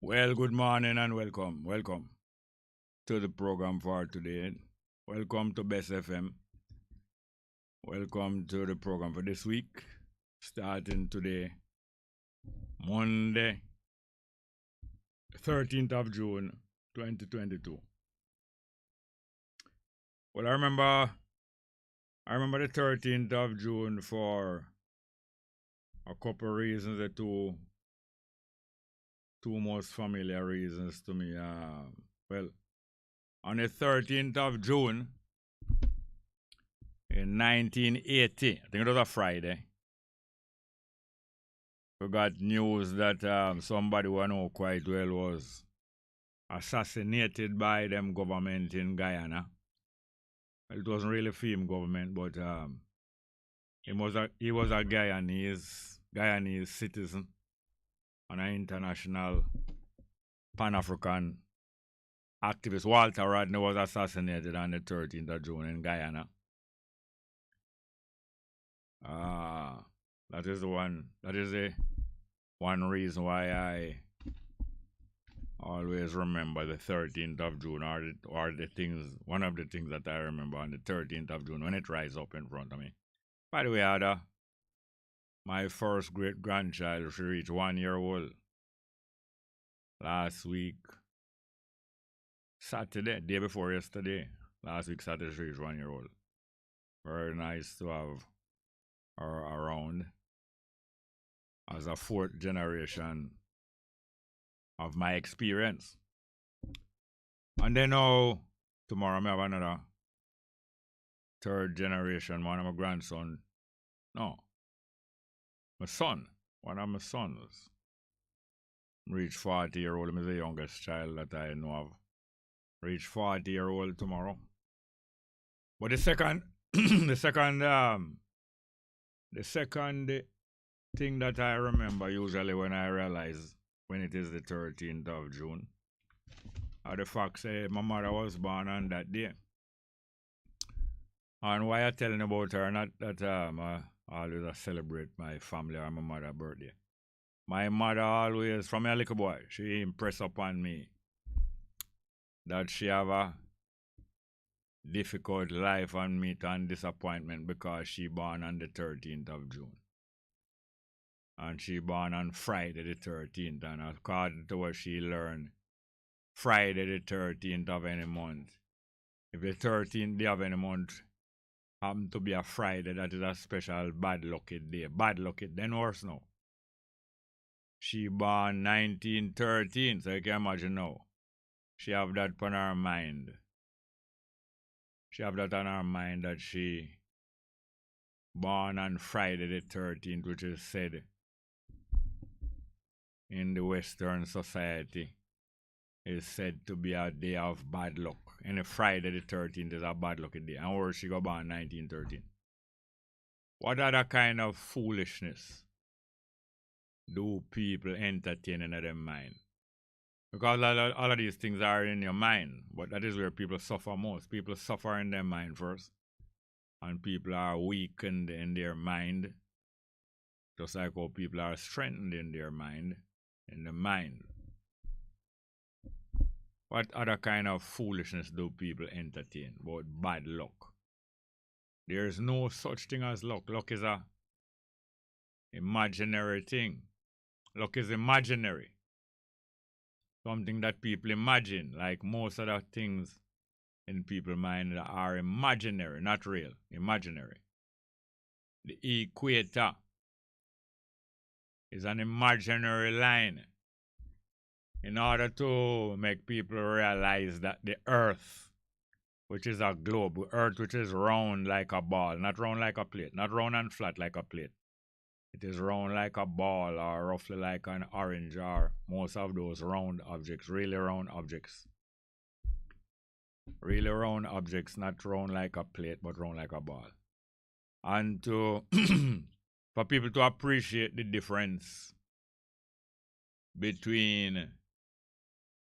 Well, good morning and welcome. Welcome to the program for today. Welcome to Bess FM. Welcome to the program for this week. Starting today, Monday, 13th of June, 2022. Well, I remember the 13th of June for a couple reasons, the two most familiar reasons to me. Well, on the 13th of June in 1980, I think it was a Friday, we got news that somebody we know quite well was assassinated by them government in Guyana. Well, it wasn't really film government, but he was a Guyanese citizen and an international Pan-African activist. Walter Rodney was assassinated on the 13th of June in Guyana. That is the one reason why I always remember the 13th of June, one of the things that I remember on the 13th of June when it rises up in front of me. By the way, Ada, my first great grandchild, she reached 1 year old last week, Saturday, day before yesterday. Last week, Saturday, she reached 1 year old. Very nice to have her around as a fourth generation of my experience. And then now, tomorrow, I have another third generation, one of my grandson. No, my son, one of my sons, reached 40-year-old. I'm the youngest child that I know of. Reached 40-year-old tomorrow. But the second, the second thing that I remember usually when I realize when it is the 13th of June, are the fact say my mother was born on that day. And why I telling about her, not that I always celebrate my family or my mother's birthday. My mother always, from a little boy, she impressed upon me that she have a difficult life and meet and disappointment because she born on the 13th of June. And she born on Friday the 13th, and according to what she learned, Friday the 13th of any month, if the 13th day of any month happen to be a Friday, that is a special bad lucky day. Bad lucky, then worse now. She born 1913, so you can imagine now. She have that on her mind. She have that on her mind that she born on Friday the 13th, which is said in the Western society is said to be a day of bad luck. And Friday the 13th is a bad lucky day. And where she go born 1913. What other kind of foolishness do people entertain in their mind? Because all of these things are in your mind, but that is where people suffer most. People suffer in their mind first, and people are weakened in their mind, just like how people are strengthened in their mind, in the mind. What other kind of foolishness do people entertain about bad luck? There is no such thing as luck. Luck is a imaginary thing. Luck is imaginary. Something that people imagine, like most of the things in people's mind are imaginary, not real, imaginary. The equator is an imaginary line in order to make people realize that the earth, which is a globe, earth which is round like a ball, not round like a plate, not round and flat like a plate. It is round like a ball or roughly like an orange or most of those round objects, really round objects. Really round objects, not round like a plate, but round like a ball. And to for people to appreciate the difference between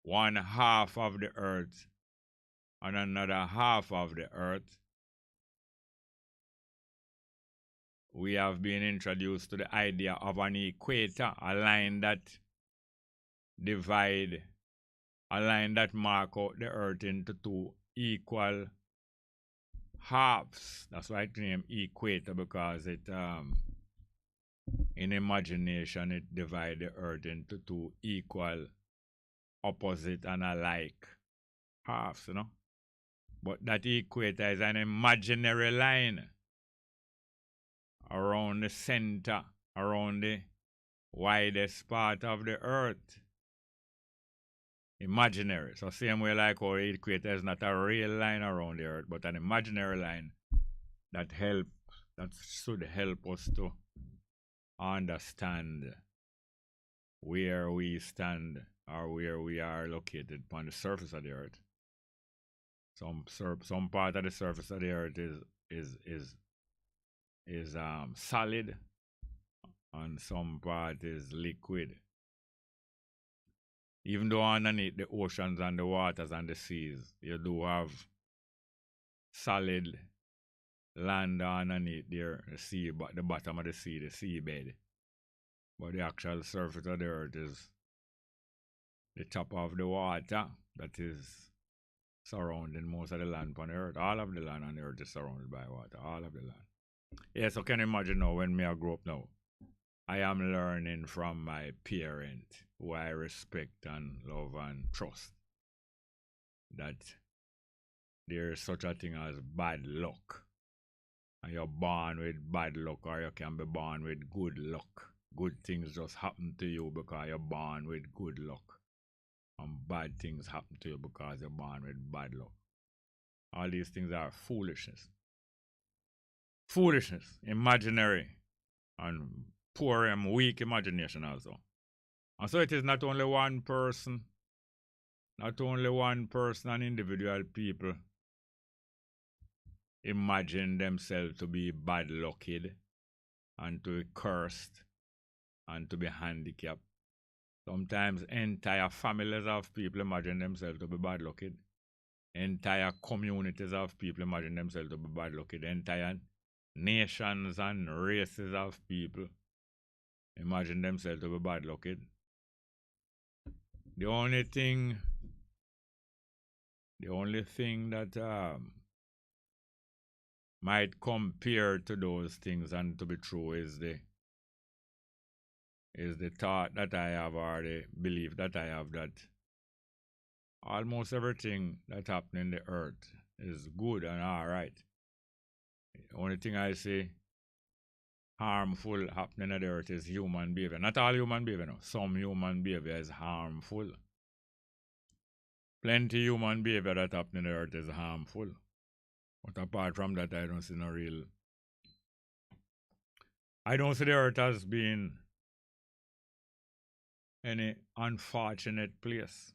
one half of the earth and another half of the earth, we have been introduced to the idea of an equator, a line that divide a line that mark out the earth into two equal halves. That's why it's named equator, because it in imagination it divide the earth into two equal, opposite and alike halves, you know. But that equator is an imaginary line around the center, around the widest part of the earth. Imaginary. So same way like our equator is not a real line around the earth, but an imaginary line that should help us to understand where we stand or where we are located on the surface of the earth. Some part of the surface of the earth is solid, and some part is liquid. Even though underneath the oceans and the waters and the seas, you do have solid land underneath there, the sea, but the bottom of the sea, the seabed. But the actual surface of the earth is the top of the water that is surrounding most of the land on the earth. All of the land on the earth is surrounded by water. All of the land. Yeah, so can you imagine now when me I grow up now? I am learning from my parent, who I respect and love and trust, that there is such a thing as bad luck. And you're born with bad luck, or you can be born with good luck. Good things just happen to you because you're born with good luck. And bad things happen to you because you're born with bad luck. All these things are foolishness. Foolishness, imaginary, and poor and weak imagination also. And so it is not only one person, and individual people imagine themselves to be bad lucked and to be cursed and to be handicapped. Sometimes entire families of people imagine themselves to be bad lucked. Entire communities of people imagine themselves to be bad lucked. Entire nations and races of people imagine themselves to be bad lucked. The only thing that might compare to those things and to be true is the thought that I have, or the belief that I have, that almost everything that happens in the earth is good and alright. The only thing I see harmful happening on the earth is human behavior. Not all human behavior, no. Some human behavior is harmful. Plenty human behavior that happens on the earth is harmful. But apart from that, I don't see the earth as being any unfortunate place.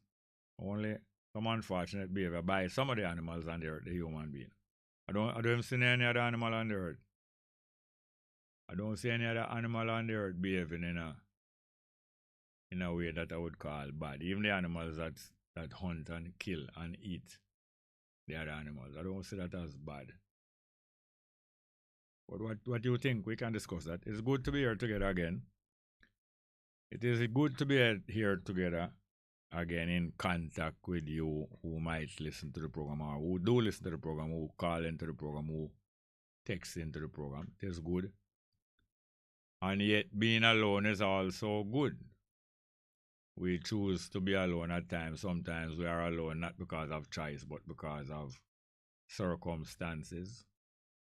Only some unfortunate behavior by some of the animals on the earth, the human being. I don't see any other animal on the earth. I don't see any other animal on the earth behaving in a way that I would call bad. Even the animals that hunt and kill and eat the other animals, I don't see that as bad. But what do you think? We can discuss that. It's good to be here together again. It is good to be here together again, in contact with you who might listen to the program, or who do listen to the program, who call into the program, who text into the program. It is good. And yet being alone is also good. We choose to be alone at times. Sometimes we are alone not because of choice, but because of circumstances.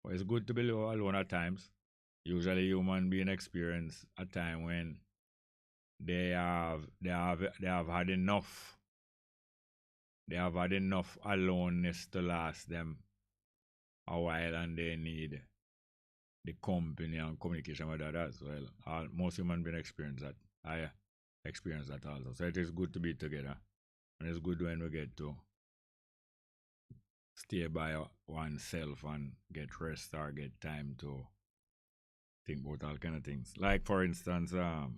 But it's good to be alone at times. Usually human being experience a time when they have had enough. They have had enough aloneness to last them a while, and they need the company and communication with others. Well, most human beings experience that. I experience that also. So it is good to be together. And it's good when we get to stay by oneself and get rest or get time to think about all kind of things. Like for instance, I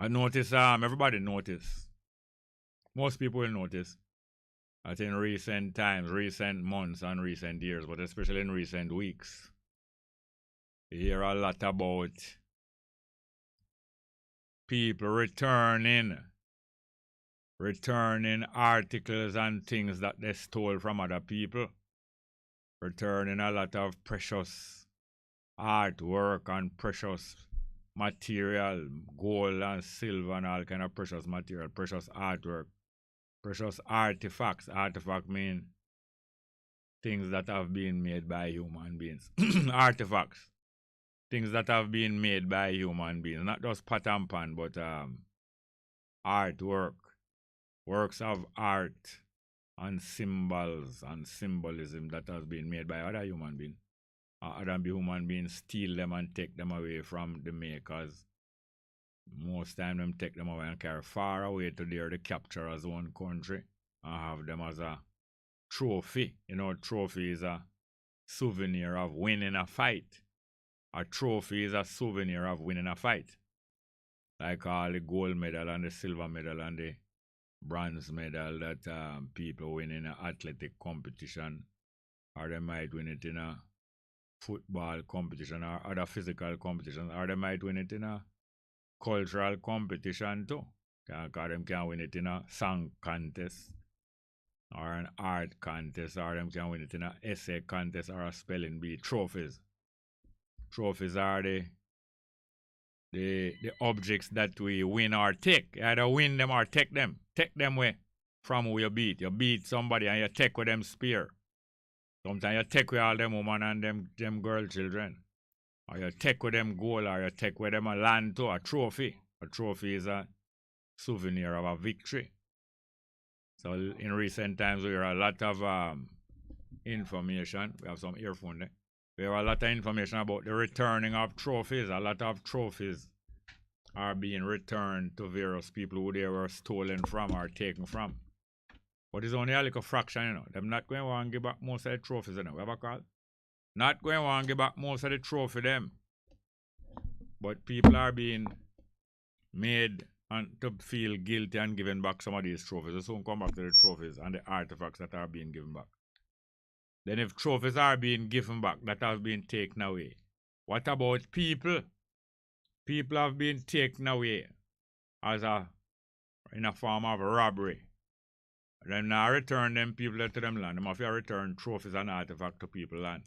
notice everybody notice. Most people will notice I think recent times, recent months, and recent years, but especially in recent weeks, you hear a lot about people returning articles and things that they stole from other people, returning a lot of precious artwork and precious material, gold and silver and all kind of precious material, precious artwork, precious artifacts. Artifact mean things that have been made by human beings. Artifacts. Things that have been made by human beings. Not just pot and pan, but artwork. Works of art and symbols and symbolism that has been made by other human beings. Other human beings steal them and take them away from the makers. Most time them take them away and carry far away to their the capturer's own country and have them as a trophy. You know, trophy is a souvenir of winning a fight. A trophy is a souvenir of winning a fight. Like all the gold medal and the silver medal and the bronze medal that people win in an athletic competition, or they might win it in a football competition or other physical competition, or they might win it in a cultural competition too. Because them can win it in a song contest or an art contest, or them can win it in an essay contest or a spelling bee. Trophies. Trophies are the objects that we win or take. You either win them or take them. Take them away from who you beat. You beat somebody and you take with them spear. Sometimes you take with all them women and them girl children. Or you take with them gold, or you take with them a land too, a trophy. A trophy is a souvenir of a victory. So in recent times we hear a lot of information. We have some earphone there. We have a lot of information about the returning of trophies. A lot of trophies are being returned to various people who they were stolen from or taken from. But it's only a little fraction, you know. Them not going to want to give back most of the trophies, you know. What call? Not going to want to give back most of the trophy them. But people are being made to feel guilty and giving back some of these trophies. We'll soon come back to the trophies and the artifacts that are being given back. Then if trophies are being given back, that have been taken away. What about people? People have been taken away in a form of robbery. Then now return them people to them land. Them have to return trophies and artifacts to people land.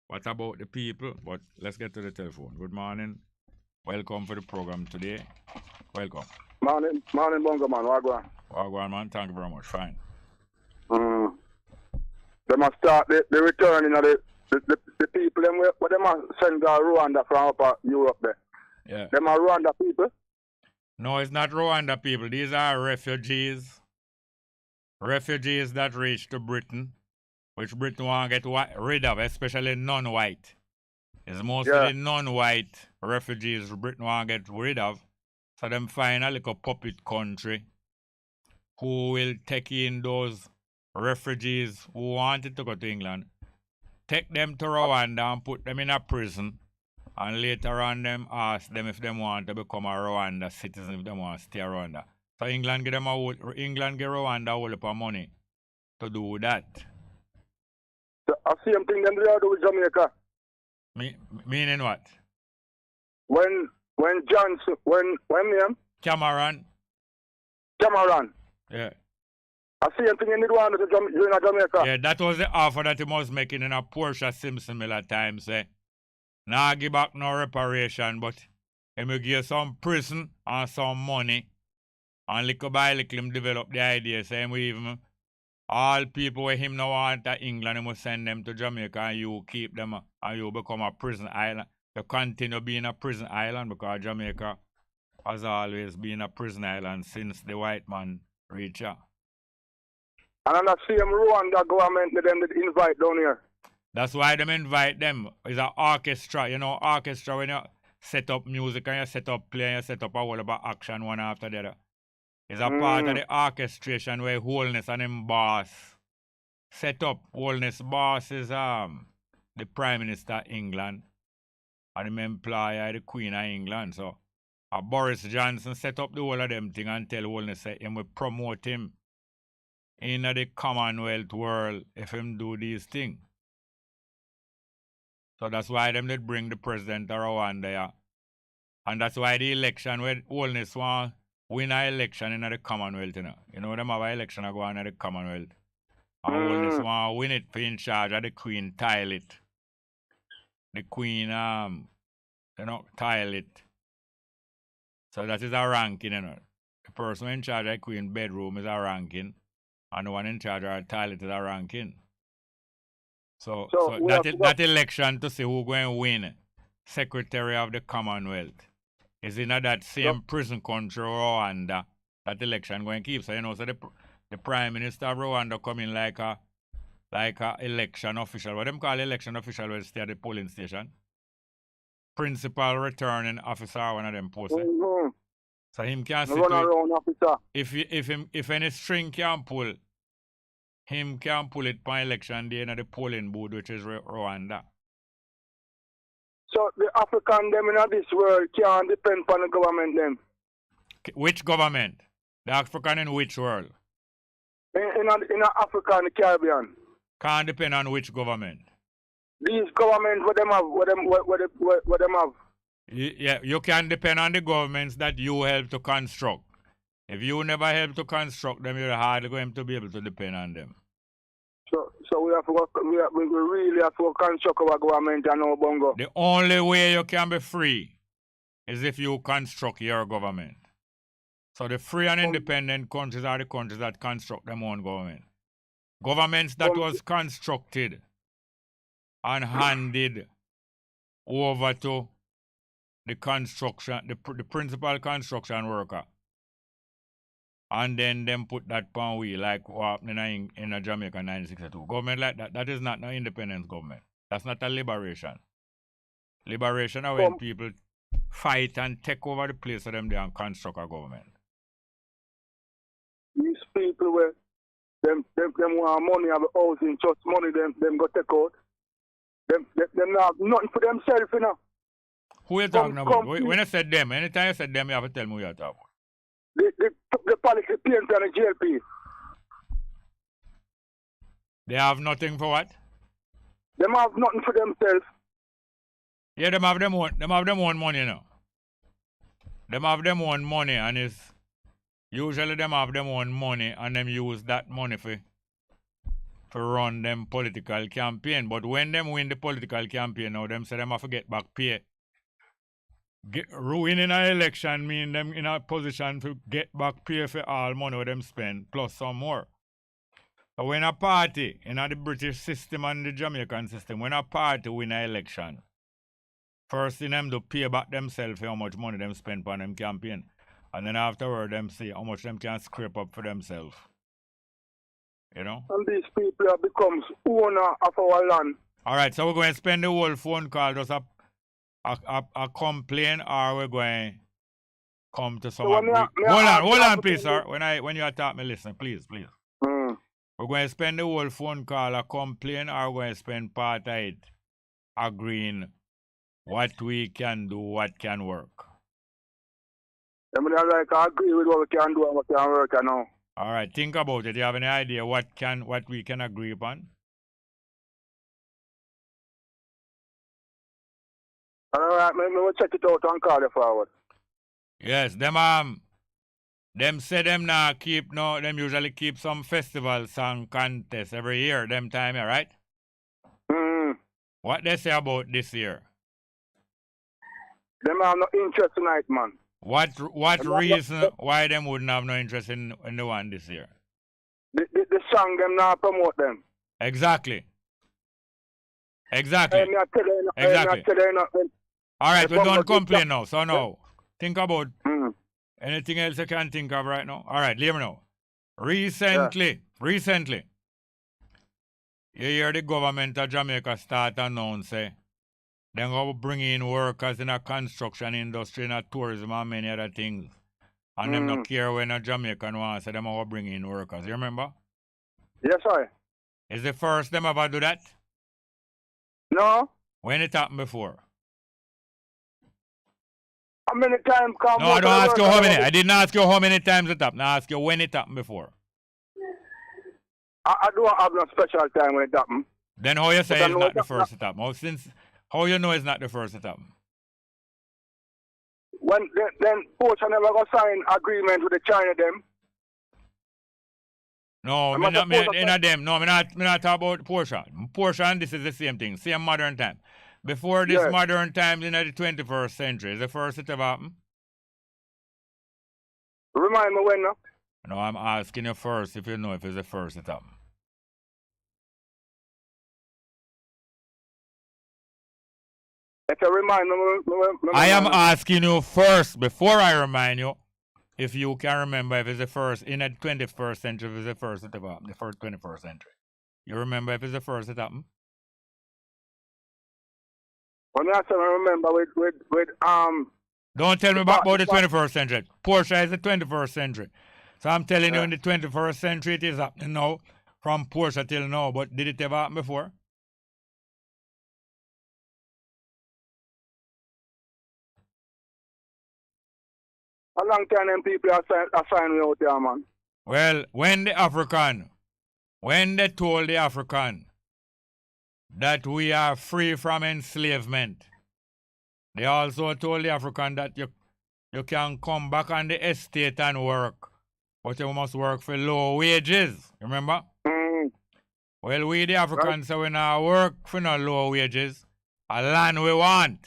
What about the people? But let's get to the telephone. Good morning. Welcome for the program today. Welcome. Morning, Bongo man. Wagwan. Wagwan man, thank you very much. Fine. They must start the returning of the people them where they must send Rwanda from up Europe there. Yeah. Them are Rwanda people? No, it's not Rwanda people. These are refugees. Refugees that reach to Britain, which Britain want to get rid of, especially non-white. It's mostly the non-white refugees Britain want to get rid of. So them find a little puppet country who will take in those refugees who wanted to go to England, take them to Rwanda and put them in a prison, and later on them ask them if they want to become a Rwanda citizen, if they want to stay Rwanda. So England give Rwanda a whole lot of money to do that. So I see them thing them do with Jamaica. Meaning what? When Johnson, when name? Cameron. Yeah. I see him thing in Rwanda to Jamaica. Yeah, that was the offer that he was making in a Porsche Simpson Miller time, say. Now give back no reparation, but he will give some prison and some money. And little by little him develop the idea, say we even all people where him no want to England, he must send them to Jamaica and you keep them and you become a prison island. You continue being a prison island because Jamaica has always been a prison island since the white man reached here. And I see them Rwanda government them invite down here. That's why them invite them. It's an orchestra. You know, orchestra when you set up music and you set up play and you set up a whole about action one after the other. It's a part of the orchestration where Wholeness and them boss set up. Wholeness boss is the Prime Minister of England and him employer the Queen of England. So Boris Johnson set up the whole of them thing and tell Wholeness say him will promote him in the Commonwealth world if him do these things. So that's why them did bring the president of Rwanda here. And that's why the election where Holness want win an election in the Commonwealth, You know them have an election go on in the Commonwealth. And Holness want win it for in charge of the Queen tile it. The Queen tile it. So that is a ranking, The person in charge of the Queen bedroom is a ranking. And the one in charge of her toilet is a ranking. So that election to see who going to win Secretary of the Commonwealth is in that same prison country Rwanda. That election going to keep. So so the Prime Minister of Rwanda come in like a election official. What them call election official will stay at the polling station. Principal returning officer, one of them posts. So him can sit if any string can pull, him can pull it by election day in the polling booth, which is Rwanda. So the African them in this world can't depend on the government them. Which government? The African in which world? In Africa and the Caribbean. Can't depend on which government. These governments what them have. Yeah, you can depend on the governments that you help to construct. If you never help to construct them, you're hardly going to be able to depend on them. So we have to work, we really have to construct our government and our Bongo. The only way you can be free is if you construct your government. So the free and independent countries are the countries that construct their own government. Governments that was constructed and handed over to the principal construction worker. And then them put that pound wheel like what happened in Jamaica 1962. Government like that is not an independence government. That's not a liberation. Liberation are when people fight and take over the place of them there and construct a government. These people where them want money, have a housing, just money them go take out. Them have nothing for themselves, Who are you talking about? When I said them, anytime you said them, you have to tell me who you're talking about. The policy paint and the GLP. They have nothing for what? Them have nothing for themselves. Yeah, them have them own money now. Them have them own money and it's usually them have them own money and them use that money for run them political campaign. But when them win the political campaign now, them say them have to get back pay. Winning an election mean them in a position to get back pay for all money them spend, plus some more. So when a party, in the British system and the Jamaican system, when a party win an election, first thing them to pay back themselves for how much money them spend on them campaign. And then afterward them see how much them can scrape up for themselves. You know? And these people have become owner of our land. Alright, so we're going to spend the whole phone call just a complaint, or we're going to come to some hold on, please, sir. When you attack me, listen, please. We're going to spend the whole phone call a complaint, or we're going to spend part of it agreeing what we can do, what can work. I agree with what we can do and what can work now. Alright, think about it. Do you have any idea what we can agree upon? Alright, we'll check it out and call you forward. Yes, them say them now them usually keep some festival song contest every year, them time here, right? What they say about this year? Them have no interest tonight, man. What reason why them wouldn't have no interest in the one this year? The song them now promote them. Exactly. Exactly. Alright, we don't complain now. So now, think about anything else you can think of right now. Alright, leave me know. Recently, you hear the government of Jamaica start announce they're going to bring in workers in a construction industry, in a tourism and many other things. And them not care when a Jamaican wants, so them going to bring in workers. You remember? Yes, sir. Is the first them ever do that? No. When it happened before? How many times come? No, I don't ask you how many. I didn't ask you how many times it happened. I ask you when it happened before. I don't have no special time when it happen. Then how you say But I it's know not the that- first it happen? How you know it's not the first it happen? When then Porsche never go sign agreement with the China them. No, I'm me not not, supposed to- them. No, me not talk about Porsche. Porsche and this is the same thing, same modern time. Before this Yes. modern times in the 21st century, is the first it ever happened? Remind me when, no? No, I'm asking you first if you know if it's the first it happened. If you remind me, I am asking you first, before I remind you, if you can remember if it's the first in the 21st century, if it's the first it ever happened, the first 21st century. You remember if it's the first it happened? When I say I remember with Don't tell me about the 21st century. Porsche is the 21st century. So I'm telling you in the 21st century it is happening now, from Porsche till now, but did it ever happen before? a long time them people are sign me out there, man. Well, when they told the African that we are free from enslavement, they also told the African that you can come back on the estate and work, but you must work for low wages. Remember? Mm. Well, we the Africans say we not work for no low wages. A land we want.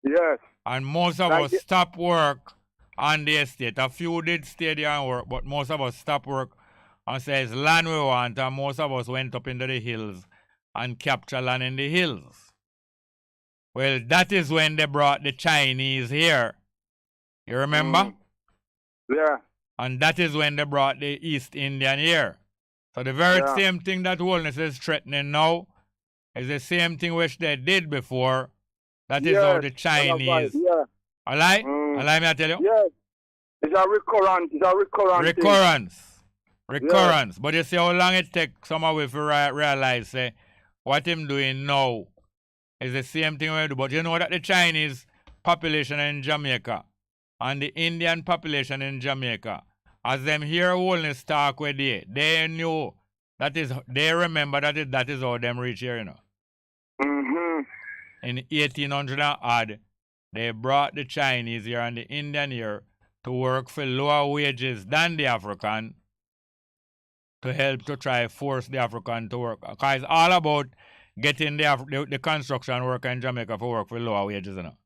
Yes. And most of us stop work on the estate. A few did stay there and work, but most of us stop work and say it's land we want, and most of us went up into the hills and captured land in the hills. Well, that is when they brought the Chinese here. You remember? Yeah. And that is when they brought the East Indian here. So the very same thing that Wellness is threatening now is the same thing which they did before. That is how the Chinese. Yeah. Alright? Allow me to tell you? Yes. It's a recurrent thing. Recurrence. But you see how long it takes some of us to realize what him doing now is the same thing we do. But you know that the Chinese population in Jamaica and the Indian population in Jamaica, as them hear Wellness talk with they knew they remember that is how them reach here, you know. Mm-hmm. In 1800 and odd, they brought the Chinese here and the Indian here to work for lower wages than the African to help to try force the African to work. Because it's all about getting the construction worker in Jamaica for work for lower wages, you know.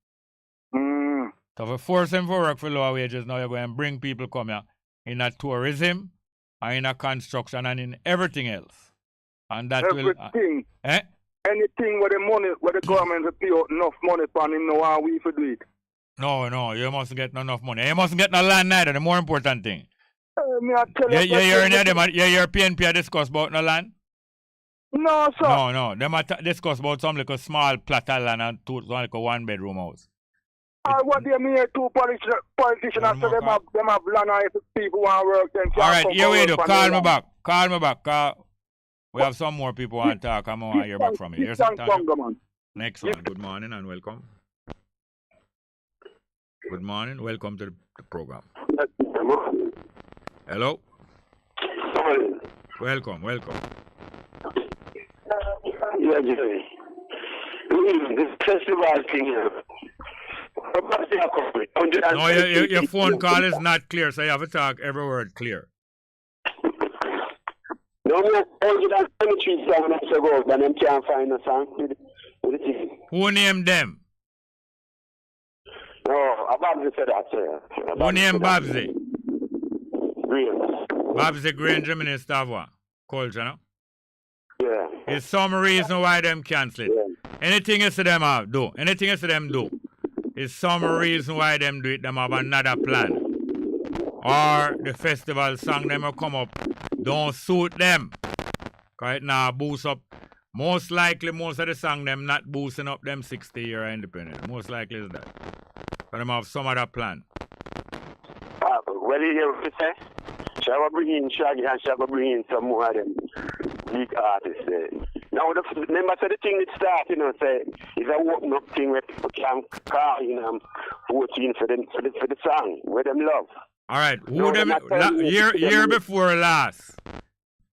So if you force them for work for lower wages, now you're going to bring people come here in a tourism, and in a construction, and in everything else. And that everything. will... Anything where the government will pay out enough money for him, no how we for do it. No, you mustn't get enough money. You mustn't get no land neither, the more important thing. Me I tell you, your PNP discuss about no land? No, sir. No. Them discuss about some little small plot of land and like a one-bedroom house. What do you mean? Two politicians after them have land, and if people want to work, then all right, here we do. Call me back. We have some more people want to talk. I'm going to hear back from you. Next one. Good morning and welcome. Good morning. Welcome to the program. Hello. Welcome. Yeah, Jerry. This festival thing here. No, your phone call is not clear, so you have to talk every word clear. No, 123 songs ago, and them can't find a song with the thing. Who named them? No, Babsy said that, sir. Who named Babsy? Granger. Babsy Granger, Minister of what? Culture, no? Yeah. There's some reason why them cancel it. Yeah. Anything you see them do, is some reason why them do it, them have another plan. Or the festival song them will come up, don't suit them. Cause it now boost up. Most likely, most of the song them not boosting up them 60-year independence. Most likely is that. So them have some other plan. What did you say? Shall I bring in Shaggy and shall I bring in some more of them big artists? Now, remember, so the thing that started, you know, say, it's a open up thing where people can call in and vote in for the song, where them love. All right, who them year before last?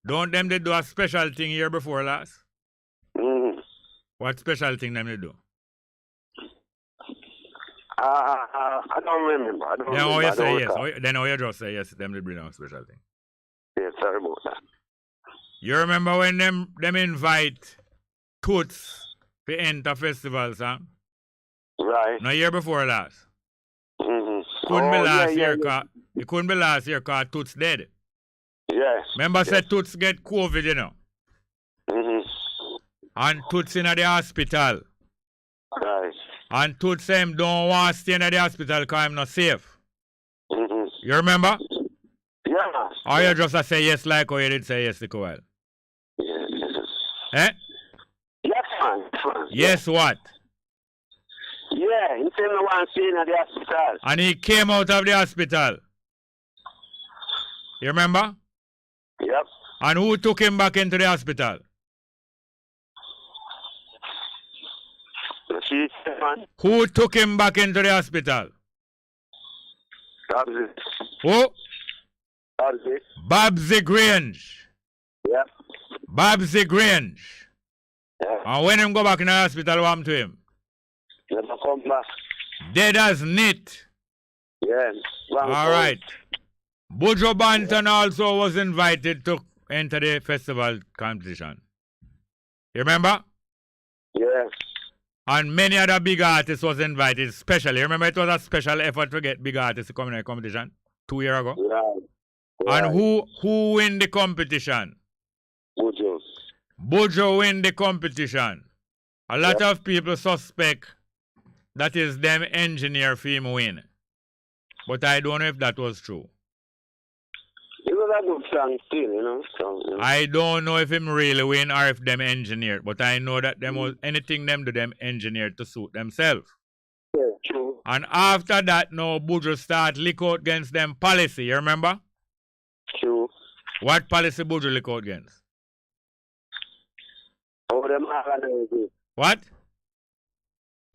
Don't them they do a special thing here before last? Mm-hmm. What special thing them they do? I don't remember. I don't Then remember. how you I don't say yes? recall. Then how you just say yes, them they bring out a special thing. Yeah, sorry about that. You remember when them invite Toots to enter festivals, huh? Right. No year before last. Mm-hmm. Couldn't be last yeah, year cause it couldn't be last year cause Toots dead. Yes. Remember yes. said Toots get COVID, you know. Mm-hmm. And Toots in the hospital. Right. And Toots say him don't want to stay in the hospital because I'm not safe. Mm-hmm. You remember? Yeah. Or you just say yes like how you did say yes, little while. Yeah. Eh? Yes, man. Yes, what? Yeah, he said no one staying at the hospital. And he came out of the hospital. You remember? Yep. And who took him back into the hospital? See, man. Who took him back into the hospital? That was it. Who? That was it. Babsy Grange. Yep. Babsy Grange. Yeah. And when him go back in the hospital, what happened to him? Never come back. Dead as nit. Yeah. All right. Bujo Banton also was invited to enter the festival competition. You remember? Yeah. And many other big artists was invited, especially. Remember it was a special effort to get big artists to come in the competition 2 years ago? Right. And who win the competition? Bujo. Bujo win the competition. A lot of people suspect that is them engineer for him win. But I don't know if that was true. It was a good song still, you know. So, you know. I don't know if him really win or if them engineered, but I know that them was anything them do them engineered to suit themselves. Yeah, true. And after that, now Bujo start lick out against them policy. You remember? True. What policy Bujo lick out against? How them organize it. What?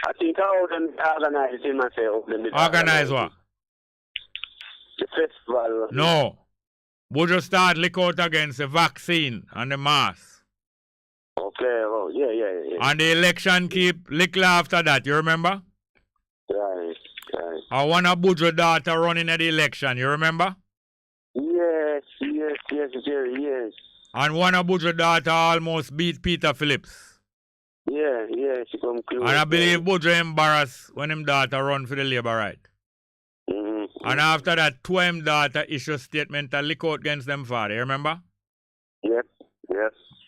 I think how them organize it myself. Organize what? The festival. No. Bujo start lick out against the vaccine and the mask. Okay, oh, yeah. And the election keep lickle after that, you remember? Right. And one of Bujo daughter running at the election, you remember? Yes, Jerry, yes. And one of Bujo daughter almost beat Peter Phillips. Yeah, she come close. And I believe Bujo embarrassed when him daughter run for the Labour right. Mm-hmm. And after that, two of him daughter issue statement to lick out against them father, you remember? Yep.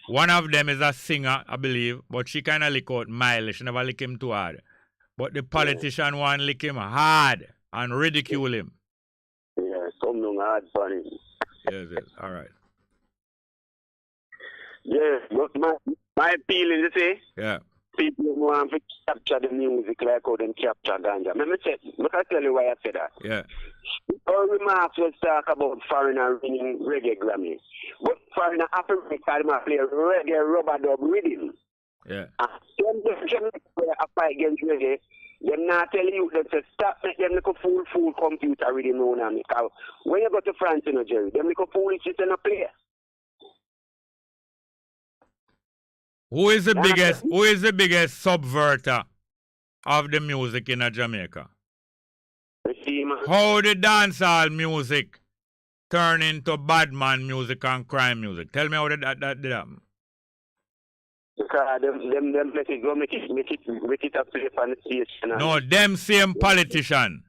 One of them is a singer, I believe, but she kind of lick out mildly. She never lick him too hard. But the politician want lick him hard and ridicule him. Yeah, come down hard for him. Yes. All right. Yeah, but my feeling, you see, Yeah. people want to capture the music like how them capture ganja. Let me tell you why I say that. Yeah. All remarks was talk about foreigner winning reggae Grammy. But foreigner Africa play reggae rubber dub rhythm. Yeah. Them play a fight against reggae. Them not tell you them say stop make them like a full computer rhythm now. Because when you go to France, you know, Jerry, them like a fool is just in a player. Who is the biggest subverter of the music in Jamaica? How the dancehall music turn into bad man music and crime music? Tell me how that did happen. Because them make it a play on the station. No, them same politician.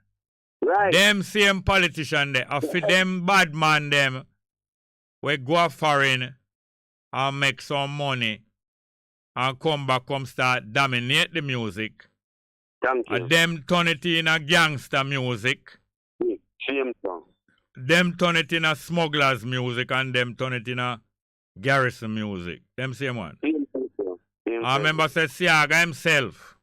Right. Them same politician there. For them bad man them we go foreign and make some money and come back start dominate the music. Thank you. And them turn it in a gangster music. Same song. Them turn it in a smugglers music and them turn it in a garrison music. Them same one. I remember say Siaga himself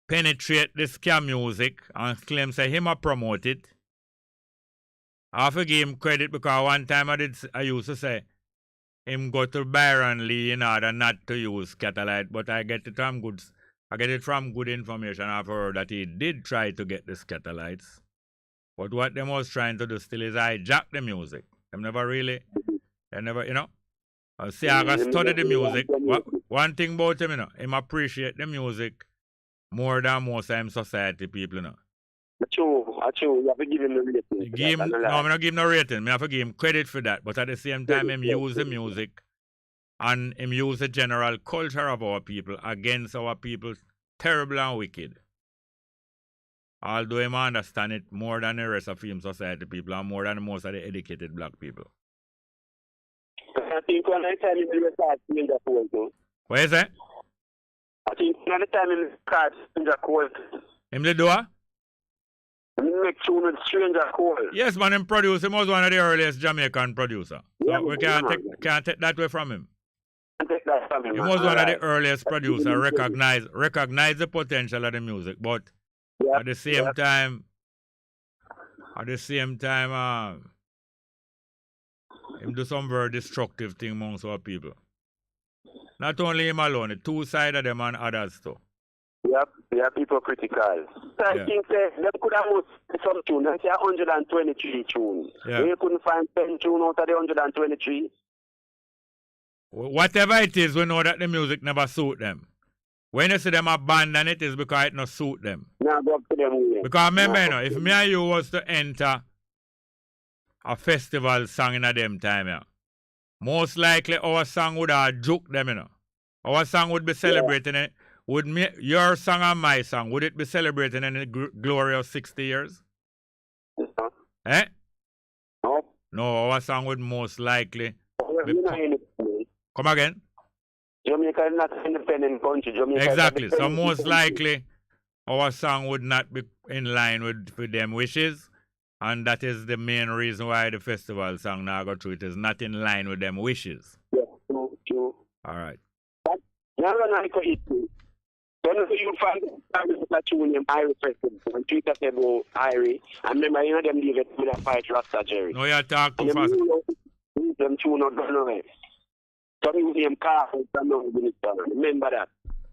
penetrate the scam music and claim say him a promote it. I have to give him credit because one time I used to say him go to Byron Lee in order not to use Catalyte, but I get it from good information. I've heard that he did try to get the Scatolites. But what them was trying to do still is hijack the music. Them never really I never, see, I got study the music. One thing about him, him appreciate the music more than most of them society people, True. You have to give him the rating. I'm not give him no rating. I have to give him credit for that. But at the same time, him use the music and him use the general culture of our people against our people, terrible and wicked. Although him understand it more than the rest of him society people and more than most of the educated black people. I think one of the time he will start seeing that cold too. What is that? I think one of the time he will start seeing that cold. Him the do what? Make tune with Stranger Cold. Yes, man, him producer. Him was one of the earliest Jamaican producer. Yeah, So we can't take that away from him. Take that from him. He was one of the earliest producer recognize the potential of the music, but at the same time, him do some very destructive thing amongst our people. Not only him alone, the two sides of them and others too. Yep, hypocritical. So I think they could have moved some tune. I say 123 tunes. Yeah. You couldn't find 10 tunes out of the 123. Whatever it is, we know that the music never suit them. When you see them abandon it, it's because it not suit them. Now go up to them way. Because remember, if me and you was to enter a festival song in a them time, most likely our song would have joked them, Our song would be celebrating it. Would your song and my song, would it be celebrating in the glory of 60 years? No. Eh? No. No, our song would most likely be... Come again? Jamaica is not an independent country. Jamaica exactly. So most likely our song would not be in line with them wishes. And that is the main reason why the festival song now go through. It is not in line with them wishes. Yeah, true. All right. So you find that tune him Irie Festival when Twitter said about Irie. I remember them leave it with a fight Rasta Jerry. No, you talk too fast. Them tune not gone away. So you name car remember that.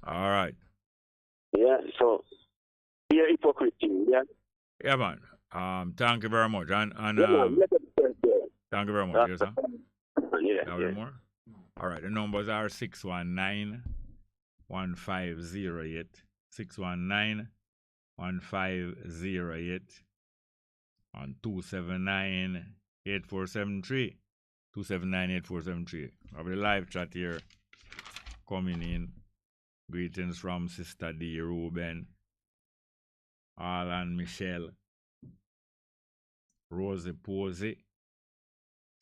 All right. Yeah, so be a hypocrite, yeah? Yeah, man. Thank you very much. And thank you very much. Yes, sir. Yeah. More? All right. The numbers are 619-1508, 619-1508, and 279-8473. 279-8473. I have the live chat here coming in. Greetings from Sister D. Ruben, Alan Michelle, Rosie Posey.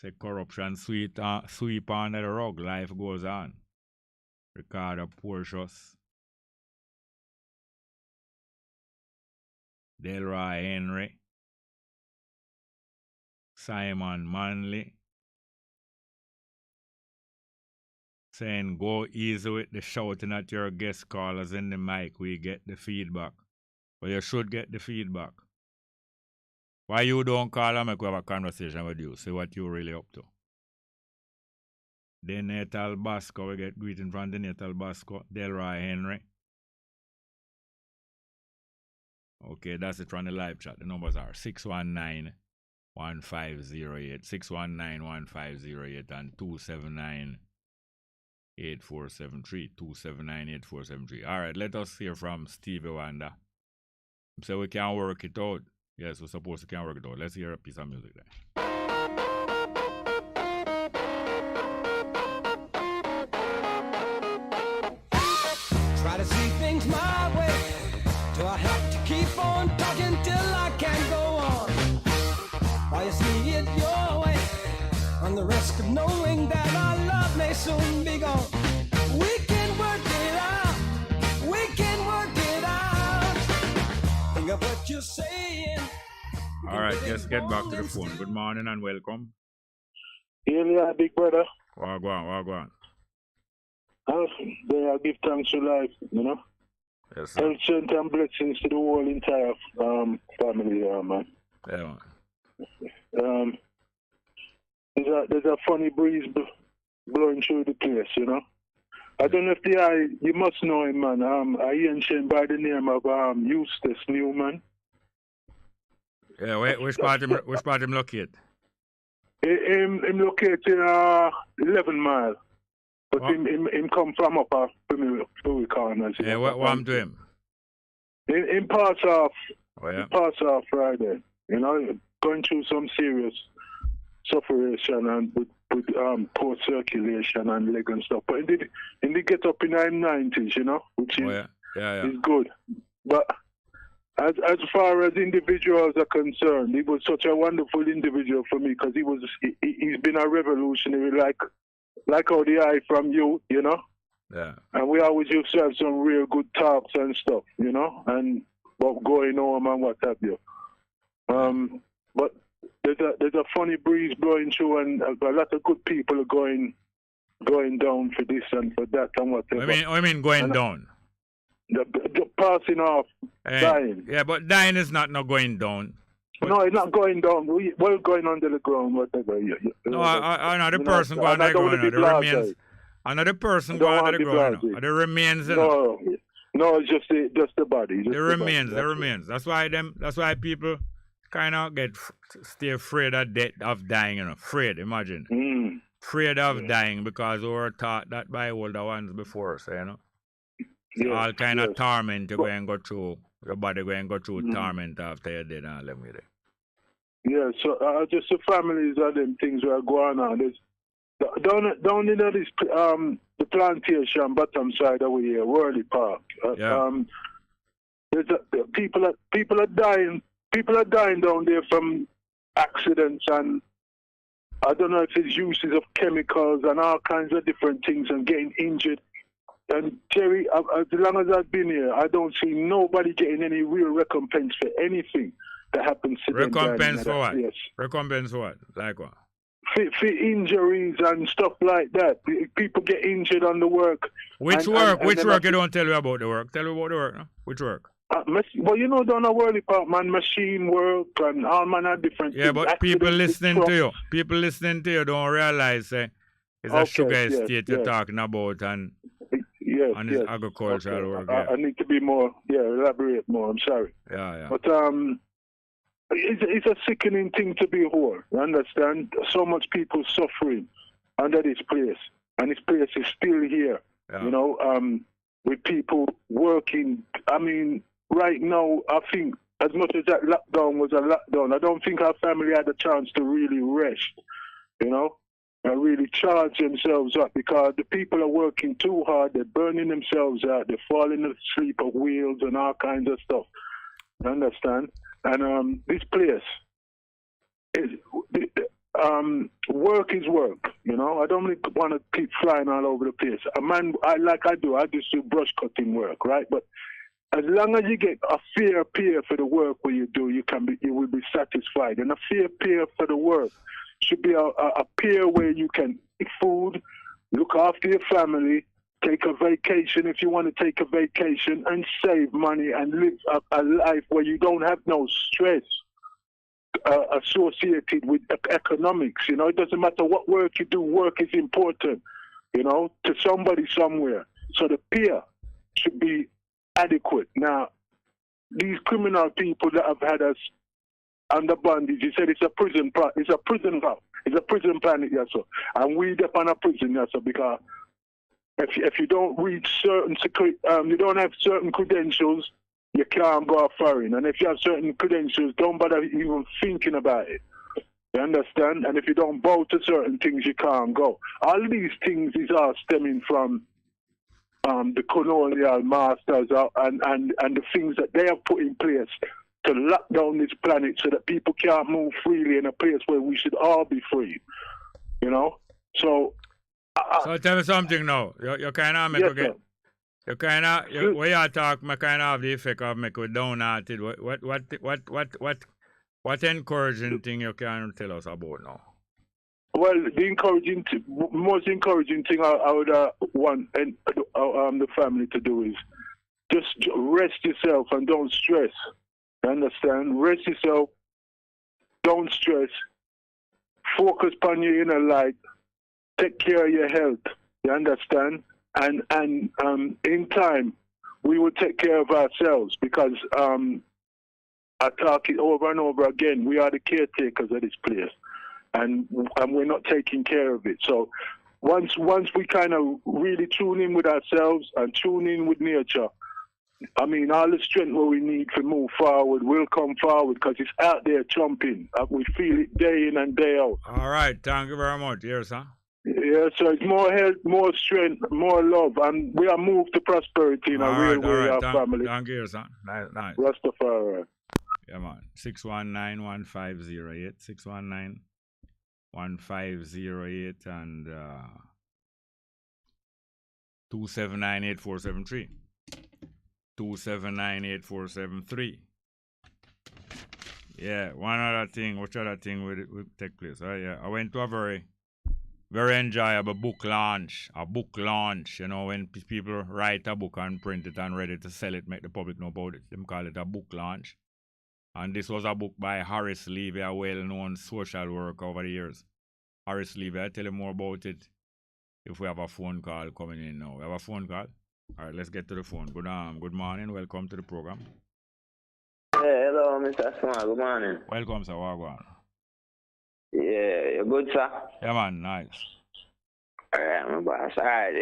Say corruption sweep under the rug. Life goes on. Ricardo Portius. Delroy Henry. Simon Manley. Saying go easy with the shouting at your guest callers in the mic. We get the feedback. But you should get the feedback. Why you don't call and make we have a conversation with you? See what you really up to. The Natal Basco, we get greeting from the Natal Basco. Delroy Henry. Okay, that's it from the live chat. The numbers are 619-1508, 619-1508, and 279-8473, 279-8473. All right, let us hear from Stevie Wonder. So we can work it out. Yes, we're supposed to can work it out. Let's hear a piece of music then. Try to see things my way. Do I have to keep on talking till I can't go on? While you see it your way, on the risk of knowing that our love may soon be gone. We can work it out. We can work it out. Think of what you're saying. All right, let's get back to the phone. Good morning and welcome. Yeah, big brother. Wagwan. They are give thanks to life, Yes, sir. Health, strength, and blessings to the whole entire family, man. Yeah, man. There's a funny breeze blowing through the place, I don't know if you must know him, man. I ancient by the name of Eustace Newman. Yeah, which part him locate? Him located 11 miles. But him come from up off Fluid Corners. Yeah, what happened to him? Him pass off. Oh, yeah. He pass off Friday. You know, going through some serious sufferation and with poor circulation and leg and stuff. But he did get up in the 90s, you know, which is, is good. But as far as individuals are concerned, he was such a wonderful individual for me because he's been a revolutionary like how the eye from you know. Yeah. And we always used to have some real good talks and stuff, you know, and about going home and what have you. But there's a funny breeze blowing through, and a lot of good people are going down for this and for that and whatever. I mean going down. The passing off, dying. Yeah, but dying is not going down. No, it's not going down. We're going under the ground, whatever. No, another person going under the ground. The remains. Another person going under the ground. The remains. No, it's just the body. The remains. That's why people kind of stay afraid of death, of dying. You know, afraid. Imagine, afraid of dying because we were taught that by older ones before us. You know, all kind of torment you go and go through. Your body go and go through torment after you're dead and let me there. Yeah, so just the families of them things were going on. There's down in this the plantation bottom side over here, Worley Park. There's people are dying. People are dying down there from accidents, and I don't know if it's uses of chemicals and all kinds of different things, and getting injured. And Jerry, as long as I've been here, I don't see nobody getting any real recompense for anything that happens to them. Recompense for what? Yes. Recompense for what? Like what? For injuries and stuff like that. People get injured on the work. Which work? Which work? You don't tell me about the work. Tell me about the work. No? Which work? Well, you know, down the Worley Park, man, machine work and all manner of different things. Yeah, but people listening to you don't realize it's a sugar estate you're talking about and it's agricultural work. I need to be more, elaborate more. I'm sorry. Yeah. But it's a sickening thing to behold. You understand? So much people suffering under this place, and this place is still here. Yeah. You know, with people working. I mean, right now, I think as much as that lockdown was a lockdown, I don't think our family had a chance to really rest. You know. And really charge themselves up because the people are working too hard. They're burning themselves out. They're falling asleep at wheels and all kinds of stuff. You understand? And this place is work is work. You know, I don't really want to keep flying all over the place. A man, I just do brush cutting work, right? But as long as you get a fair pay for the work where you do, you will be satisfied. And a fair pay for the work should be a peer where you can eat food, look after your family, take a vacation if you want to take a vacation, and save money and live a life where you don't have no stress associated with economics. You know, it doesn't matter what work you do, work is important, you know, to somebody somewhere. So the peer should be adequate. Now, these criminal people that have had us under bondage, he said it's a prison planet, yes, sir. And we up on a prison, yes, sir, because if you don't reach certain you don't have certain credentials, you can't go foreign. And if you have certain credentials, don't bother even thinking about it. You understand? And if you don't bow to certain things, you can't go. All of these things is all stemming from the colonial masters and the things that they have put in place to lock down this planet so that people can't move freely in a place where we should all be free. You know? So tell me something now. You kind of make when you talk, I kind of have the effect of make it downhearted. What encouraging thing you can tell us about now? Well, the most encouraging thing I would want the family to do is just rest yourself and don't stress. You understand? Rest yourself, don't stress, focus on your inner light, take care of your health. You understand? And in time, we will take care of ourselves because I talk it over and over again. We are the caretakers of this place. and we're not taking care of it. So once we kind of really tune in with ourselves and tune in with nature, I mean, all the strength what we need to move forward will come forward because it's out there jumping. We feel it day in and day out. All right. Thank you very much. Yes, sir. Yeah, so it's more health, more strength, more love, and we are moved to prosperity in a real way, our family. Thank you, sir. Nice. Rastafari. Yeah, man. 619-1508. 619-1508 and 279-8473. 279-8473. Yeah, one other thing, which other thing will take place? Yeah, I went to a very enjoyable book launch. A book launch, you know, when people write a book and print it and ready to sell it, make the public know about it. They call it a book launch. And this was a book by Horace Levy, a well-known social worker over the years. Horace Levy, I'll tell you more about it if we have a phone call coming in now. We have a phone call? All right, let's get to the phone. Good morning. Welcome to the program. Hey, hello, Mr. Small. Good morning. Welcome, sir. Wagwan. Yeah, you're good, sir? Yeah, man. Nice. All right, my boss. All right.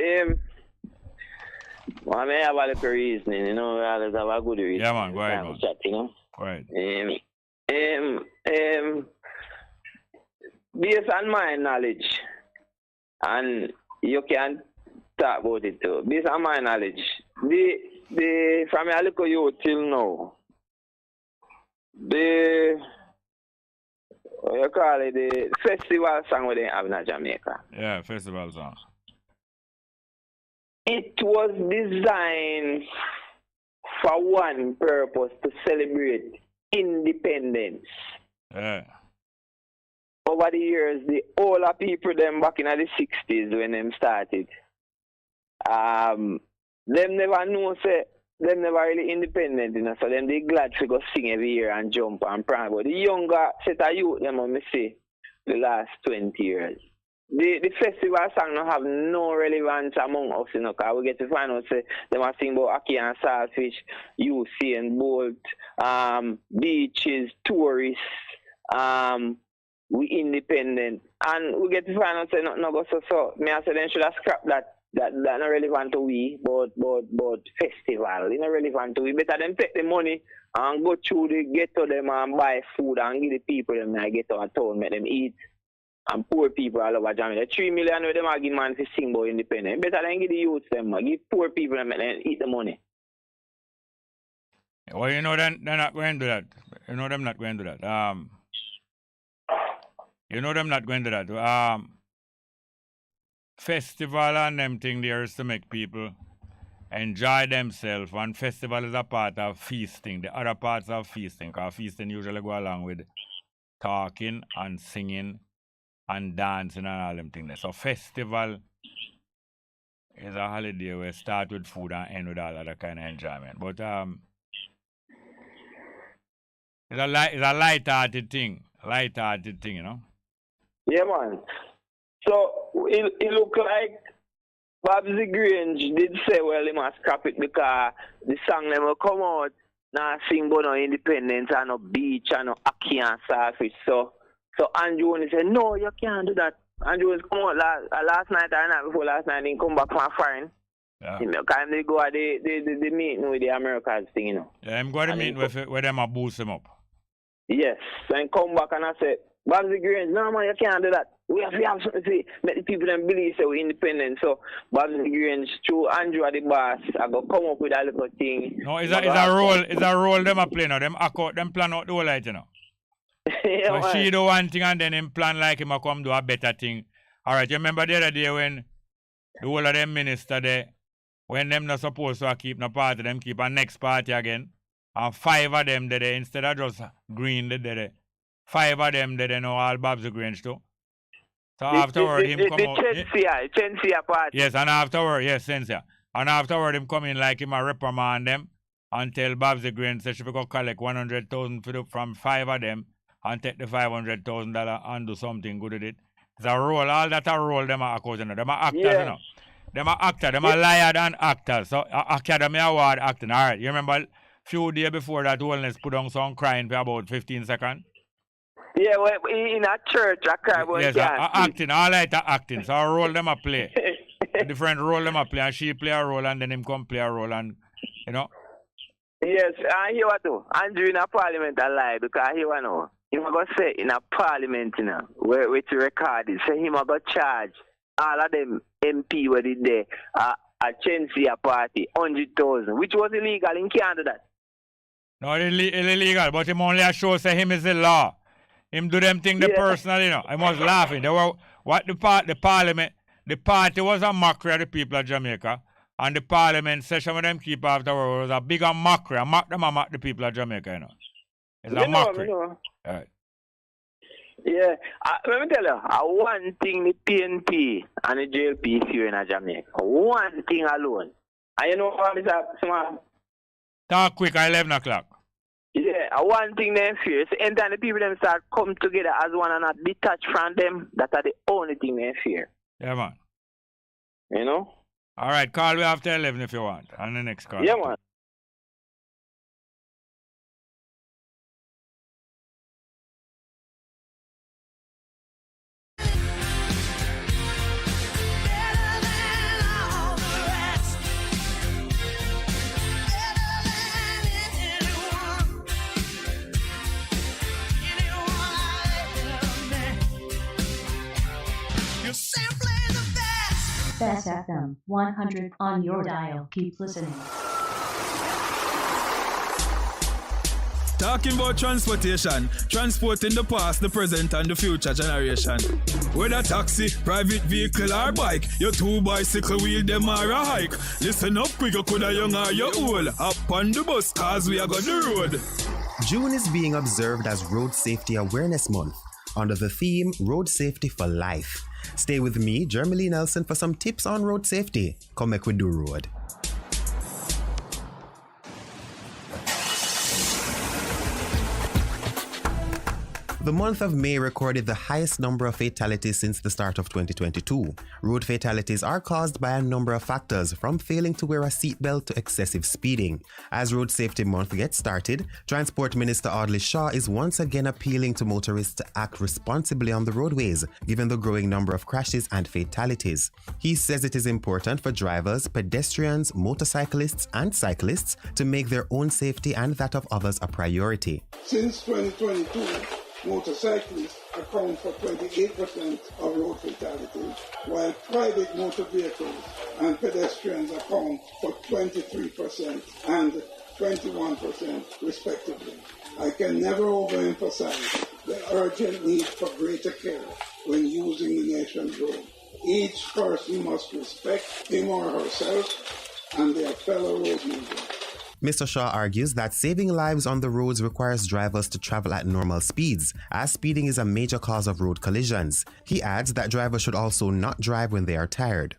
I may have a little reasoning, you know. I always have a good reason. Yeah, man. Go ahead, man. Chat, you know? Go ahead. Based on my knowledge, and you can talk about it too. Based on my knowledge, the from a little youth till now, you call it the festival song we have in Jamaica. Yeah, festival song. It was designed for one purpose, to celebrate independence. Yeah. Over the years, the older people them back in the 60s when them started, them never know say them never really independent, you know, so them they glad to go sing every year and jump and prank. But the younger set of youth them I say the last 20 years. The festival song don't have no relevance among us, you know, because we get to find out say them are sing about Aki and Saltfish, Usain Bolt, beaches, tourists, we independent, and we get to find out say no go so. Me I say them should have scrapped that not relevant to we, but festival, you know, relevant to we. Better them take the money and go through the ghetto them and buy food and give the people them in the ghetto and town, make them eat. And poor people all over Jamaica. 3 million of them are give man to sing about independent. Better than give the youth them, give poor people and make them eat the money. Well, you know, they're not going to do that. You know, them not going to do that. You know, them not going to do that. Festival and them thing there is to make people enjoy themselves. And festival is a part of feasting. The other parts of feasting, because feasting usually go along with talking and singing and dancing and all them things. So festival is a holiday where start with food and end with all other kind of enjoyment. But it's a light-hearted thing. Light-hearted thing, you know? Yeah, man. So it look like Babsy Grange did say, well, he must scrap it because the song never come out. Now sing about no independence and no beach and no Aki and Saltfish. So Andrew said, no, you can't do that. Andrew was come out last night or night before last night, he come back from foreign. Yeah. You know, because they go at the meeting with the Americans thing, you know. Yeah, I'm going to meet where them a boost him up. Yes. So I come back and I said, Babsy Grange, no man, you can't do that. We have to have something to say. Make the people them believe say we're independent. So Babsy Grange, through Andrew at the boss, I go come up with a little thing. No, it's a role them a play now. Them plan out the whole light, you know. Yeah, so she do one thing and then him plan like him a come do a better thing. Alright, you remember the other day when the whole of them minister there, when them not supposed to keep no party, them keep a next party again. And 5 of them there instead of just green there. 5 of them there know all Babsy Grange too. So afterward him come out. Chensia party. Yes, and afterward, yes, Chensia. And afterward him come in like him a reprimand them and tell Babsy Grange that she go collect 100,000 from 5 of them and take the $500,000 and do something good with it. It's a role, all that a role them are accusing, you know. Them are actors, you know. Them are actors, them are liar than actors. So Academy Award acting. Alright, you remember few days before that Wellness put on some crying for about 15 seconds? Yeah, well, in a church, I cry about yes, acting. All right, acting. So I role them a play. A different role them a play, and she play a role, and then him come play a role, and you know. Yes, I hear what do. Andrew in a parliament a lie because I hear what know. He was going to say in a parliament, you know, where to record it, say him about charge all of them MP were there at Chensia party, 100,000, which was illegal in Canada. No, illegal, but him only a show say him is the law. Him do them thing the personal, you know. I was laughing. They were what the parliament, the party was a mockery of the people of Jamaica, and the parliament session with them keep afterwards was a bigger mockery. I mock them and mock the people of Jamaica, you know. It's a mockery. All right. Yeah, let me tell you, one thing the PNP and the JLP fear in Jamaica. One thing alone. And you know what is that, man? Talk quick at 11 o'clock. Yeah, one thing they fear is anytime the people them start come together as one and not detach from them, that are the only thing they fear. Yeah, man. You know? All right, call me after 11 if you want. On the next call. Yeah, man. Bess FM 100 on your dial. Keep listening. Talking about transportation, transporting the past, the present, and the future generation. Whether taxi, private vehicle, or bike, your 2 bicycle wheel, them are a hike. Listen up quick, you coulda young or you old. Up on the bus, cause we are on the road. June is being observed as Road Safety Awareness Month, under the theme Road Safety for Life. Stay with me, Jeremy Nelson, for some tips on road safety. Come make we do road. The month of May recorded the highest number of fatalities since the start of 2022. Road fatalities are caused by a number of factors, from failing to wear a seatbelt to excessive speeding. As Road Safety Month gets started, Transport Minister Audley Shaw is once again appealing to motorists to act responsibly on the roadways, given the growing number of crashes and fatalities. He says it is important for drivers, pedestrians, motorcyclists, and cyclists to make their own safety and that of others a priority. Since 2022, motorcyclists account for 28% of road fatalities, while private motor vehicles and pedestrians account for 23% and 21% respectively. I can never overemphasize the urgent need for greater care when using the nation's road. Each person must respect him or herself and their fellow road users. Mr. Shaw argues that saving lives on the roads requires drivers to travel at normal speeds, as speeding is a major cause of road collisions. He adds that drivers should also not drive when they are tired.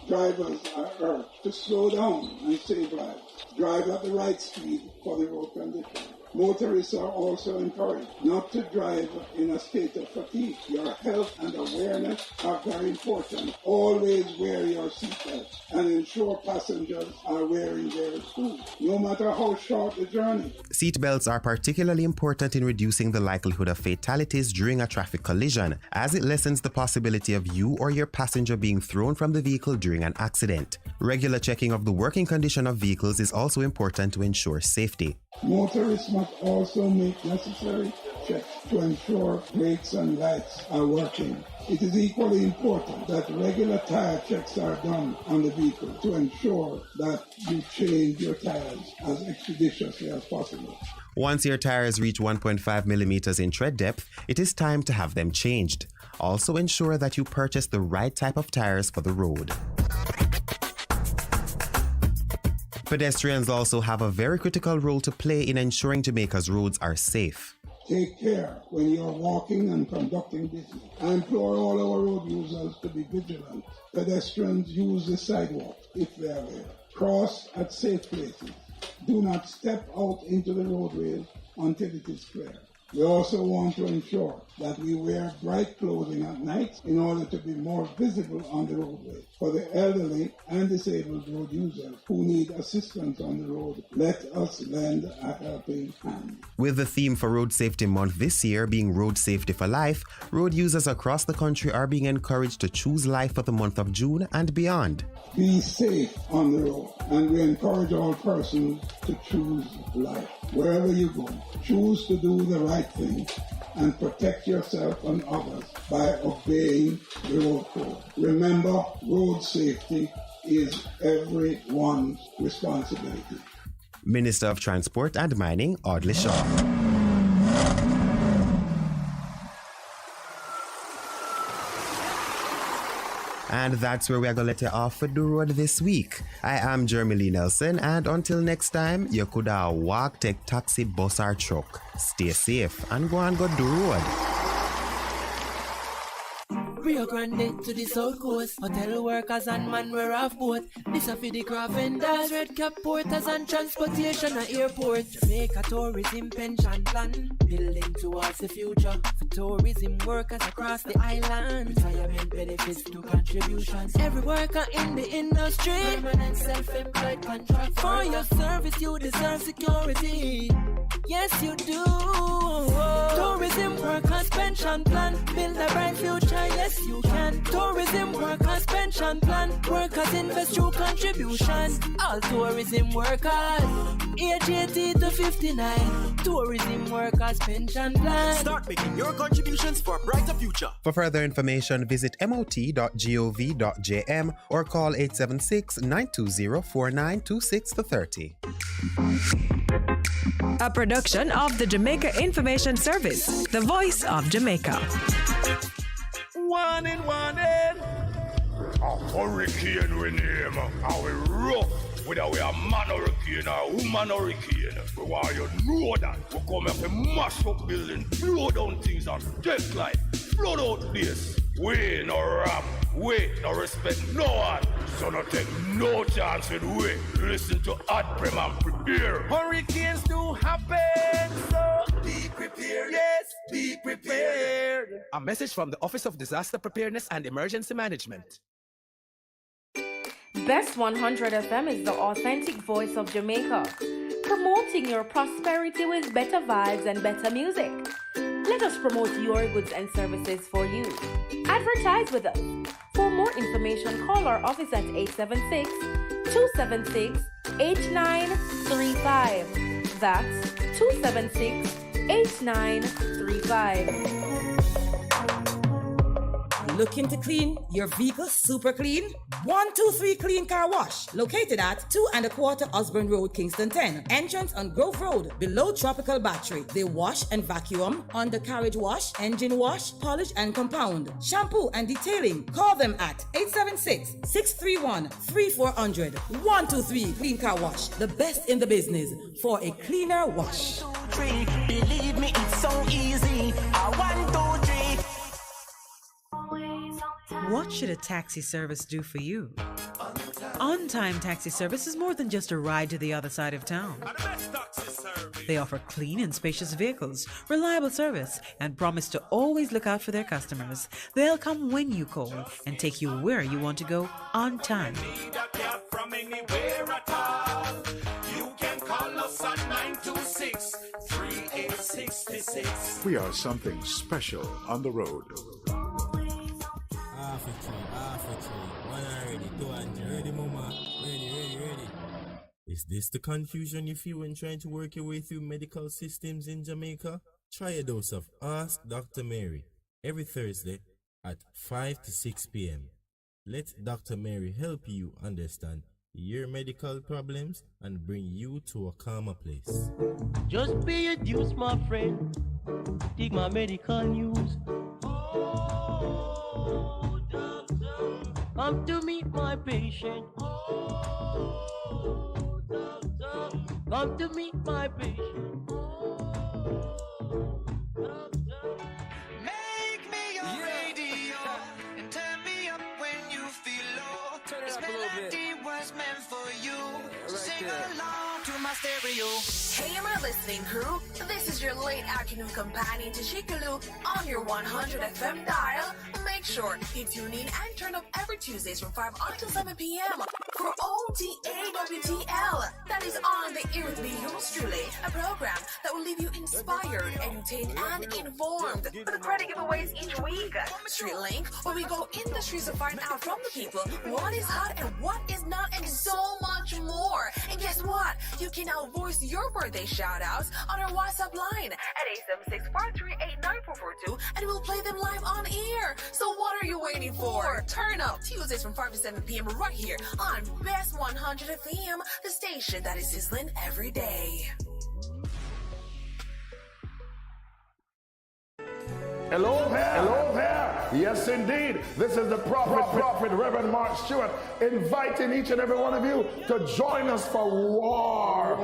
Drivers are urged to slow down and save lives. Drive at the right speed for the road conditions. Motorists are also encouraged not to drive in a state of fatigue. Your health and awareness are very important. Always wear your seatbelt and ensure passengers are wearing theirs too, no matter how short the journey. Seatbelts are particularly important in reducing the likelihood of fatalities during a traffic collision, as it lessens the possibility of you or your passenger being thrown from the vehicle during an accident. Regular checking of the working condition of vehicles is also important to ensure safety. Motorists must also make necessary checks to ensure brakes and lights are working. It is equally important that regular tire checks are done on the vehicle to ensure that you change your tires as expeditiously as possible. Once your tires reach 1.5 millimeters in tread depth, it is time to have them changed. Also ensure that you purchase the right type of tires for the road. Pedestrians also have a very critical role to play in ensuring Jamaica's roads are safe. Take care when you are walking and conducting business. I implore all our road users to be vigilant. Pedestrians use the sidewalk if they are there. Cross at safe places. Do not step out into the roadways until it is clear. We also want to ensure that we wear bright clothing at night in order to be more visible on the roadway. For the elderly and disabled road users who need assistance on the road, let us lend a helping hand. With the theme for Road Safety Month this year being Road Safety for Life, road users across the country are being encouraged to choose life for the month of June and beyond. Be safe on the road, and we encourage all persons to choose life. Wherever you go, choose to do the right thing and protect yourself and others by obeying the road code. Remember, road safety is everyone's responsibility. Minister of Transport and Mining, Audley Shaw. And that's where we are going to let you off with the road this week. I am Jeremy Lee Nelson, and until next time, you could walk, take taxi, bus or truck. Stay safe and go and go the road. Rio Grande to the south coast. Hotel workers and man wear off boat. This a for the craft vendors, red cap porters and transportation at airport. Jamaica tourism pension plan, building towards the future. For tourism workers across the island, retirement benefits to contributions. Every worker in the industry, permanent self-employed contract. For your service you deserve security. Yes you do. Tourism workers pension plan, build a bright future. Yes you can. Tourism workers pension plan, workers invest through contribution. All tourism workers, age 18 to 59. Tourism workers pension plan. Start making your contributions for a brighter future. For further information, visit mot.gov.jm or call 876-920-4926 to 30. A production of the Jamaica Information Service, the voice of Jamaica. One in. A hurricane we name. How we rough. Whether we are man hurricane or woman hurricane. We want you know that. We come here to mash up building, blow down things and take life. Flood out place. We no rap. We no respect no one. So no take no chance with we. Listen to Ad Prem and prepare. Hurricanes do happen, so be prepared. Yes, be prepared. A message from the Office of Disaster Preparedness and Emergency Management. Best 100 FM is the authentic voice of Jamaica, promoting your prosperity with better vibes and better music. Let us promote your goods and services for you. Advertise with us. For more information, call our office at 876-276-8935. That's 276-8935. Looking to clean your vehicle super clean? 123 Clean Car Wash, located at 2 1/4 Osborne Road, Kingston 10. Entrance on Grove Road, below Tropical Battery. They wash and vacuum, undercarriage wash, engine wash, polish and compound, shampoo and detailing. Call them at 876-631-3400. 123 Clean Car Wash, the best in the business for a cleaner wash. Believe me, it's so easy. 1, 2, 3. What should a taxi service do for you? On-Time Taxi Service is more than just a ride to the other side of town. They offer clean and spacious vehicles, reliable service, and promise to always look out for their customers. They'll come when you call and take you where you want to go on time. We are something special on the road. One already, 200. Ready, mama. Ready. Is this the confusion you feel when trying to work your way through medical systems in Jamaica? Try a dose of Ask Dr. Mary every Thursday at 5 to 6 p.m. Let Dr. Mary help you understand your medical problems and bring you to a calmer place. Just pay your dues, my friend. Take my medical news. Oh, doctor, come to meet my patient. Oh, doctor, come to meet my patient. Oh, doctor. Make me your radio and turn me up when you feel low. Turn it This up a little bit. melody was meant for you. Right Sing there. along to my stereo. Hey, my listening crew. This is your late afternoon companion to Shikaloo on your 100 FM dial. Make sure you tune in and turn up every Tuesdays from 5 until 7 p.m. for OTAWTL. That is on the ear with me, yours truly, a program that will leave you inspired, entertained, and informed. With the credit giveaways each week. Street Link, where we go in the streets to find out from the people what is hot and what is not, and so much more. And guess what? You can now voice your birthday shout-outs on our WhatsApp line at 876-438-9442, and we'll play them live on air. So what are you waiting for? Turn up Tuesdays from 5 to 7 p.m. right here on Best 100 FM, the station that is sizzling every day. Hello there. Hello there. Yes, indeed. This is the prophet, Reverend Mark Stewart, inviting each and every one of you to join us for war.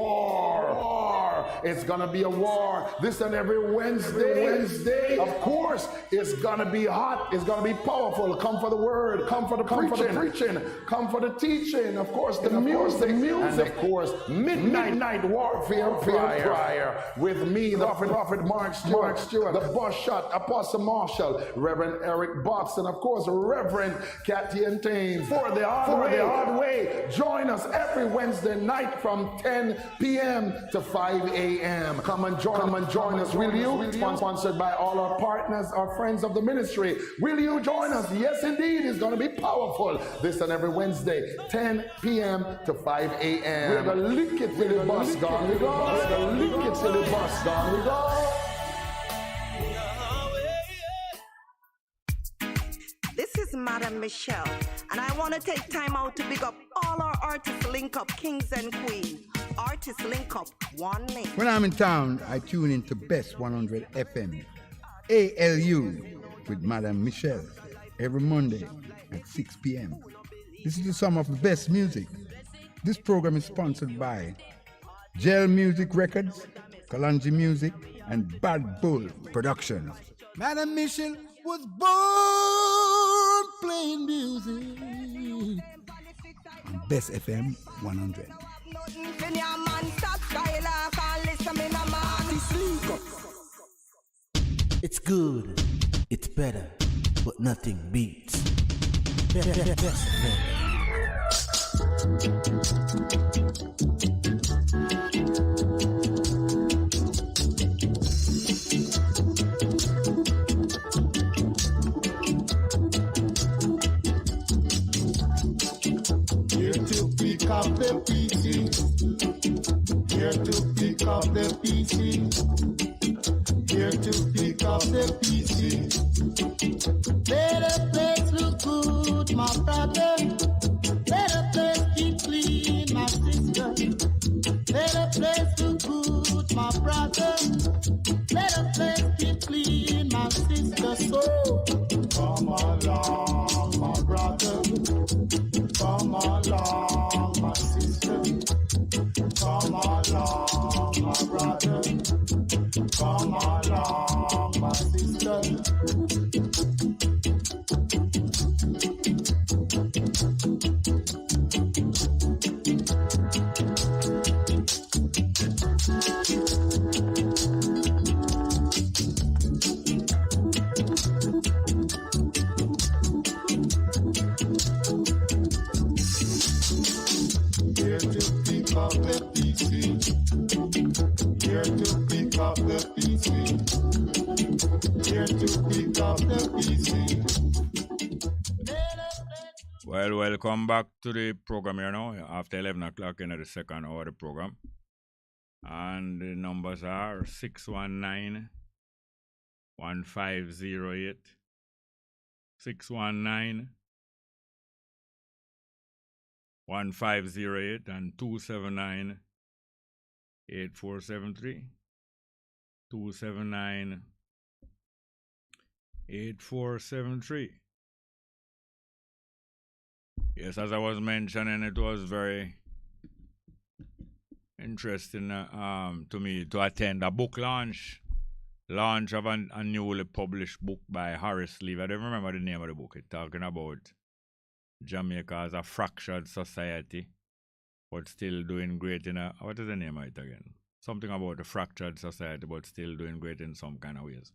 It's gonna be a war this and every Wednesday. Of course, it's gonna be hot. It's gonna be powerful. Come for the word. Come for the preaching. Come for the teaching. Of course, the music. And of course, midnight warfare prayer with me, the prophet Mark Stewart, the boss shot, Apostle Marshall, Reverend Eric Box, and of course, Reverend Cathy and Taines. For the hard way. Join us every Wednesday night from 10 p.m. to 5 a.m. Come and join us, will you? Sponsored by all our partners, our friends of the ministry. Will you join us? Yes, indeed. It's going to be powerful. This and every Wednesday, 10 p.m. to 5 a.m. We're going to lick it till the bus gone. We're going to lick it till the bus gone. We go. This is Madam Michelle, and I want to take time out to big up all our artists link up, kings and queens. Artists link up, one link. When I'm in town, I tune into Best 100 FM, ALU, with Madam Michelle, every Monday at 6 p.m. This is some of the best music. This program is sponsored by Gel Music Records, Kalanji Music, and Bad Bull Productions. Madam Michelle was born playing music on Best FM 100. It's good, it's better, but nothing beats Best FM. Here to pick up the PC. Here to pick up the PC. Here to pick up the PC. Let the place look good, my brother. Let the place keep clean, my sister. Let the place look good, my brother. Let the place keep clean, my sister. So come along, my brother. Come along, my sister. Come along, my brother. Come along, my sister. Here to pick up the PC. Here to pick up the PC. Here to pick up the PC. Well, welcome back to the program here now, after 11 o'clock in the second hour of the program. And the numbers are 619 1508, 619 1508, and 279 8473. 279 8473. Yes, as I was mentioning, it was very interesting to me to attend a book launch of a newly published book by Horace Levy. I don't remember the name of the book. It's talking about Jamaica as a fractured society, but still doing great in a, what is the name of it again? something about the fractured society, but still doing great in some kind of ways.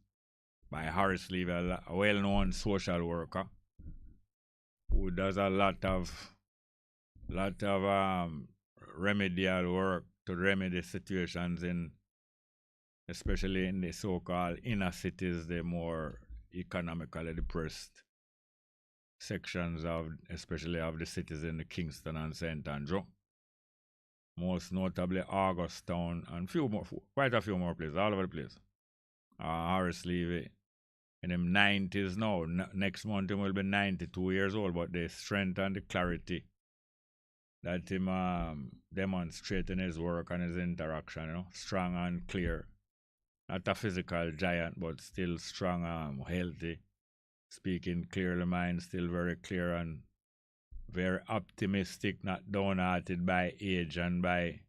By Horace Levy, a well-known social worker who does a lot of remedial work to remedy situations especially in the so-called inner cities, the more economically depressed sections especially of the cities in the Kingston and St. Andrew. Most notably Augustown and quite a few more places, all over the place. Horace Levy in his 90s now. Next month he will be 92 years old, but the strength and the clarity that him demonstrate in his work and his interaction, strong and clear. Not a physical giant, but still strong, healthy, speaking clearly, mind still very clear and very optimistic, not downhearted by age and by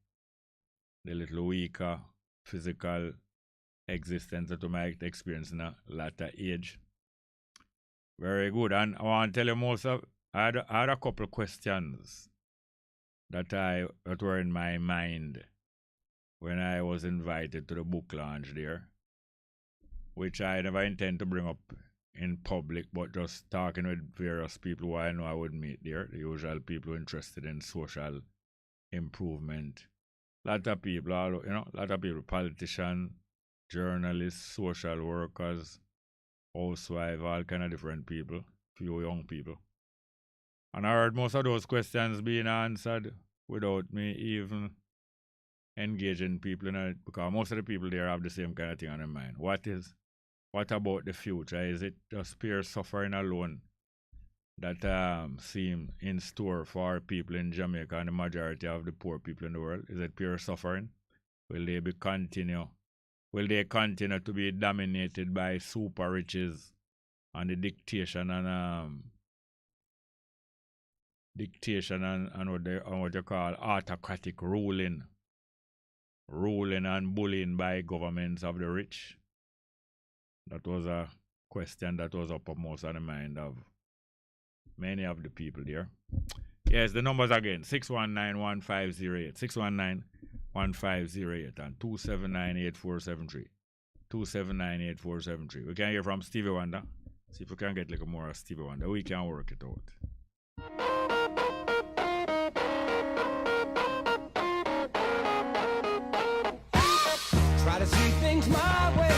the little weaker physical existence that we might experience in a latter age. Very good. And I want to tell you I had a couple of questions that were in my mind when I was invited to the book launch there, which I never intend to bring up in public, but just talking with various people who I know I would meet there, the usual people interested in social improvement. A lot of people, politicians, journalists, social workers, housewives, all kind of different people, few young people. And I heard most of those questions being answered without me even engaging people in it, because most of the people there have the same kind of thing on their mind. What about the future? Is it just pure suffering alone that seem in store for people in Jamaica and the majority of the poor people in the world? Is it pure suffering? Will they continue to be dominated by super riches and the dictation and what you call autocratic ruling and bullying by governments of the rich? That was a question that was uppermost on the mind of many of the people there. Yes, the numbers again, 619-1508, 619-1508 and 279-8473. 279-8473. We can hear from Stevie Wonder. See if we can get like more of Stevie Wonder. We can work it out. Try to see things my way.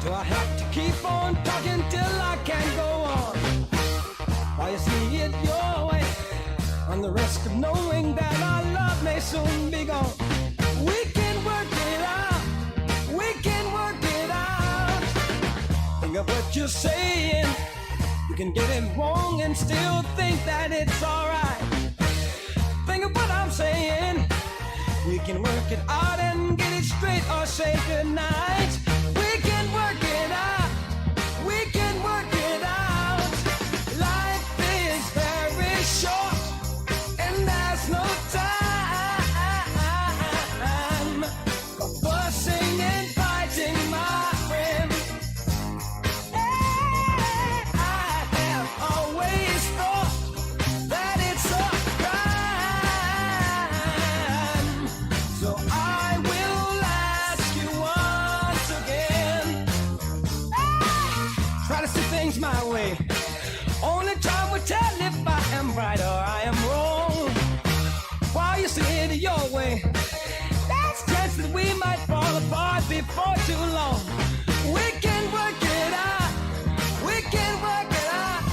Do I have to keep on talking till I can't go on? While you see it your way, on the risk of knowing that our love may soon be gone. We can work it out. We can work it out. Think of what you're saying. You can get it wrong and still think that it's alright. Think of what I'm saying. We can work it out and get it straight or say goodnight. We can work it out. We can work it out. Life is very short and there's no time for fussing and fighting, my friend. I have always thought that it's a crime. So I will ask you once again. Try to see things my way. Only time will tell if I am right or I am wrong. While you see it your way, there's a chance that we might fall apart before too long. We can work it out. We can work it out.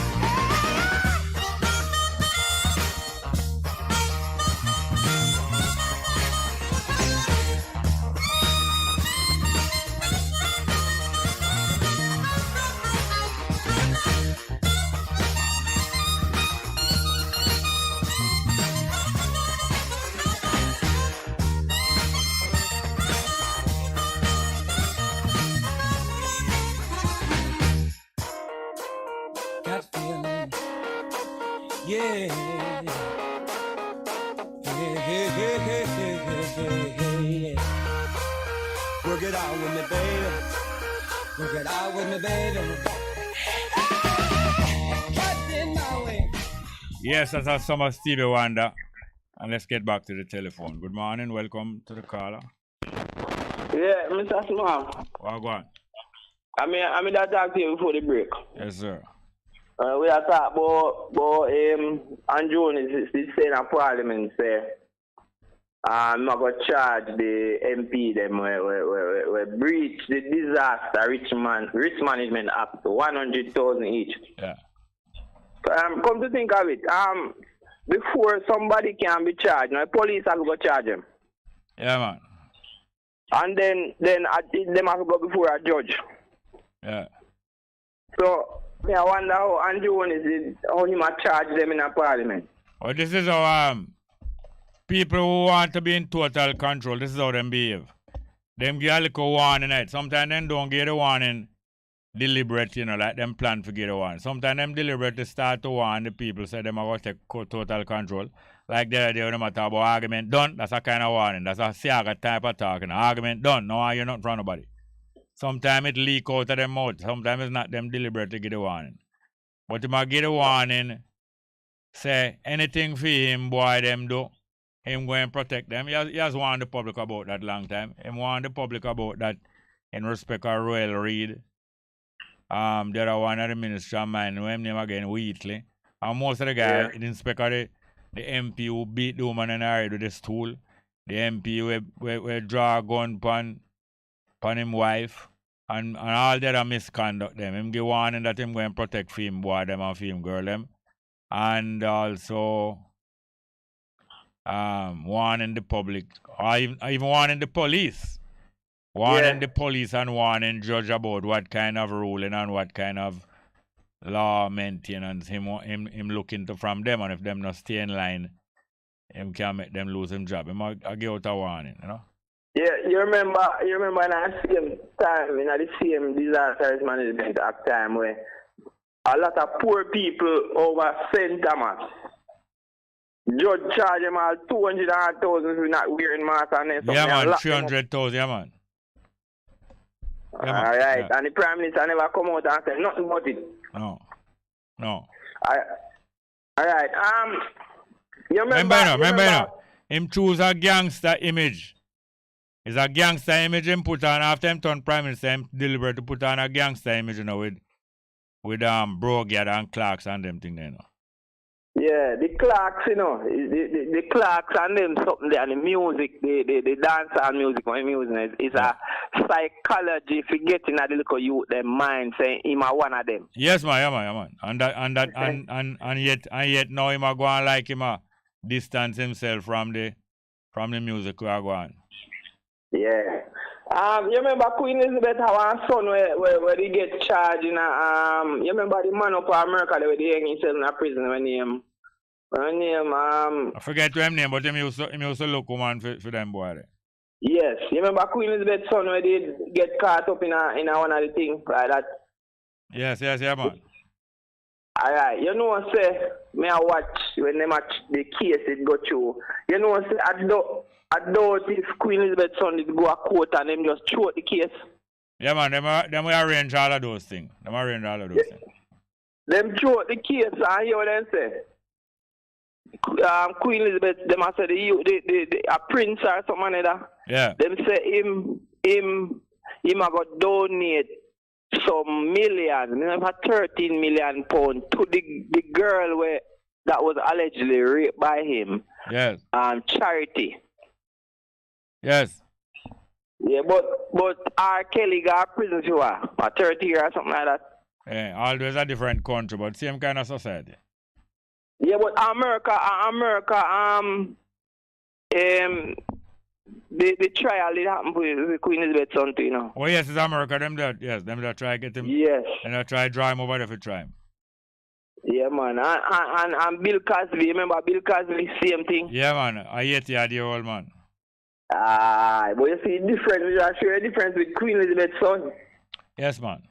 Got feeling, yeah. Yeah. Work it out with me, baby. Work it out with me, baby. Got in my way. Yes, that's our summer Stevie Wonder. And let's get back to the telephone. Good morning. Welcome to the caller. Yeah, Mr. Small. Well, go on. I mean that talk to you before the break. Yes, sir. We are talk about Andrew is saying in Parliament say I'm not gonna charge the MP them we breach the disaster risk management act 100,000 each. Yeah. Come to think of it, before somebody can be charged, now police have to go charge them. Yeah, man. And then them have to go before a judge. Yeah. So I wonder how Andrew how he might charge them in a parliament. Oh, this is how people who want to be in total control, this is how them behave. Them give a little warning, right? Sometimes them don't get a warning deliberate, like them plan to get a warning. Sometimes them deliberately start to warn the people, say them are going to take total control. Like the other day when they talk about argument done, that's a kind of warning. That's a Siaga type of talking. Argument done, no, you're not in front of nobody. Sometimes it leak out of them mouth. Sometimes it's not them deliberately get a warning. But if I get a warning, say anything for him, boy, them do. Him go and protect them. He has warned the public about that long time. Him warned the public about that in respect of Royal Reed. The other one of the Ministry of Mine, who name again, Wheatley. And most of the guys, the inspector, the MP who beat the woman in the head with the stool, the MP who draw a gun upon him wife, and all the other misconduct them. Him give warning that him go and protect for him boy them and for him girl them. And also warning the public, or even warning the police. Warning the police and warning judge about what kind of ruling and what kind of law maintenance him look into from them, and if them not stay in line, him can make them lose him job. Him I give out a warning, Yeah, you remember in that same time, in the same disaster management act time where a lot of poor people over St. Thomas, judge charge them all 200,000 for not wearing masks and then yeah man, 300,000, yeah man. Yeah, alright, yeah. And the Prime Minister never come out and say nothing about it. No. Alright, you remember, him choose a gangster image. It's a gangster image him put on after him turn Prime Minister, him deliberate to put on a gangster image, with Brogard and Clarks and them thing there, Yeah, the Clarks, the Clarks and them something there, and the music, the dance and music, what I'm using is a psychology for getting a little youth their mind saying him a one of them. Yes, man. And yet now him a go on like him a distance himself from the music we are going. Yeah. You remember Queen Elizabeth have a son where he get charged in you remember the man up in America where he hang himself in a prison when him I forget his name, but him used to look woman for them boy. Yes. You remember Queen Elizabeth's son where they get caught up in a one of the things like that? Yes, man. Alright, say me I watch when they match the case it go through. Say I doubt if Queen Elizabeth's son did go a court and them just throw the case. Yeah man, them will arrange all of those things. Them throw the case and hear what them say. Queen Elizabeth, them a say a prince or something like that. Yeah. Them say him a go donate some million, 13 million pounds to the girl that was allegedly raped by him. Yes. Charity. Yes. Yeah, but R. Kelly got prison for 30 years or something like that. Yeah, always a different country, but same kind of society. Yeah, but America, the trial did happen with Queen Elizabeth's son too, Oh yes, it's America. Them that try get him. Yes. And they try draw him over there for try him. Yeah, man. And Bill Cosby, remember Bill Cosby, same thing. Yeah, man. I hate you, the old man. But you see the difference with Queen Elizabeth's son. Yes, man.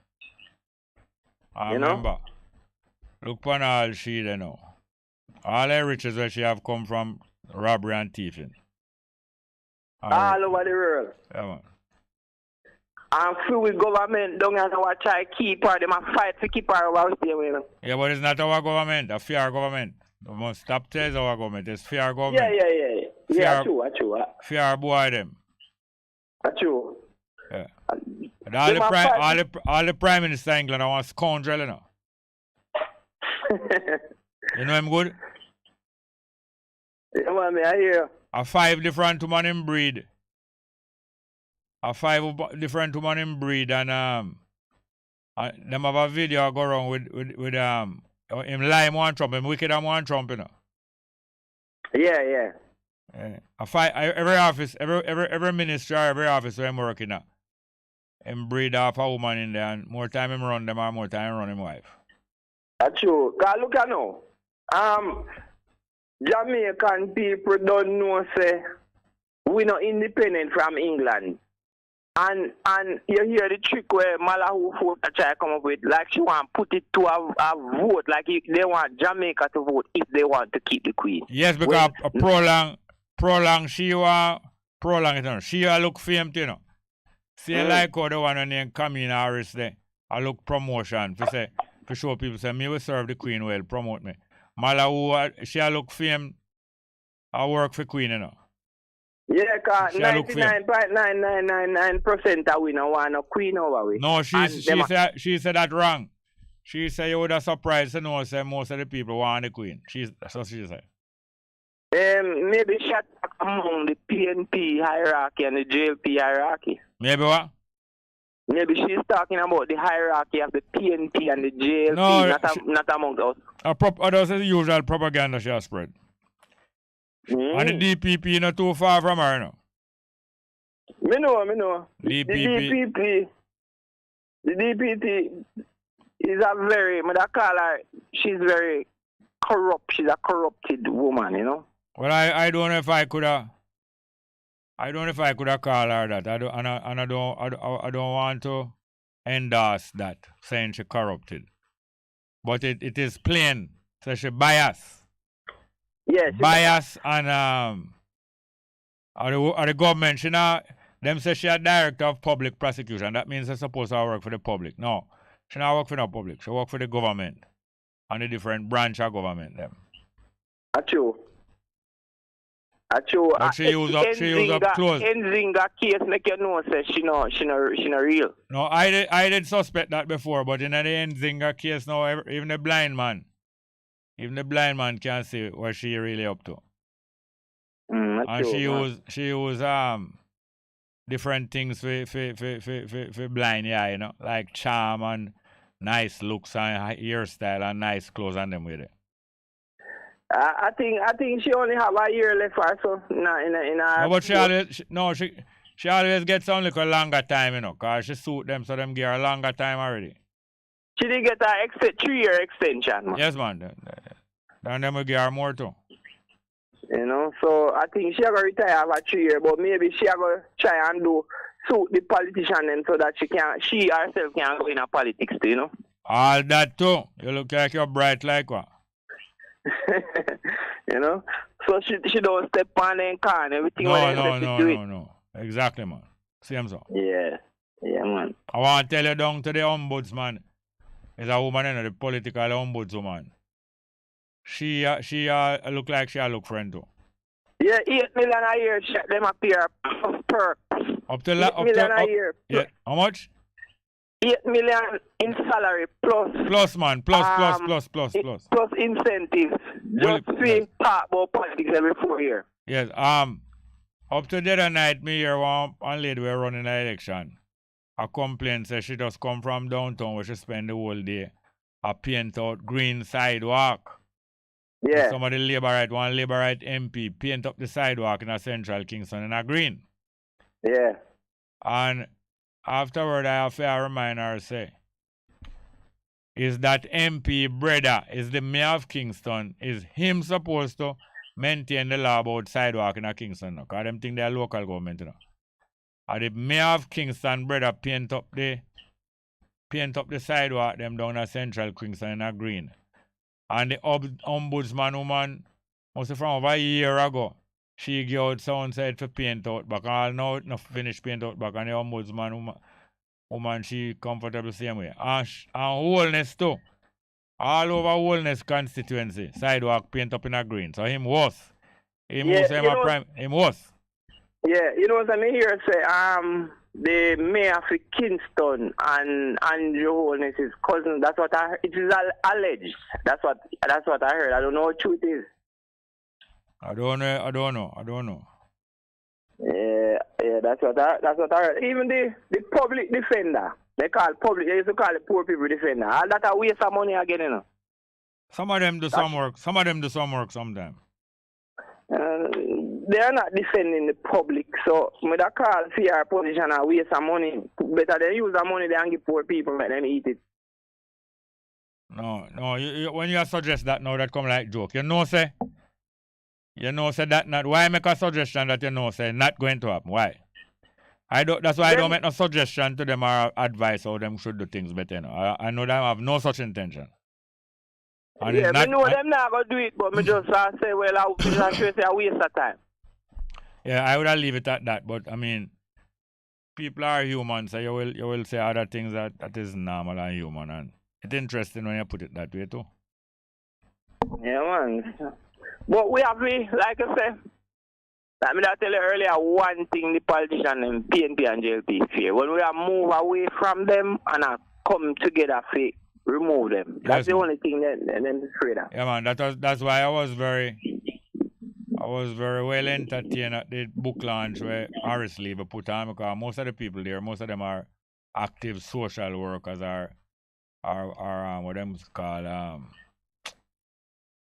I remember. Look upon all she there now. All her riches where she have come from robbery and thieving. All over the world. Yeah, man. And free with government, don't have to try to keep her, they must fight to keep her over there. Yeah, but it's not our government, a fair government. We must stop telling our government, it's fair government. Yeah, true. Fair boy them. True. Yeah. And all the Prime Minister of England are scoundrel, you know. You know him good? Yeah, man, I hear. A 5 different woman in breed. A 5 different woman in breed, and them have a video go around with him lying one Trump, him wicked and one Trump, you know. Yeah. Every office, every ministry, every office where I'm working at, him breed off a woman in there, and more time him run them, and more time him run him wife. That's true. Cause look at now. Jamaican people don't know say we not independent from England. And you hear the trick where Malahu try to come up with, like she want to put it to a vote, like they want Jamaica to vote if they want to keep the Queen. Yes, because prolong she want prolong it, you know. She look fame, you know. See like how the one when they come in Harris there, I look promotion for show people say me will serve the Queen well, promote me. Malahu she look fame, I work for Queen, you know. Yeah, because 99.9999% of we don't want a Queen over we. No, she said that wrong. She said you would have surprised to know say most of the people want the Queen. That's what she said. Maybe she attack among the PNP hierarchy and the JLP hierarchy. Maybe what? Maybe she's talking about the hierarchy of the PNP and the JLP, not among us. That's the usual propaganda she has spread. And the DPP not too far from her, no? Me know. DPP. The DPP is a very, I call her, she's very corrupt. She's a corrupted woman, you know? Well, I don't know if I could have called her that. I don't want to endorse that, saying she corrupted. But it is plain. So she biased. Yes. Bias and the government. Them say she a director of public prosecution. That means she's supposed to work for the public. No. She not work for the public. She work for the government. And the different branch of government them. That's true. But she use up clothes. Nzinga case make you know say she no real. No, I did suspect that before, but in the Nzinga case now, even the blind man can see what she really up to. And she use different things for blind, yeah, you know, like charm and nice looks and hairstyle and nice clothes and them with it. I think she only have a year left or so in her. No, but she always gets only a longer time, you know, because she suit them, so them give her a longer time already. She did get a 3-year extension, man. Yes, man. And then we give her more too. You know, so I think she going to retire after 3 years, but maybe she going to try and suit the politician then so that she herself can go in a politics too, you know. All that too. You look like you're bright like what? You know, so she don't step on and can everything. No. Exactly, man. Same so. Yeah, man. I want to tell you down to the ombudsman. Is a woman, you know, the political ombudswoman. She look like she a look friend too. Yeah, 8 million a year. Them appear per. Up to 8 million a year. Yeah. How much? 8 million in salary plus. Plus, man. Plus. Plus incentives. Just being part about politics every 4 years. Yes. Up to the other night, me hear one lady were running an election. A complaint says she just come from downtown where she spend the whole day. A paint out green sidewalk. Yeah. Some of the one Labour right MP paint up the sidewalk in a central Kingston in a green. Yeah. And afterward, I have to remind her, say, is that MP brother, is the mayor of Kingston, is him supposed to maintain the law about sidewalk in a Kingston? Because them think they're local government, you know. And the mayor of Kingston brother paint up the sidewalk them down a central Kingston in a green. And the ombudsman woman, must be from over a year ago, she gave out sound said to paint out back. All now not finished paint out back. And the ombudsman woman she comfortable same way. And wholeness too. All over wholeness constituency. Sidewalk paint up in a green. So him was. Him was. Yeah, you know what I mean here say the mayor of Kingston and Andrew Holness, his cousin. That's what it is alleged. That's what I heard. I don't know what truth is. I don't know. Yeah, that's what I heard. Even the public defender, they used to call it poor people defender. All that a waste of money again, you know. Some of them do some work sometimes. They are not defending the public, so with a call for your position and waste of money, better than use the money they and give poor people, let them eat it. No, when you suggest that now, that come like joke. Say that not. Why make a suggestion that say not going to happen? Why? That's why I don't make no suggestion to them or advice how them should do things better. I know them have no such intention. And yeah, I know them not going to do it, but me just say, well, I say a waste of time. Yeah, I would leave it at that. But I mean, people are human, so you will say other things that is normal and human, and it's interesting when you put it that way too. Yeah, man. But we have, like I said, let me tell you earlier, one thing the politicians and PNP and JLP fear. When we have move away from them and come together to remove them. That's the only thing that them afraid of. Yeah, man. That's why I was very well entertained at the book launch where Harris Lever put on, because most of the people there, most of them are active social workers, are what them call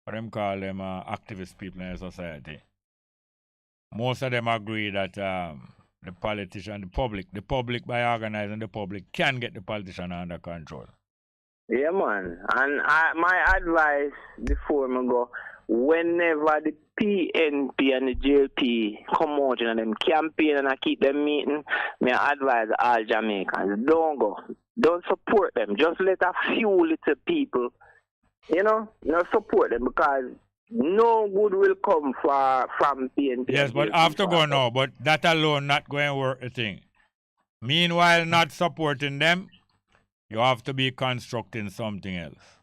activist people in the society. Most of them agree that the politician, the public by organizing the public can get the politician under control. Yeah, man. And my advice before me go, whenever the PNP and the JLP come out in them campaign and I keep them meeting, me advise all Jamaicans, don't go. Don't support them. Just let a few little people, not support them, because no good will come from PNP. Yes, but after go now, but that alone not going to work a thing. Meanwhile, not supporting them, you have to be constructing something else.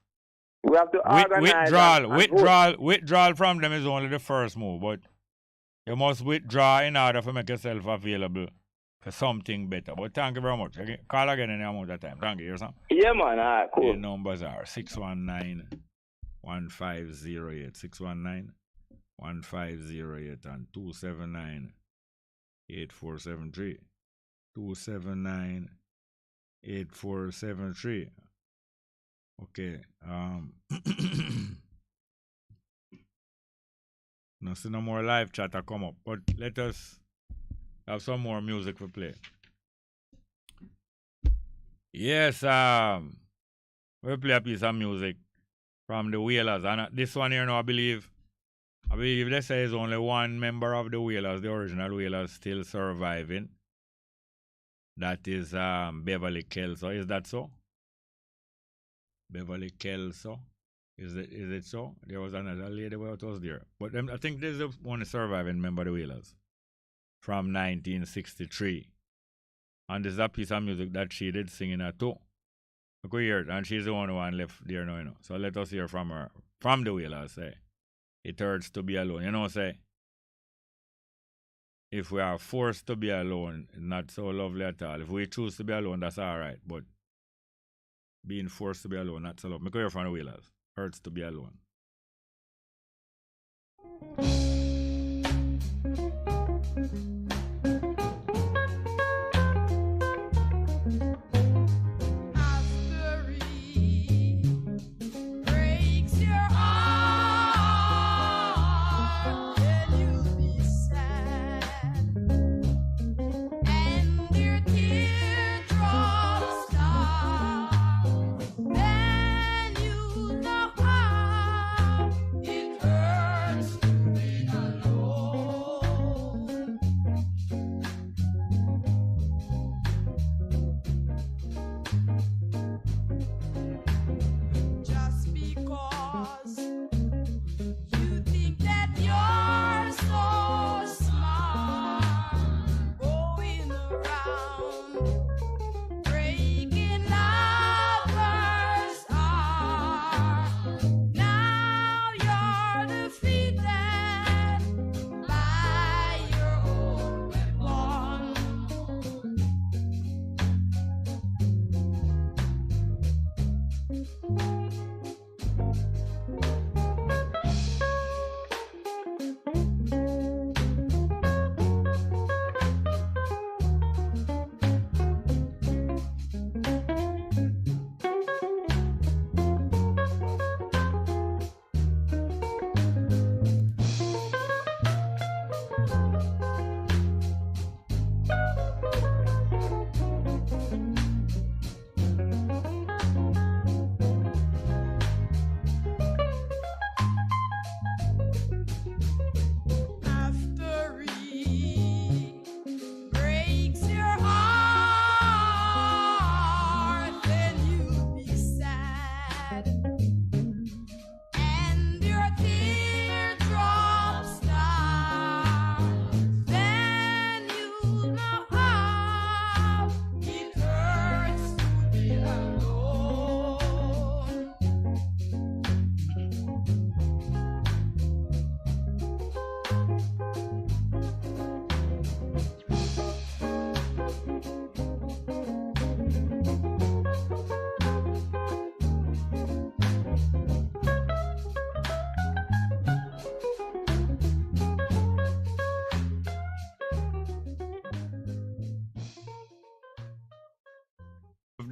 We have to organize. Withdrawal from them is only the first move, but you must withdraw in order to make yourself available for something better. But thank you very much. Call again in a amount of time. Thank you. Hear something? Yeah, man. All right, cool. The numbers are 619-1508, 619-1508 and 279-8473. 279-8473. Okay. No more live chat to come up, but let us have some more music to play. Yes, we'll play a piece of music from the Wailers, and this one here now, I believe they say is only one member of the Wailers, the original Wailers, still surviving. That is Beverly Kelso. Is that so? Beverly Kelso. Is it so? There was another lady that was there. But I think there's the only surviving member of the Wailers from 1963. And this is a piece of music that she did sing in her too. We could hear it, and she's the only one left there now, So let us hear from her, from the Wailers, say. It hurts to be alone. Say, if we are forced to be alone, it's not so lovely at all. If we choose to be alone, that's all right. But being forced to be alone, not so lovely. We could hear from the Wailers. Hurts to be alone.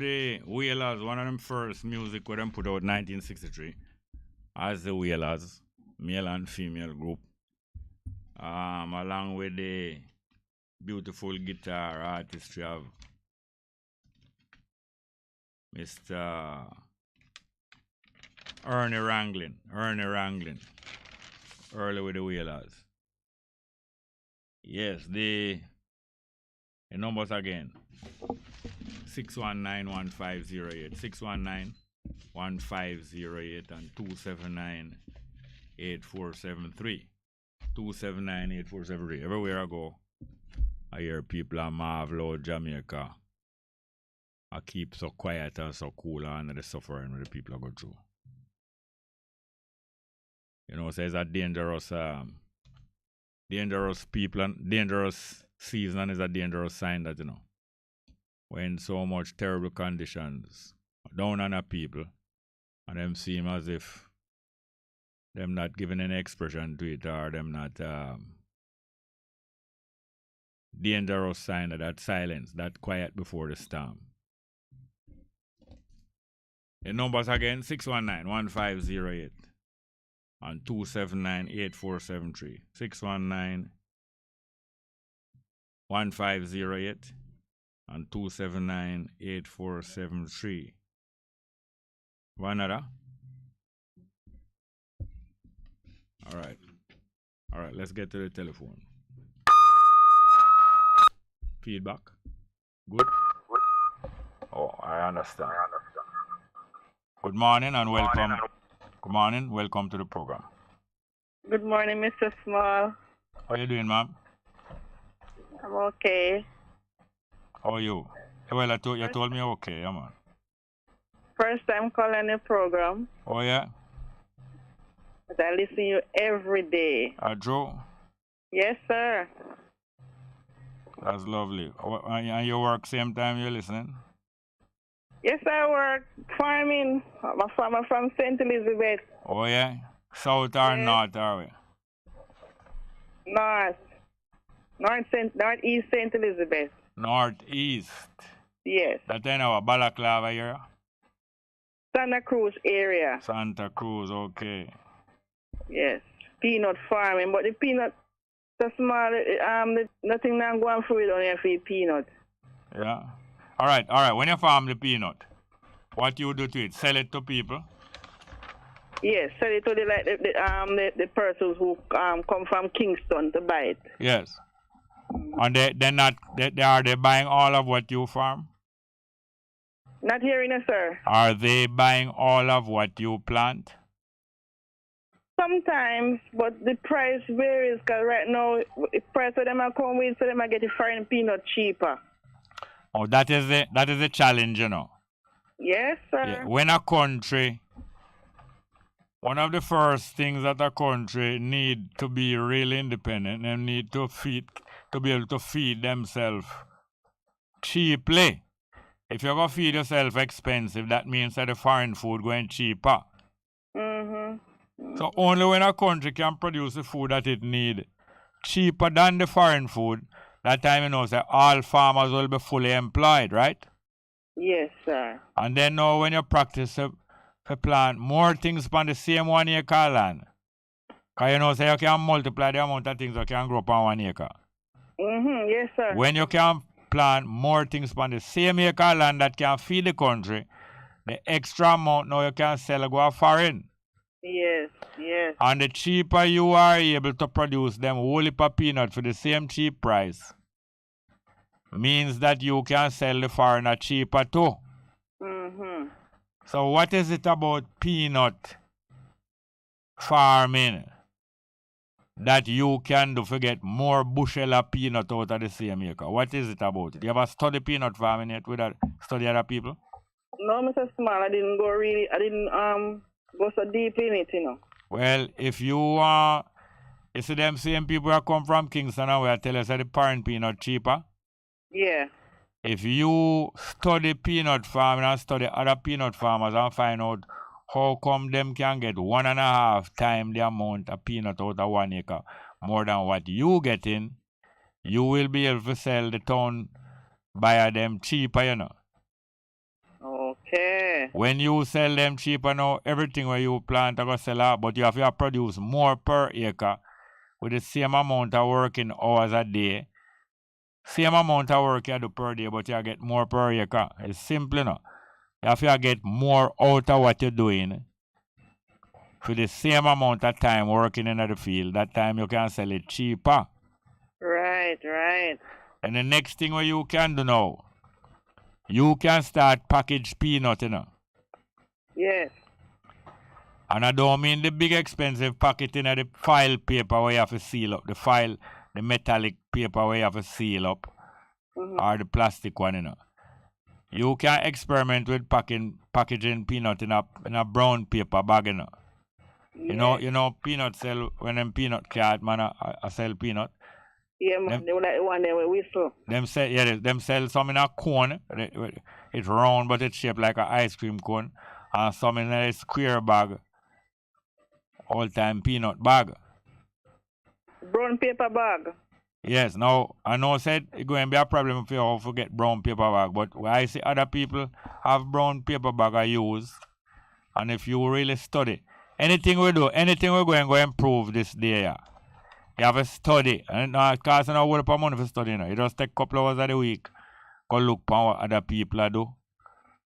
the Whalers, one of them first music where them put out 1963 as the Whalers, male and female group. Along with the beautiful guitar artistry of Mr. Ernie Ranglin, early with the Whalers. Yes, the numbers again. 619-1508, 619-1508 and 279-8473. 279-8473. Everywhere I go, I hear people are marvel out Jamaica. I keep so quiet and so cool under the suffering that the people go through. You know, so it's a dangerous people and dangerous season is a dangerous sign that, you know, when so much terrible conditions down on our people and them seem as if them not giving any expression to it or them not dangerous sign of that silence, that quiet before the storm. The numbers again, 619-1508 and 279-8473. 619-1508 and 279-8473. One other? All right, let's get to the telephone. Feedback? Good? Oh, I understand. Good morning and welcome. Good morning, welcome to the program. Good morning, Mr. Small. How you doing, ma'am? I'm okay. How are you? Well, you told me okay, yeah, man. First time calling the program. Oh, yeah? But I listen to you every day. Drew? Yes, sir. That's lovely. And you work same time you're listening? Yes, I work farming. I'm a farmer from St. Elizabeth. Oh, yeah? South or north, are we? Northeast St. Elizabeth. Northeast? Yes. That in our Balaclava area? Santa Cruz area. Santa Cruz, okay. Yes. Peanut farming, but the peanut so small, nothing now going through it on here for peanut. Yeah. All right. When you farm the peanut, what you do to it? Sell it to people? Yes, sell it to the persons who come from Kingston to buy it. Yes. And are they buying all of what you farm? Not hearing it, sir. Are they buying all of what you plant? Sometimes, but the price varies because right now, the price of them are come with, so them are getting foreign peanut cheaper. Oh, that is the challenge, you know. Yes, sir. Yeah. When a country, one of the first things that a country need to be really independent, they need to be able to feed themselves cheaply. If you're going to feed yourself expensive, that means that the foreign food going cheaper. So only when a country can produce the food that it need cheaper than the foreign food, that time you know that all farmers will be fully employed, right? Yes, sir. And then now when you practice to plant more things on the same 1 acre land, because you know say you can multiply the amount of things that can grow on 1 acre. Yes, sir. When you can plant more things on the same acre land that can feed the country, the extra amount now you can sell go foreign. Yes. And the cheaper you are able to produce them whole heap of peanut for the same cheap price, means that you can sell the foreigner cheaper too. So what is it about peanut farming that you can do to get more bushel of peanut out of the same acre? What is it about it? You ever study peanut farming yet with study other people? No, Mr. Small, I didn't go so deep in it, you know. Well, if you see them same people that come from Kingston and will tell us that the foreign peanut cheaper. Yeah. If you study peanut farming and study other peanut farmers and find out how come them can get 1.5 times the amount of peanut out of 1 acre more than what you getting, you will be able to sell the town buyer them cheaper, you know. Okay. When you sell them cheaper now, everything where you plant are going to sell out, but you have to produce more per acre with the same amount of working hours a day. Same amount of work you do per day, but you get more per acre. It's simple enough. You have to get more out of what you're doing for the same amount of time working in the field. That time you can sell it cheaper. Right. And the next thing what you can do now, you can start package peanut, you know. Yes. And I don't mean the big expensive packaging of the file paper where you have to seal up. The metallic paper where you have to seal up. Or the plastic one, you know. You can experiment with packaging peanut in a brown paper bag, you know. Yes. You know peanut sell when them peanut cart man I sell peanut. Yeah, man, they were like the one they will whistle. Them sell some in a cone. It's round but it's shaped like an ice cream cone. And some in a square bag. All time peanut bag. Brown paper bag. Yes, now I know said it's going to be a problem for you to get brown paper bag, but when I see other people have brown paper bag I use, and if you really study, anything we do, anything we're going to improve this day, yeah. You have to study, and it costs no whole of money for studying. You just take a couple hours of the week, go look for what other people do,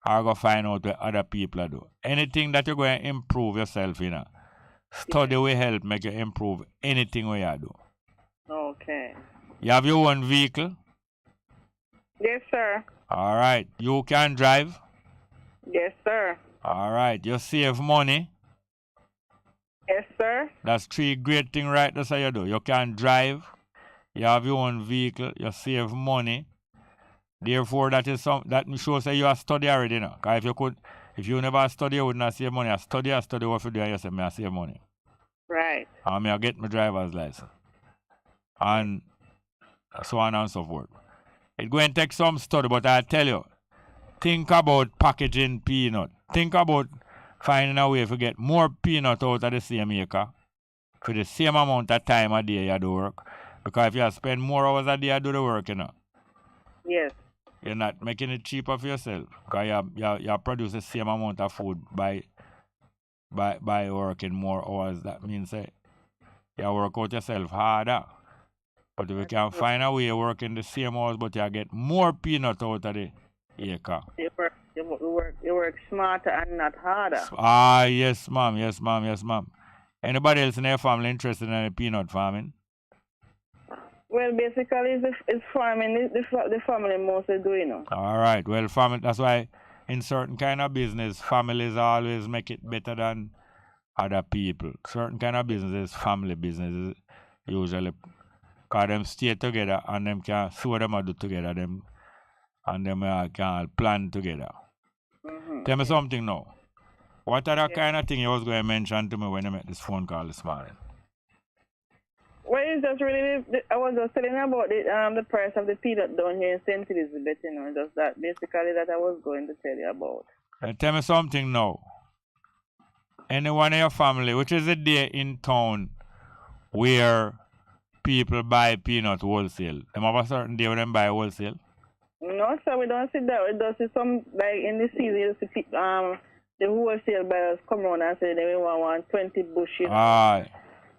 or go find out what other people do. Anything that you're going to improve yourself, you know, study will help make you improve anything we you do. Okay. You have your own vehicle? Yes, sir. All right. You can drive? Yes, sir. All right. You save money? Yes, sir. That's three great things right that's how you do. You can drive, you have your own vehicle, you save money. Therefore, that shows that you have studied already now. Because if you never study, you wouldn't have save money. I study what you do, and you say, I save money. Right. And I get my driver's license. And so on and so forth. It's going to take some study, but I tell you, think about packaging peanut. Think about finding a way to get more peanut out of the same acre for the same amount of time a day you do work. Because if you spend more hours a day you do the work, you know. Yes. You're not making it cheaper for yourself. Because you produce the same amount of food by working more hours. That means that you work out yourself harder. But if you can find a way of working the same hours, but you get more peanut out of the acre. You work smarter and not harder. Yes, ma'am. Yes, ma'am. Yes, ma'am. Anybody else in your family interested in the peanut farming? Well, basically, it's farming. The family mostly do, you know. All right. Well, family. That's why in certain kind of business, families always make it better than other people. Certain kind of businesses, family businesses, usually, because them stay together and them can see what them do together. And them can plan together. Tell me something now. What other kind of thing you was going to mention to me when you made this phone call this morning? Well, it's just really, I was just telling about the price of the peanut down here in St. Elizabeth, you know, just that, basically that I was going to tell you about. Tell me something now. Anyone in your family, which is a day in town where people buy peanut wholesale? Them have a certain day when them buy wholesale? No, sir, we don't see that. We don't see some, like in the season, you see the wholesale buyers come around and say they want 20 bushel,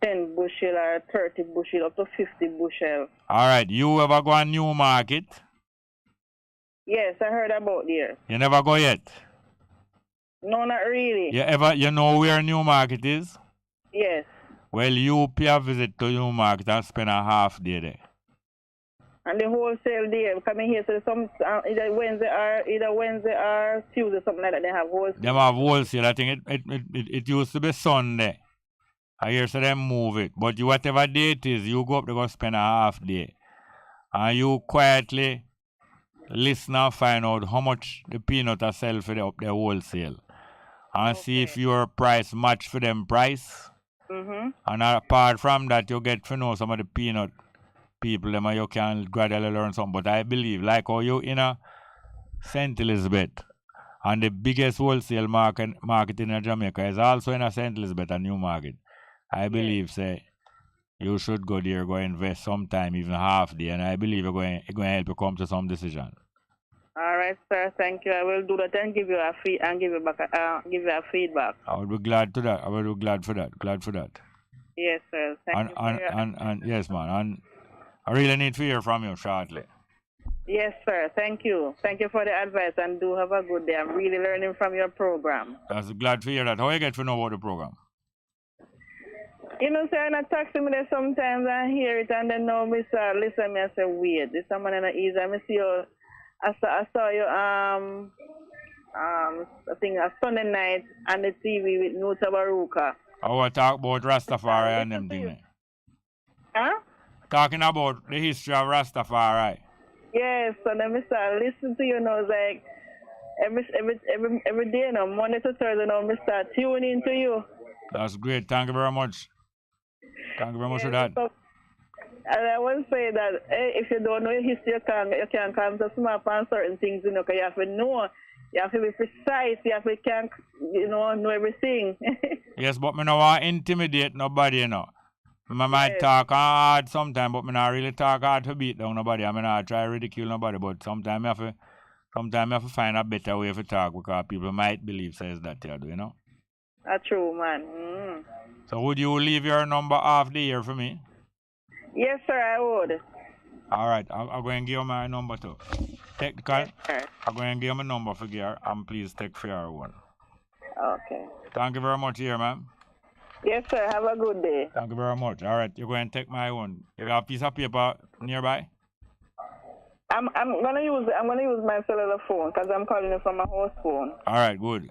10 bushel, or 30 bushel, up to 50 bushel. All right. You ever go on New Market? Yes, I heard about there. You never go yet? No, not really. You know where New Market is? Yes. Well, you pay a visit to New Market and spend a half day there. And the wholesale day, coming here, so some either Wednesday or Tuesday, something like that, they have wholesale. They have wholesale. I think it used to be Sunday. I hear so them move it. But whatever day it is, you go up there, go spend a half day. And you quietly listen and find out how much the peanut are sell for up there wholesale. And see if your price match for them price. And apart from that, you get to know some of the peanut people, them you can gradually learn something. But I believe, like how you in a St. Elizabeth, and the biggest wholesale market in Jamaica is also in a St. Elizabeth and New Market. I believe, say, you should go there, go invest sometime, even half day, and I believe it's going to help you come to some decision. All right, sir. Thank you. I will do that and give you a give you a feedback. I would be glad to that. I would be glad for that. Glad for that. Yes, sir. Thank you. And yes, man. And I really need to hear from you shortly. Yes, sir. Thank you. Thank you for the advice and do have a good day. I'm really learning from your program. That's glad to hear that. How you get to know about the program? You know, sir, and I talk to me there sometimes I hear it and then now me start listen me I say weird. This someone in the easy. I see you I saw you I think a Sunday night on the TV with Nuta Baruka. I want to talk about Rastafari and them things. Huh? Talking about the history of Rastafari. Yes, and then I start listening to you now. It's like every day now, Monday to Thursday now, I start tuning into you. That's great. Thank you very much. Thank you very much for that. And I will say that if you don't know your history, you can come to smart on certain things, you know, because you have to know, you have to be precise, you have to know everything. Yes, but me no want to intimidate nobody, you know. I might talk hard sometimes, but me not really talk hard to beat down nobody. I mean, I try to ridicule nobody, but sometimes I have to find a better way to talk because people might believe says that you do, you know. That's true, man. Mm. So would you leave your number off the air for me? Yes, sir, I would. All right, I'm going to give you my number too. Take the call. Yes, I'm going to give you my number for gear and please take for your one. Okay. Thank you very much here, ma'am. Yes, sir. Have a good day. Thank you very much. All right, you're going to take my one. You got a piece of paper nearby? I'm gonna use my cellular phone because I'm calling you from my house phone. All right, good.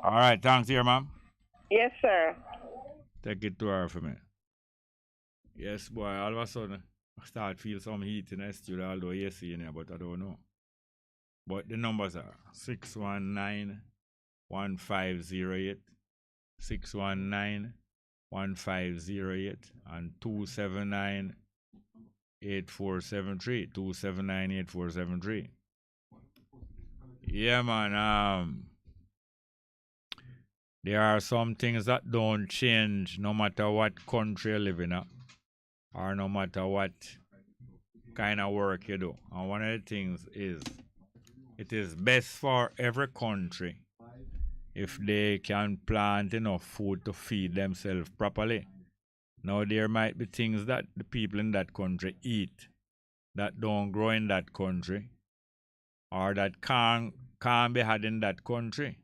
All right, thanks here, ma'am. Yes, sir. Take it to her for me. Yes, boy, all of a sudden, I start to feel some heat in the studio, although yes, in here, but I don't know. But the numbers are 619-1508, 619-1508, and 279-8473, 279-8473. Yeah, man, there are some things that don't change no matter what country you live in, or no matter what kind of work you do. And one of the things is, it is best for every country if they can plant enough food to feed themselves properly. Now, there might be things that the people in that country eat that don't grow in that country, or that can't be had in that country.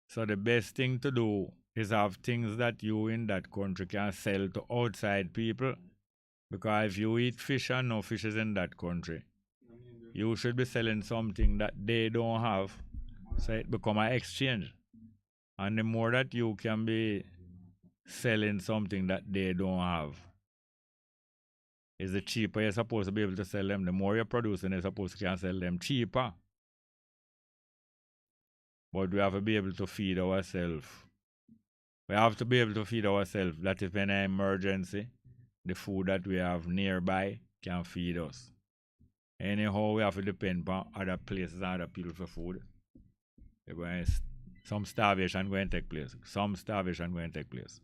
So the best thing to do is have things that you in that country can sell to outside people. Because if you eat fish and no fish is in that country, you should be selling something that they don't have, so it become an exchange. And the more that you can be selling something that they don't have, is the cheaper you're supposed to be able to sell them. The more you're producing, you're supposed to can sell them cheaper. But we have to be able to feed ourselves. We have to be able to feed ourselves. That if in an emergency, the food that we have nearby can feed us. Anyhow, we have to depend on other places and other people for food. Some starvation going to take place. Some starvation going to take place.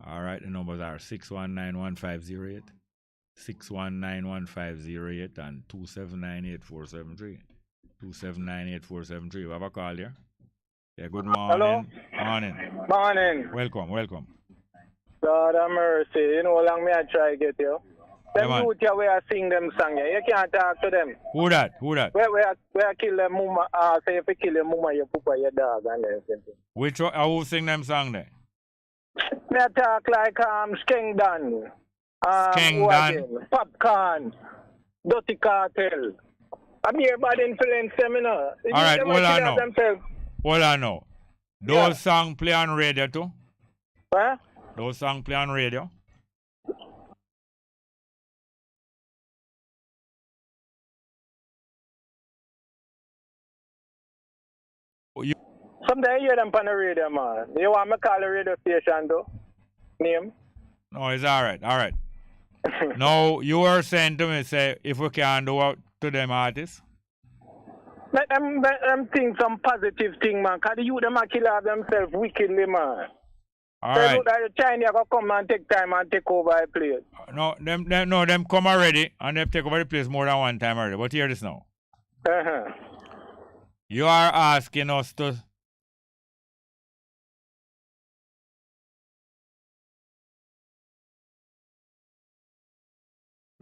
All right, the numbers are 619-1508, 619-1508, and 279-8473. 279-8473. We have a call here. Yeah, good morning. Hello? Morning. Morning. Welcome. God have mercy. You know how long me I try to get you? Them youth here where I sing them song here. You can't talk to them. Who that? Where I kill them mama, say if you kill your mama, your papa, your dog and everything. Which one? Who sing them song there? Me I talk like Skengdan. Skengdan? Popcorn. Dirty Cartel. I'm here bad influence them, you know. All right, hold on now. Those songs play on radio too? What? Those songs play on radio? Someday you hear them on the radio, man. You want me to call the radio station, though? Name? No, it's all right. Now, you were saying to me, say, if we can do what to them artists? Let them think some positive thing, man. Because the youth them kill off themselves wickedly, man. All so right. look like the Chinese go come and take time and take over the place. No, them come already and they've taken over the place more than one time already. But hear this now. You are asking us to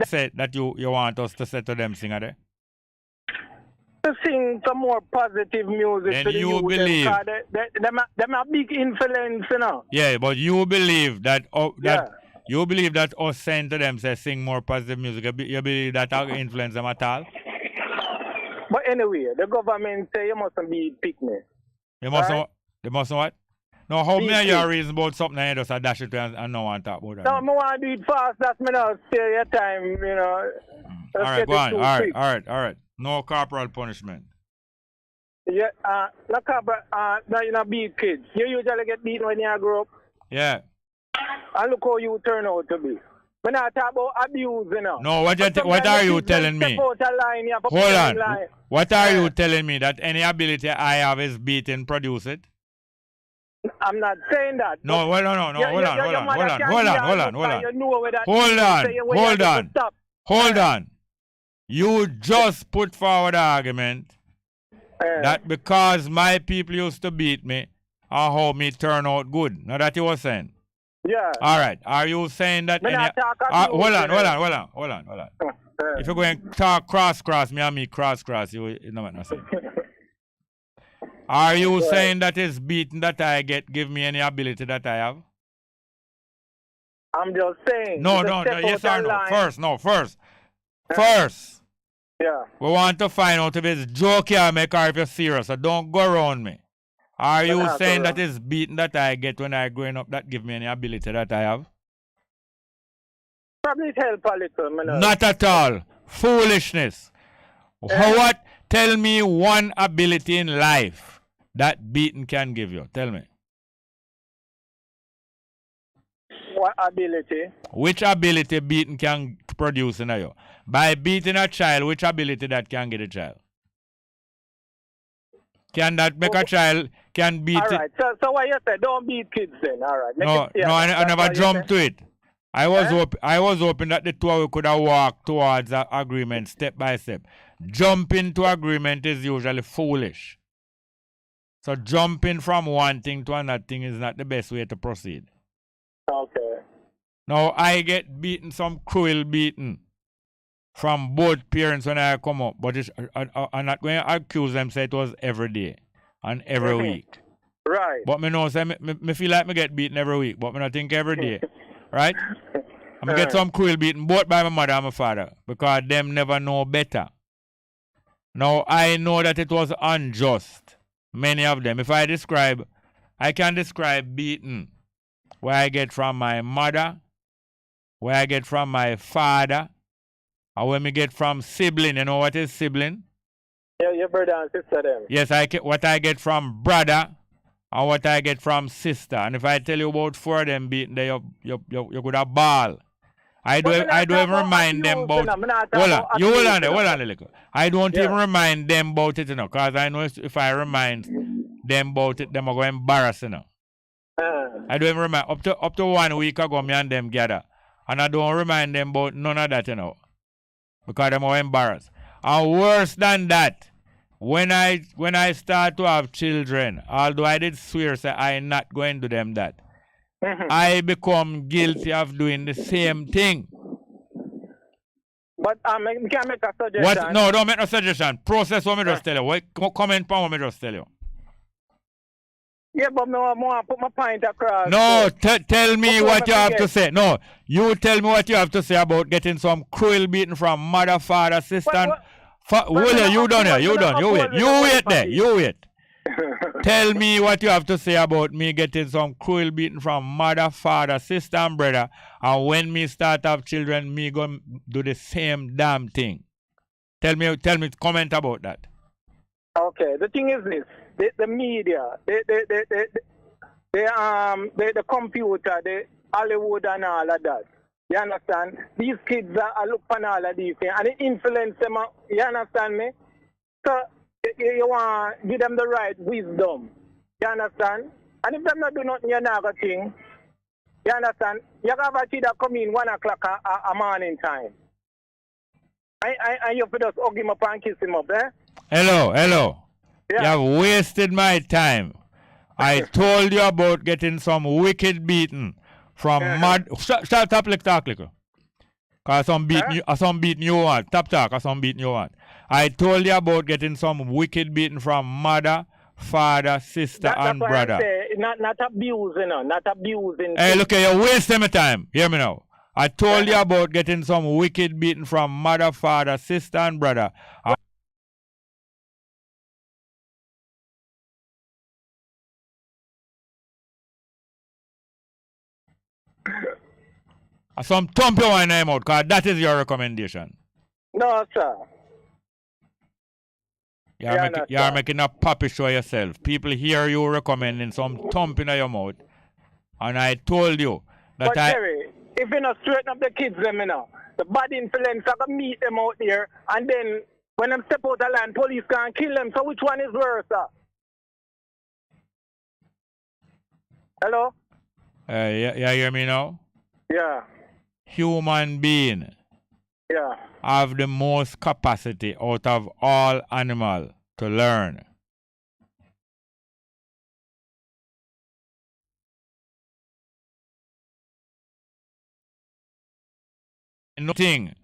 say that you want us to say to them sing there? To sing some more positive music Then to the you youth. believe. Them a big influence, you know. Yeah, but you believe that you believe that us saying to them say sing more positive music. You believe that will influence them at all? But anyway, the government say you mustn't be picnic. You mustn't. They mustn't what? No, how many Be of you reason about something and you just dash it and no one talk about that? No, I want to do it fast. That's me not spare your time, you know. All right, go on. All right. No corporal punishment. Yeah, no corporal. No, you know, beat kids. You usually get beaten when you grow up. Yeah. And look how you turn out to be. When I talk about abuse, you know. No, what are you telling me? Hold on. What are you telling me? That any ability I have is beaten, produce it? I'm not saying that. No, hold on. Hold on. You just put forward the argument that because my people used to beat me, or how me turn out good. Now that you were saying. Yeah. All right. Are you saying that? Hold on. If you're going to talk cross, me and me cross, you know what I'm saying. Are you saying that it's beating that I get give me any ability that I have? I'm just saying. No, yes or no? First. Yeah. We want to find out if it's joke you make or if you're serious. So don't go around me. Are you saying that it's beating that I get when I growing up that give me any ability that I have? Probably help a little. Not at all. Foolishness. What? Tell me one ability in life that beating can give you. Tell me. What ability? Which ability beating can produce in you? By beating a child, which ability that can get a child? Can that make a child can beat it? All right. So what you say? Don't beat kids then. All right. I never jumped to it. I was hoping that the two of you could have walked towards an agreement step by step. Jumping to agreement is usually foolish. So jumping from one thing to another thing is not the best way to proceed. Okay. Now I get beaten, some cruel beaten from both parents when I come up, but I'm not going to accuse them say it was every day and every week. Right. But me know say me feel like me get beaten every week, but me not think every day. Right? I'm going to get some cruel beaten both by my mother and my father because them never know better. Now I know that it was unjust. Many of them. If I can describe beating where I get from my mother, where I get from my father, or where me get from sibling. You know what is sibling? Yeah, your brother and sister them. Yes, what I get from brother and what I get from sister. And if I tell you about four of them beating, you could have ball. I don't even remind them about. Hold on a little. I don't even remind them about it, because I know if I remind them about it, them are going to embarrass, I don't even remind. Up to 1 week ago, me and them gather, and I don't remind them about none of that, because them are embarrassed. And worse than that, when I start to have children, although I did swear say I'm not going to do them that, I become guilty of doing the same thing. But I can make a suggestion. What? No, don't make no suggestion. Process what me just tell you. What comment on what me just tell you? Yeah, but I want to put my point across. No, tell me what you have to say. No, you tell me what you have to say about getting some cruel beating from mother, father, sister. You done. You wait. Tell me what you have to say about me getting some cruel beating from mother, father, sister, and brother. And when me start have children, me go do the same damn thing. Tell me, comment about that. Okay, the thing is this: the media, the computer, the Hollywood, and all of that. You understand? These kids are look for all of these things, and it influence them. You understand me? So you want to give them the right wisdom. You understand? And if them not do nothing, you're not going to think. You understand? You have a kid that come in 1 o'clock a morning time. And you have to just hug him up and kiss him up, eh? Hello. Yeah. You have wasted my time. I told you about getting some wicked beating from mad. Shut up, talk little. Cause some beating you want. Talk, cause some beating you want. I told you about getting some wicked beating from mother, father, sister, and brother. That's why I say, not abusing, not abusing. Hey, look, you're wasting my time. Hear me now. I told you about getting some wicked beating from mother, father, sister, and brother. Some thump your name out, because that is your recommendation. No, sir. You're making a puppy show yourself. People hear you recommending some thump in your mouth. And I told you that Jerry, if you not straighten up the kids, them, the bad influence, I can meet them out there. And then when them step out the line, police can kill them. So which one is worse, sir? Hello? You hear me now? Yeah. Human being Yeah. have the most capacity out of all animals to learn. Nothing.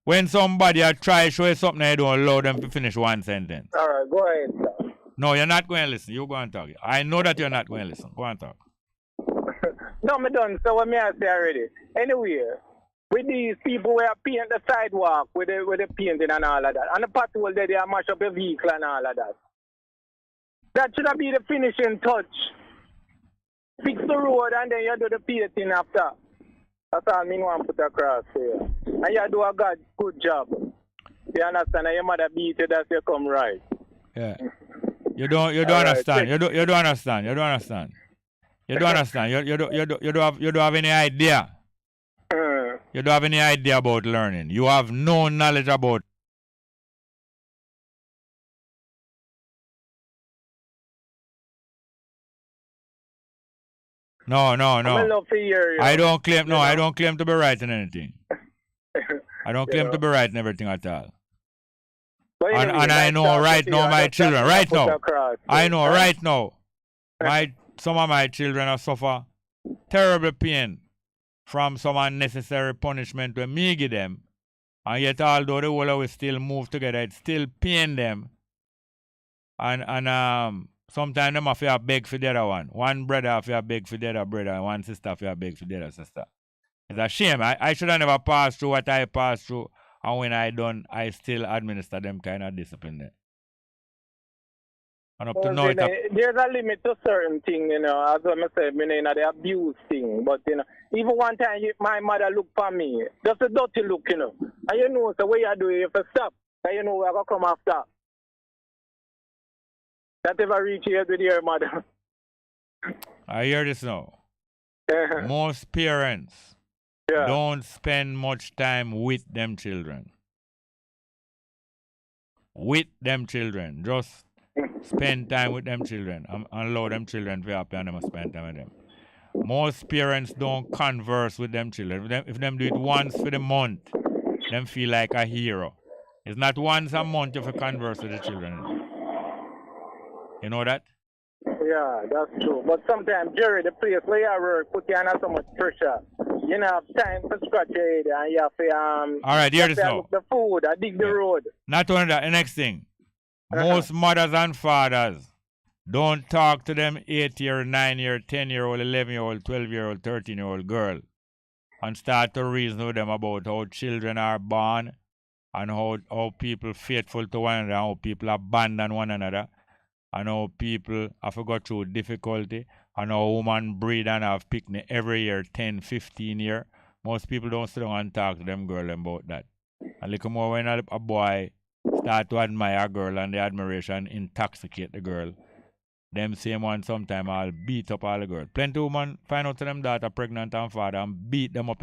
When somebody try to show you something, you don't allow them to finish one sentence. All right, go ahead, sir. No, you're not going to listen. You go and talk. I know that you're not going to listen. Go and talk. No, me done. So what me I say already. Anyway, with these people who are paint the sidewalk with the painting and all of that, and the pothole there, they are mash up the vehicle and all of that. That should be the finishing touch. Fix the road and then you do the painting after. That's all I want to put across here. And you do a good job. You understand? And your mother beat you, that's you come right. Yeah. You don't understand. You don't understand. You don't understand. You don't understand. You don't have any idea. You don't have any idea about learning. You have no knowledge about. No. I don't claim. No, I don't claim to be right in anything. I don't claim to be right in everything at all. And I know right now my children. Right now, I know right now. Some of my children have suffer terrible pain from some unnecessary punishment when me give them. And yet although the whole of we still move together, it still pain them. And sometimes them have to beg for the other one. One brother have to beg for the other brother, and one sister have to beg for the other sister. It's a shame. I should have never passed through what I passed through, and when I done, I still administer them kind of discipline there. And up to now, there's a limit to certain things, as I said, the abuse thing. But, even one time my mother looked for me, just a dirty look, And the way you do it, if you stop, and we're going to come after. That ever reach here with your mother. I hear this now. Most parents don't spend much time with them children. Just spend time with them children and allow them children to be happy and them spend time with them. Most parents don't converse with them children. If them do it once for the month, them feel like a hero. It's not once a month if you converse with the children. You know that? Yeah, that's true. But sometimes, Jerry, the place where you work put you under so much pressure. You don't have time to scratch your head and you have to all right, hear this now. Look the food, I dig the road. Not only that, the next thing. Most mothers and fathers don't talk to them 8-year, 9-year, 10-year-old, 11-year-old, 12-year-old, 13-year-old girl and start to reason with them about how children are born and how people faithful to one another, how people abandon one another, and how people have to go through difficulty, and how women breed and have picnic every year, 10, 15 years. Most people don't sit down and talk to them girl about that. And look more when a boy start to admire a girl and the admiration intoxicate the girl. Them same one sometime I'll beat up all the girls. Plenty of women find out to them daughter pregnant and father and beat them up,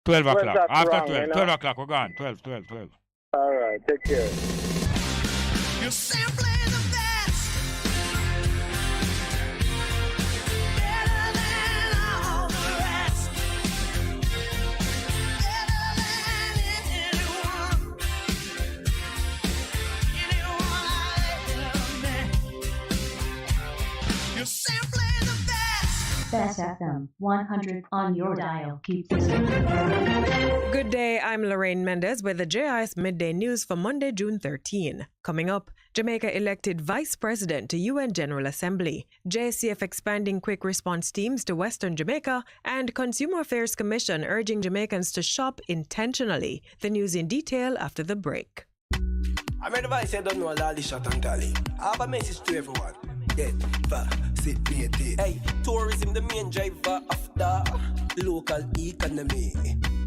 12 o'clock. After wrong, 12. 12 o'clock, we're gone. 12. All right, take care. You're simply the best. Better than all the Bess FM 100 on your dial. Keep listening. Good day, I'm Lorraine Mendez with the JIS Midday News for Monday, June 13. Coming up, Jamaica elected Vice President to UN General Assembly, JCF expanding quick response teams to Western Jamaica, and Consumer Affairs Commission urging Jamaicans to shop intentionally. The news in detail after the break. I'm advice I don't know all the shot and tally. I have a message to everyone. Get vaccinated. Hey, tourism the main driver of the local economy.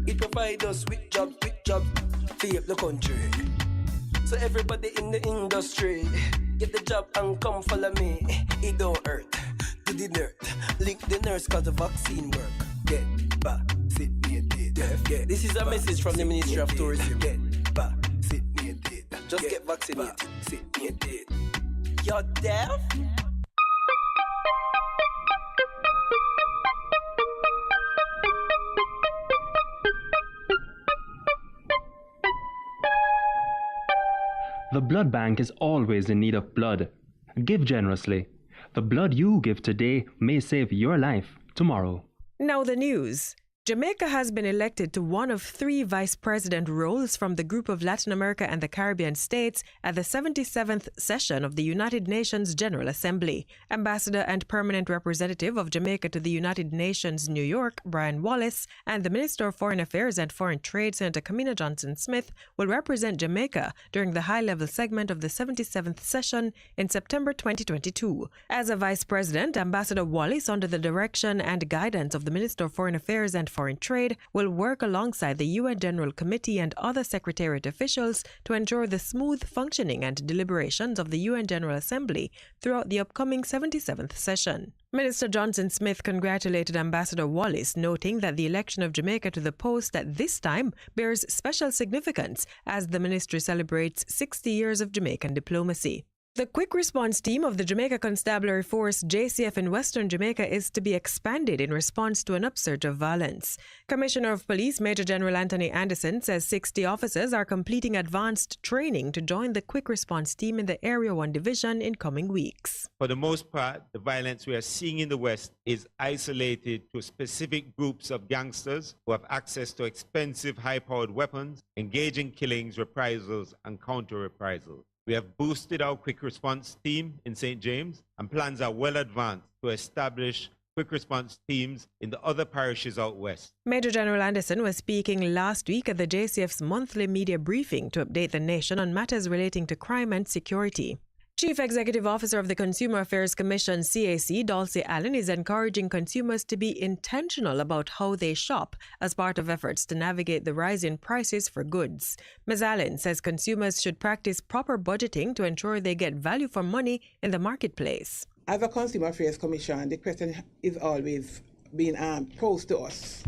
It provides us with jobs to help the country. So everybody in the industry, get the job and come follow me. It don't hurt, do the nerd. Link the nurse cause the vaccine work. Get vaccinated. Yeah. This is a message from the Ministry of Tourism. Get vaccinated. Just get vaccinated. You're deaf? The blood bank is always in need of blood. Give generously. The blood you give today may save your life tomorrow. Now the news. Jamaica has been elected to one of 3 vice president roles from the group of Latin America and the Caribbean states at the 77th session of the United Nations General Assembly. Ambassador and permanent representative of Jamaica to the United Nations, New York, Brian Wallace, and the Minister of Foreign Affairs and Foreign Trade, Senator Kamina Johnson-Smith, will represent Jamaica during the high-level segment of the 77th session in September 2022. As a vice president, Ambassador Wallace, under the direction and guidance of the Minister of Foreign Affairs and Foreign Trade, will work alongside the UN General Committee and other Secretariat officials to ensure the smooth functioning and deliberations of the UN General Assembly throughout the upcoming 77th session. Minister Johnson-Smith congratulated Ambassador Wallace, noting that the election of Jamaica to the post at this time bears special significance as the ministry celebrates 60 years of Jamaican diplomacy. The quick response team of the Jamaica Constabulary Force, JCF, in Western Jamaica is to be expanded in response to an upsurge of violence. Commissioner of Police Major General Anthony Anderson says 60 officers are completing advanced training to join the quick response team in the Area 1 Division in coming weeks. For the most part, the violence we are seeing in the West is isolated to specific groups of gangsters who have access to expensive, high-powered weapons, engaging killings, reprisals, and counter-reprisals. We have boosted our quick response team in St. James, and plans are well advanced to establish quick response teams in the other parishes out west. Major General Anderson was speaking last week at the JCF's monthly media briefing to update the nation on matters relating to crime and security. Chief Executive Officer of the Consumer Affairs Commission, CAC, Dulcie Allen, is encouraging consumers to be intentional about how they shop as part of efforts to navigate the rise in prices for goods. Ms. Allen says consumers should practice proper budgeting to ensure they get value for money in the marketplace. As a Consumer Affairs Commission, the question is always being posed to us.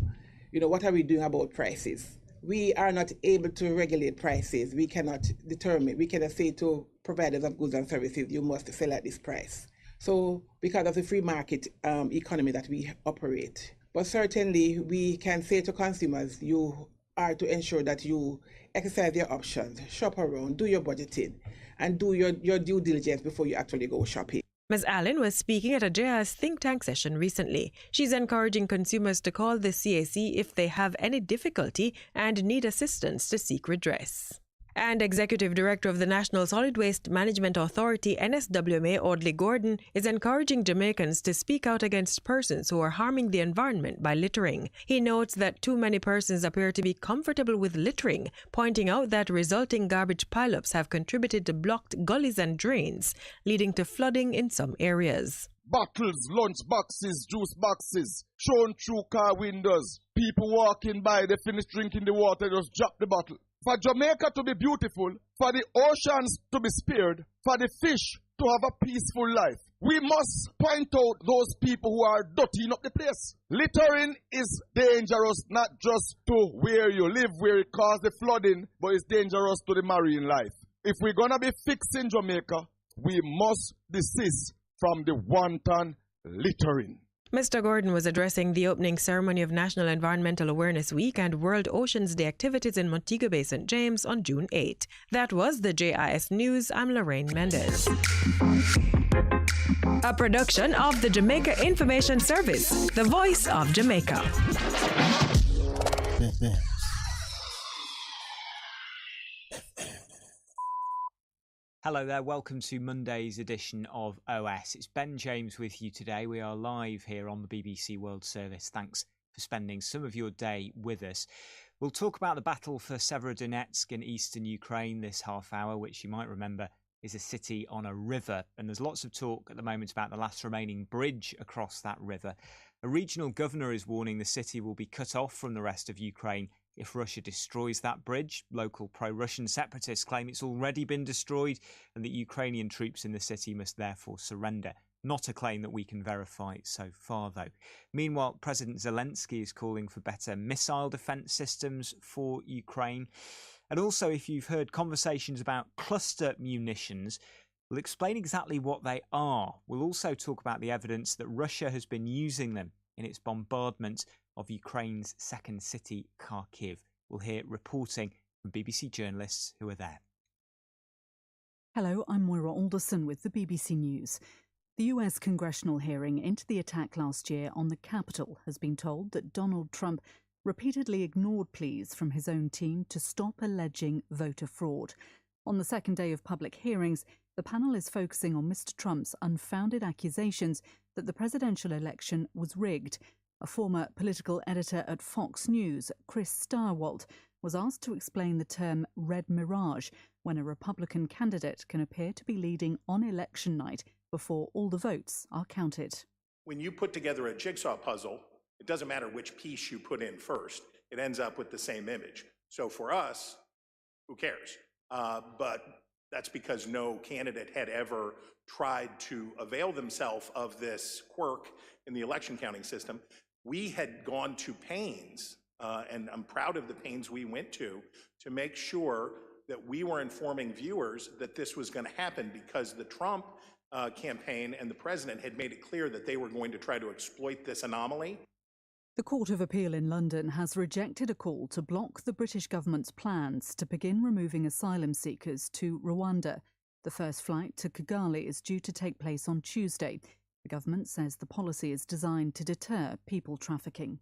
What are we doing about prices? We are not able to regulate prices. We cannot determine, we cannot say to providers of goods and services, you must sell at this price. So because of the free market economy that we operate. But certainly we can say to consumers, you are to ensure that you exercise your options, shop around, do your budgeting, and do your due diligence before you actually go shopping. Ms. Allen was speaking at a JIS think tank session recently. She's encouraging consumers to call the CAC if they have any difficulty and need assistance to seek redress. And Executive Director of the National Solid Waste Management Authority, NSWMA, Audley Gordon, is encouraging Jamaicans to speak out against persons who are harming the environment by littering. He notes that too many persons appear to be comfortable with littering, pointing out that resulting garbage pileups have contributed to blocked gullies and drains, leading to flooding in some areas. Bottles, lunch boxes, juice boxes, thrown through car windows. People walking by, they finish drinking the water, just drop the bottle. For Jamaica to be beautiful, for the oceans to be spared, for the fish to have a peaceful life, we must point out those people who are dirtying up the place. Littering is dangerous not just to where you live, where it causes the flooding, but it's dangerous to the marine life. If we're going to be fixing Jamaica, we must desist from the wanton littering. Mr. Gordon was addressing the opening ceremony of National Environmental Awareness Week and World Oceans Day activities in Montego Bay, St. James on June 8. That was the JIS News. I'm Lorraine Mendez. A production of the Jamaica Information Service, the voice of Jamaica. Hello there, welcome to Monday's edition of OS. It's Ben James with you today. We are live here on the BBC World Service. Thanks for spending some of your day with us. We'll talk about the battle for Severodonetsk in eastern Ukraine this half hour, which you might remember is a city on a river. And there's lots of talk at the moment about the last remaining bridge across that river. A regional governor is warning the city will be cut off from the rest of Ukraine if Russia destroys that bridge. Local pro-Russian separatists claim it's already been destroyed and that Ukrainian troops in the city must therefore surrender. Not a claim that we can verify so far, though. Meanwhile, President Zelensky is calling for better missile defence systems for Ukraine. And also, if you've heard conversations about cluster munitions, we'll explain exactly what they are. We'll also talk about the evidence that Russia has been using them in its bombardment of Ukraine's second city, Kharkiv. We'll hear reporting from BBC journalists who are there. Hello, I'm Moira Alderson with the BBC News. The US congressional hearing into the attack last year on the Capitol has been told that Donald Trump repeatedly ignored pleas from his own team to stop alleging voter fraud. On the second day of public hearings, the panel is focusing on Mr. Trump's unfounded accusations that the presidential election was rigged. A former political editor at Fox News, Chris Stirewalt, was asked to explain the term red mirage when a Republican candidate can appear to be leading on election night before all the votes are counted. When you put together a jigsaw puzzle, it doesn't matter which piece you put in first. It ends up with the same image. So for us, who cares? But that's because no candidate had ever tried to avail themselves of this quirk in the election counting system. We had gone to pains, and I'm proud of the pains we went to make sure that we were informing viewers that this was going to happen, because the Trump campaign and the president had made it clear that they were going to try to exploit this anomaly. The Court of Appeal in London has rejected a call to block the British government's plans to begin removing asylum seekers to Rwanda. The first flight to Kigali is due to take place on Tuesday. The government says the policy is designed to deter people trafficking.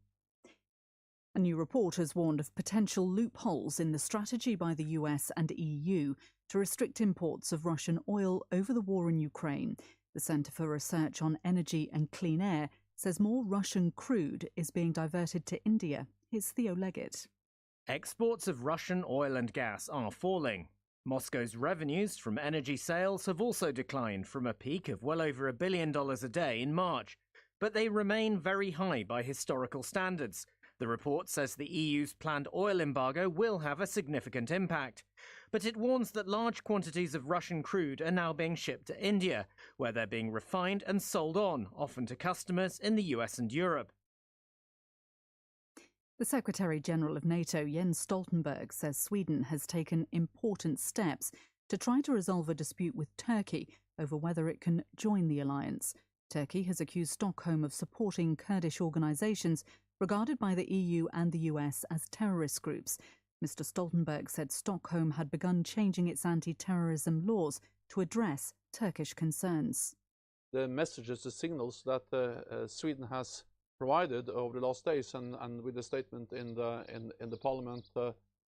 A new report has warned of potential loopholes in the strategy by the US and EU to restrict imports of Russian oil over the war in Ukraine. The Centre for Research on Energy and Clean Air says more Russian crude is being diverted to India. Here's Theo Leggett. Exports of Russian oil and gas are falling. Moscow's revenues from energy sales have also declined from a peak of well over $1 billion a day in March, but they remain very high by historical standards. The report says the EU's planned oil embargo will have a significant impact, but it warns that large quantities of Russian crude are now being shipped to India, where they're being refined and sold on, often to customers in the US and Europe. The Secretary-General of NATO, Jens Stoltenberg, says Sweden has taken important steps to try to resolve a dispute with Turkey over whether it can join the alliance. Turkey has accused Stockholm of supporting Kurdish organisations regarded by the EU and the US as terrorist groups. Mr. Stoltenberg said Stockholm had begun changing its anti-terrorism laws to address Turkish concerns. The messages, the signals that Sweden has provided over the last days, and with the statement in the Parliament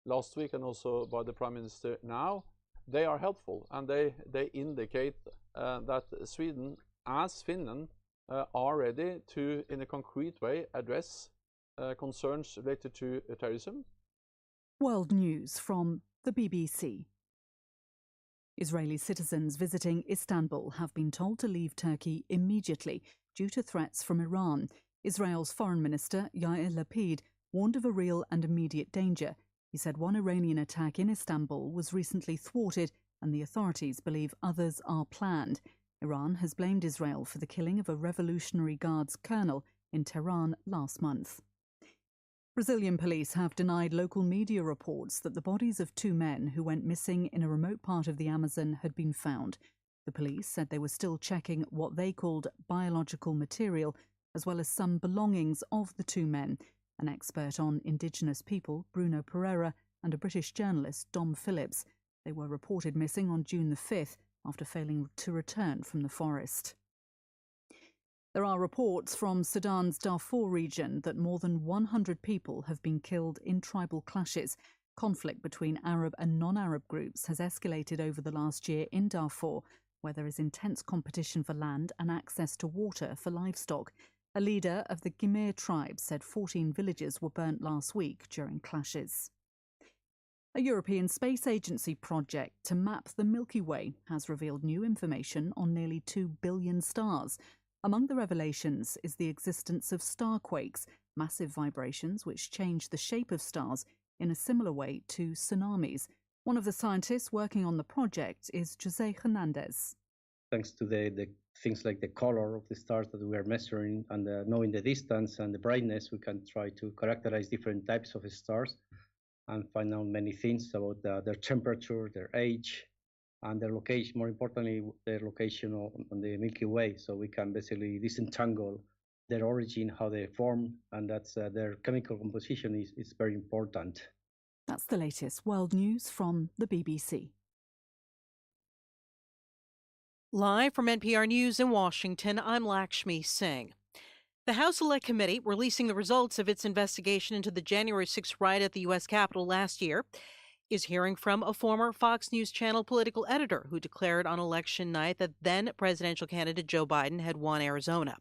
last week, and also by the Prime Minister now, they are helpful, and they indicate that Sweden, as Finland, are ready to, in a concrete way, address concerns related to terrorism. World News from the BBC. Israeli citizens visiting Istanbul have been told to leave Turkey immediately due to threats from Iran. Israel's Foreign Minister, Yair Lapid, warned of a real and immediate danger. He said one Iranian attack in Istanbul was recently thwarted and the authorities believe others are planned. Iran has blamed Israel for the killing of a Revolutionary Guards colonel in Tehran last month. Brazilian police have denied local media reports that the bodies of two men who went missing in a remote part of the Amazon had been found. The police said they were still checking what they called biological material, as well as some belongings of the two men. An expert on indigenous people, Bruno Pereira, and a British journalist, Dom Phillips. They were reported missing on June the 5th after failing to return from the forest. There are reports from Sudan's Darfur region that more than 100 people have been killed in tribal clashes. Conflict between Arab and non-Arab groups has escalated over the last year in Darfur, where there is intense competition for land and access to water for livestock. A leader of the Gimir tribe said 14 villages were burnt last week during clashes. A European Space Agency project to map the Milky Way has revealed new information on nearly 2 billion stars. Among the revelations is the existence of starquakes, massive vibrations which change the shape of stars in a similar way to tsunamis. One of the scientists working on the project is Jose Hernandez. Thanks to the things like the color of the stars that we are measuring and knowing the distance and the brightness, we can try to characterize different types of stars and find out many things about their temperature, their age, and their location, more importantly, their location on the Milky Way. So we can basically disentangle their origin, how they form, and that's their chemical composition is very important. That's the latest world news from the BBC. Live from NPR News in Washington, I'm Lakshmi Singh. The House Select Committee, releasing the results of its investigation into the January 6th riot at the U.S. Capitol last year, is hearing from a former Fox News Channel political editor who declared on election night that then presidential candidate Joe Biden had won Arizona.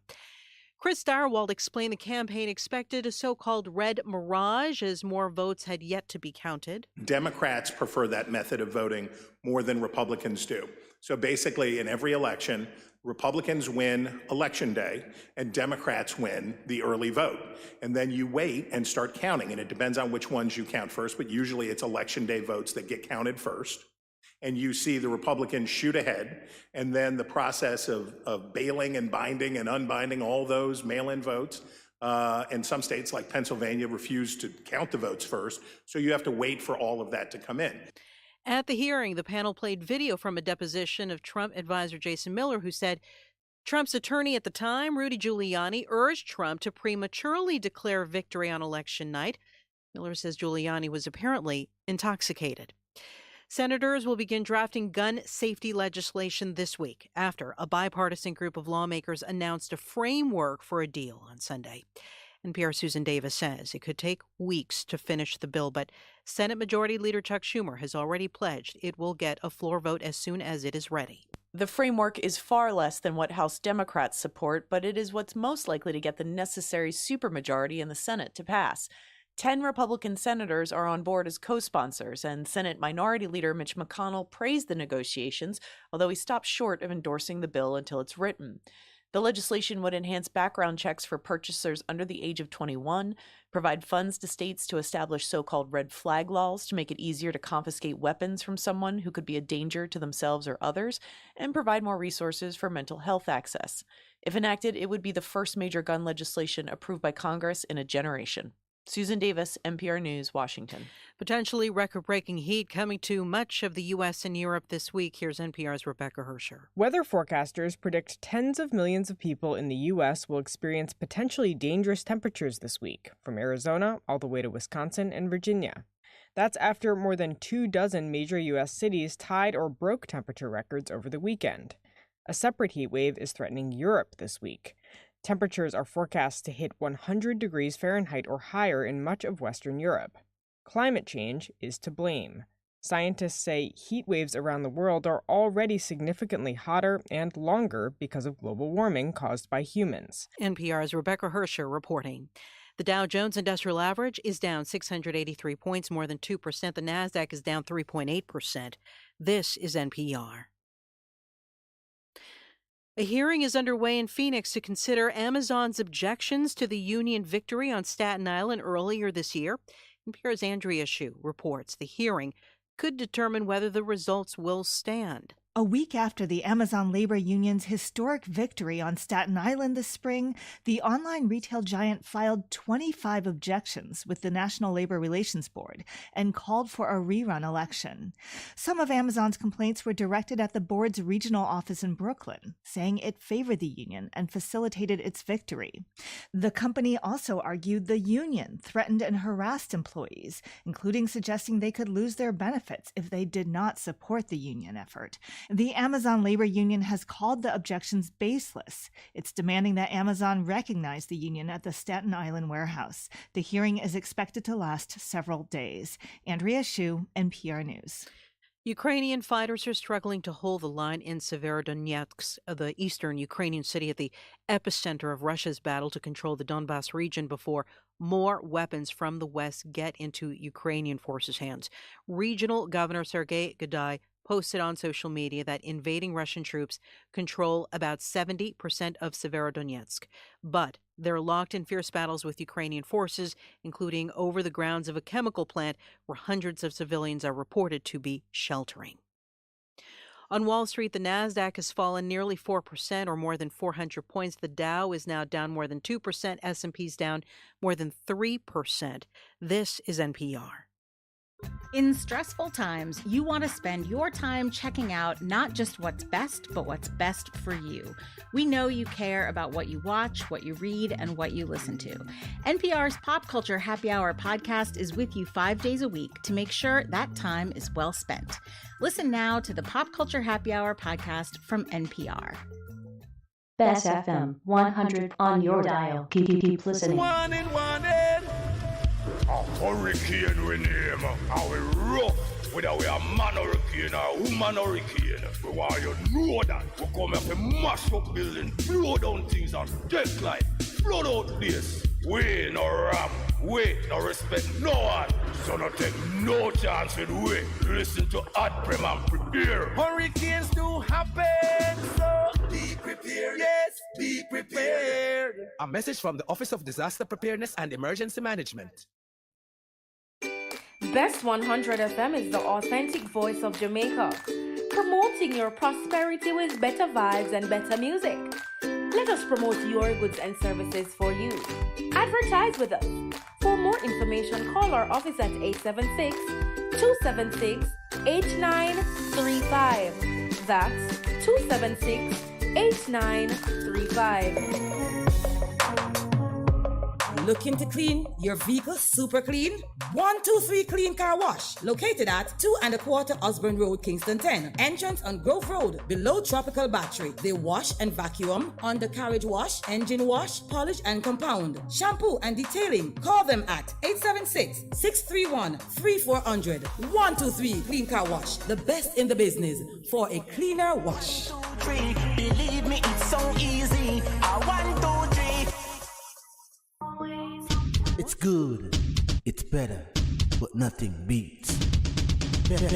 Chris Darwald explained the campaign expected a so-called red mirage as more votes had yet to be counted. Democrats prefer that method of voting more than Republicans do. So basically, in every election, Republicans win election day and Democrats win the early vote. And then you wait and start counting. And it depends on which ones you count first, but usually it's election day votes that get counted first. And you see the Republicans shoot ahead. And then the process of bailing and binding and unbinding all those mail-in votes. And some states like Pennsylvania refuse to count the votes first. So you have to wait for all of that to come in. At the hearing, the panel played video from a deposition of Trump advisor Jason Miller, who said Trump's attorney at the time, Rudy Giuliani, urged Trump to prematurely declare victory on election night. Miller says Giuliani was apparently intoxicated. Senators will begin drafting gun safety legislation this week after a bipartisan group of lawmakers announced a framework for a deal on Sunday. NPR's Susan Davis says it could take weeks to finish the bill, but Senate Majority Leader Chuck Schumer has already pledged it will get a floor vote as soon as it is ready. The framework is far less than what House Democrats support, but it is what's most likely to get the necessary supermajority in the Senate to pass. 10 Republican senators are on board as co-sponsors, and Senate Minority Leader Mitch McConnell praised the negotiations, although he stopped short of endorsing the bill until it's written. The legislation would enhance background checks for purchasers under the age of 21, provide funds to states to establish so-called red flag laws to make it easier to confiscate weapons from someone who could be a danger to themselves or others, and provide more resources for mental health access. If enacted, it would be the first major gun legislation approved by Congress in a generation. Susan Davis, NPR News, Washington. Potentially record-breaking heat coming to much of the U.S. and Europe this week. Here's NPR's Rebecca Hersher. Weather forecasters predict tens of millions of people in the U.S. will experience potentially dangerous temperatures this week, from Arizona all the way to Wisconsin and Virginia. That's after more than 24 major U.S. cities tied or broke temperature records over the weekend. A separate heat wave is threatening Europe this week. Temperatures are forecast to hit 100 degrees Fahrenheit or higher in much of Western Europe. Climate change is to blame. Scientists say heat waves around the world are already significantly hotter and longer because of global warming caused by humans. NPR's Rebecca Hersher reporting. The Dow Jones Industrial Average is down 683 points, more than 2%. The Nasdaq is down 3.8%. This is NPR. A hearing is underway in Phoenix to consider Amazon's objections to the union victory on Staten Island earlier this year. NPR's Andrea Hsu reports the hearing could determine whether the results will stand. A week after the Amazon labor union's historic victory on Staten Island this spring, the online retail giant filed 25 objections with the National Labor Relations Board and called for a rerun election. Some of Amazon's complaints were directed at the board's regional office in Brooklyn, saying it favored the union and facilitated its victory. The company also argued the union threatened and harassed employees, including suggesting they could lose their benefits if they did not support the union effort. The Amazon Labor Union has called the objections baseless. It's demanding that Amazon recognize the union at the Staten Island warehouse. The hearing is expected to last several days. Andrea Shu, NPR News. Ukrainian fighters are struggling to hold the line in Severodonetsk, the eastern Ukrainian city at the epicenter of Russia's battle to control the Donbas region before more weapons from the West get into Ukrainian forces' hands. Regional Governor Sergei Gadai posted on social media that invading Russian troops control about 70% of Severodonetsk. But they're locked in fierce battles with Ukrainian forces, including over the grounds of a chemical plant where hundreds of civilians are reported to be sheltering. On Wall Street, the Nasdaq has fallen nearly 4% or more than 400 points. The Dow is now down more than 2%. S&P's down more than 3%. This is NPR. In stressful times, you want to spend your time checking out not just what's best, but what's best for you. We know you care about what you watch, what you read, and what you listen to. NPR's Pop Culture Happy Hour podcast is with you 5 days a week to make sure that time is well spent. Listen now to the Pop Culture Happy Hour podcast from NPR. Bess FM 100 on your dial. Keep listening. A hurricane we name, and we rough, whether we are man hurricane or woman hurricane. We want you know that we come here to mash up buildings, blow down things and take life, flood out place. We no ram, we no respect no one, so no take no chance with we. Listen to Ad Prem and prepare. Hurricanes do happen, so be prepared. Yes, be prepared. A message from the Office of Disaster Preparedness and Emergency Management. Best 100 FM is the authentic voice of Jamaica, promoting your prosperity with better vibes and better music. Let us promote your goods and services for you. Advertise with us. For more information, call our office at 876-276-8935. That's 276-8935. Looking to clean your vehicle super clean? 123 Clean Car Wash, located at 2 1/4 Osborne Road, Kingston 10. Entrance on Grove Road, below Tropical Battery. They wash and vacuum, undercarriage wash, engine wash, polish and compound, shampoo and detailing. Call them at 876-631-3400. 123 Clean Car Wash, the best in the business for a cleaner wash. 1, 2, 3, believe me, it's so easy. 1, 2, 3. It's good, it's better, but nothing beats. Best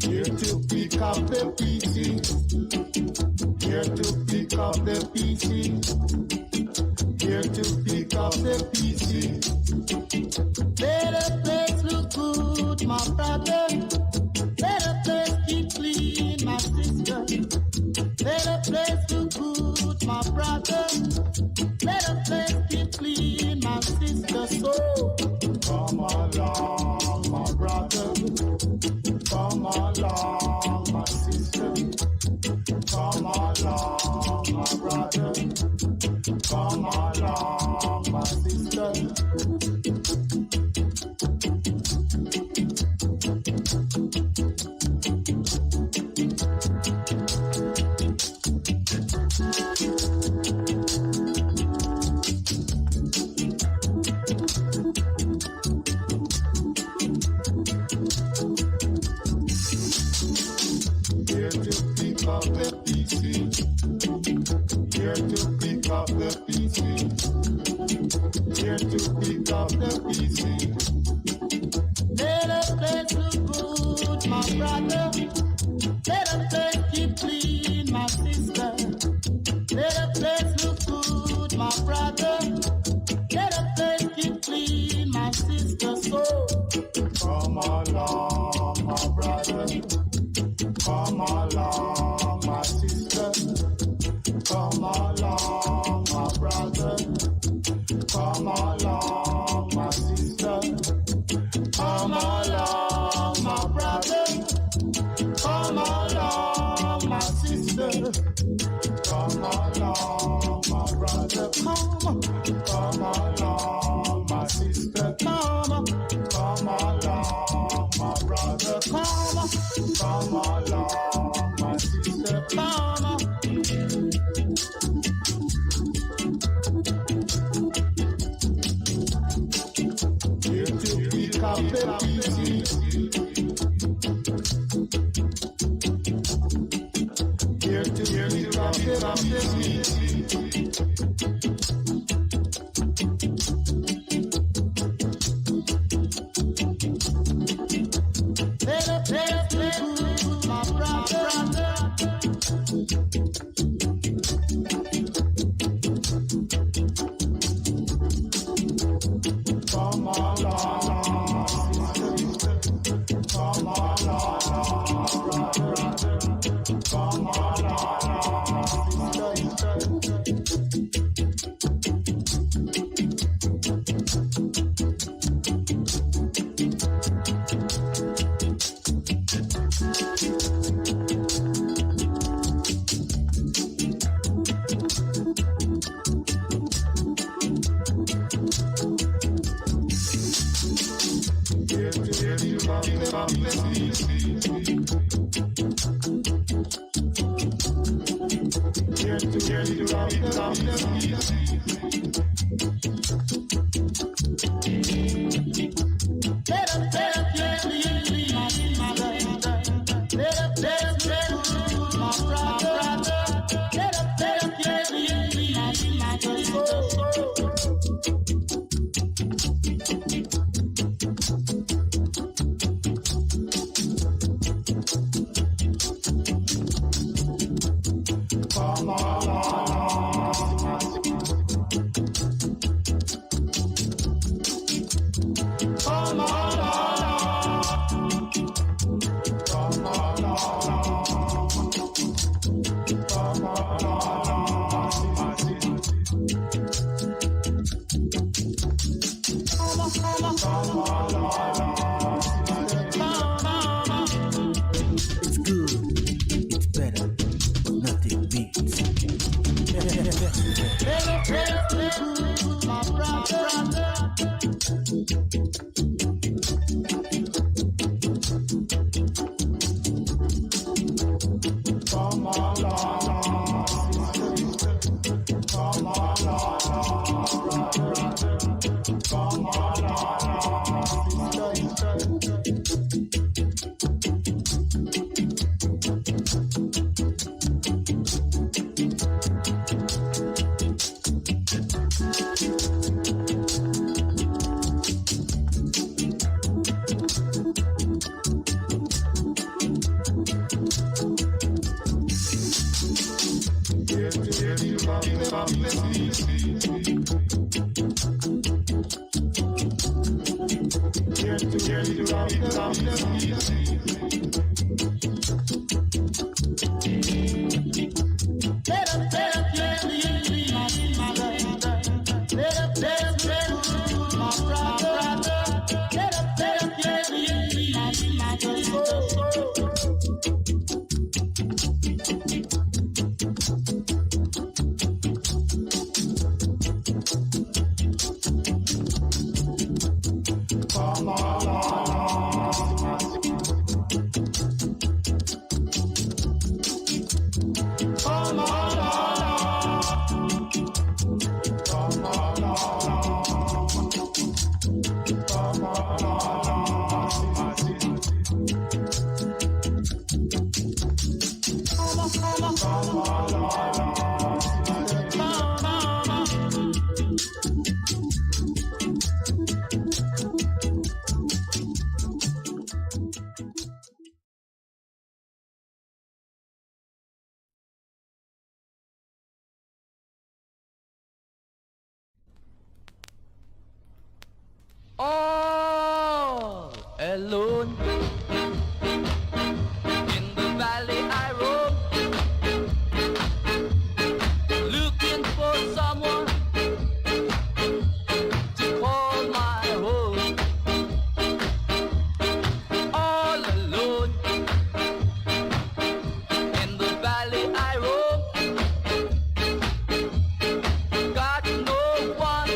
Here to pick up the PC. Here to pick up the PC. Here to pick up the PC. Better place look good, my brother. Better place keep clean, my sister. Better place look good, my brother. Better place keep clean, my sister. So come along, my brother. Come along, my sister. Come along, my brother. Come along, my sister. Here to pick up the PC. Here to pick up the PC. Here to pick up the PC. better place look good, my brother. Better place keep clean, my sister. Better place look good, my brother. Better place keep clean, my sister. So come along, my brother. Come along, my sister. Come along, my brother. Come along, my sister. Come along, my brother. All alone in the valley I roam, looking for someone to call my home. All alone in the valley I roam, got no one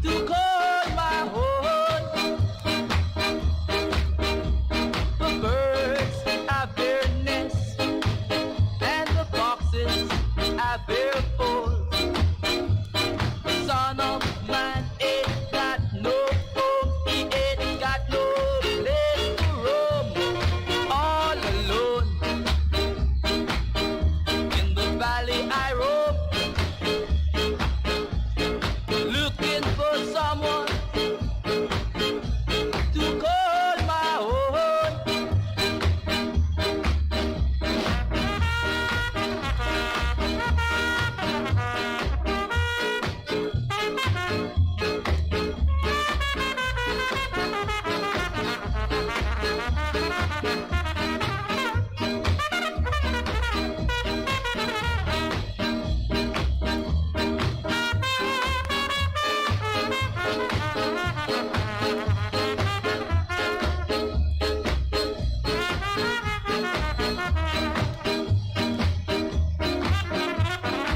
to call my home. The birds have their nests and the foxes have their holes. The son of man ain't got no home, he ain't got no place to roam. All alone in the valley I roam, looking for someone to call my own.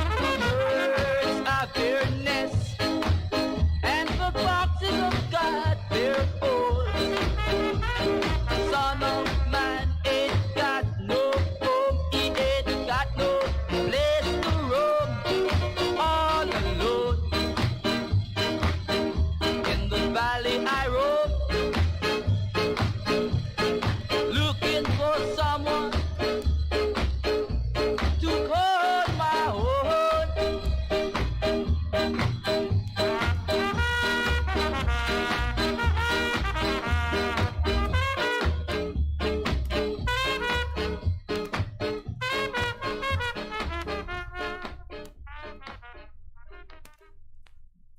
Birds have their nests and the foxes have got their holes. Son of man ain't got no home, he ain't got no place to roam. All alone in the valley I roam, looking for someone to call my own.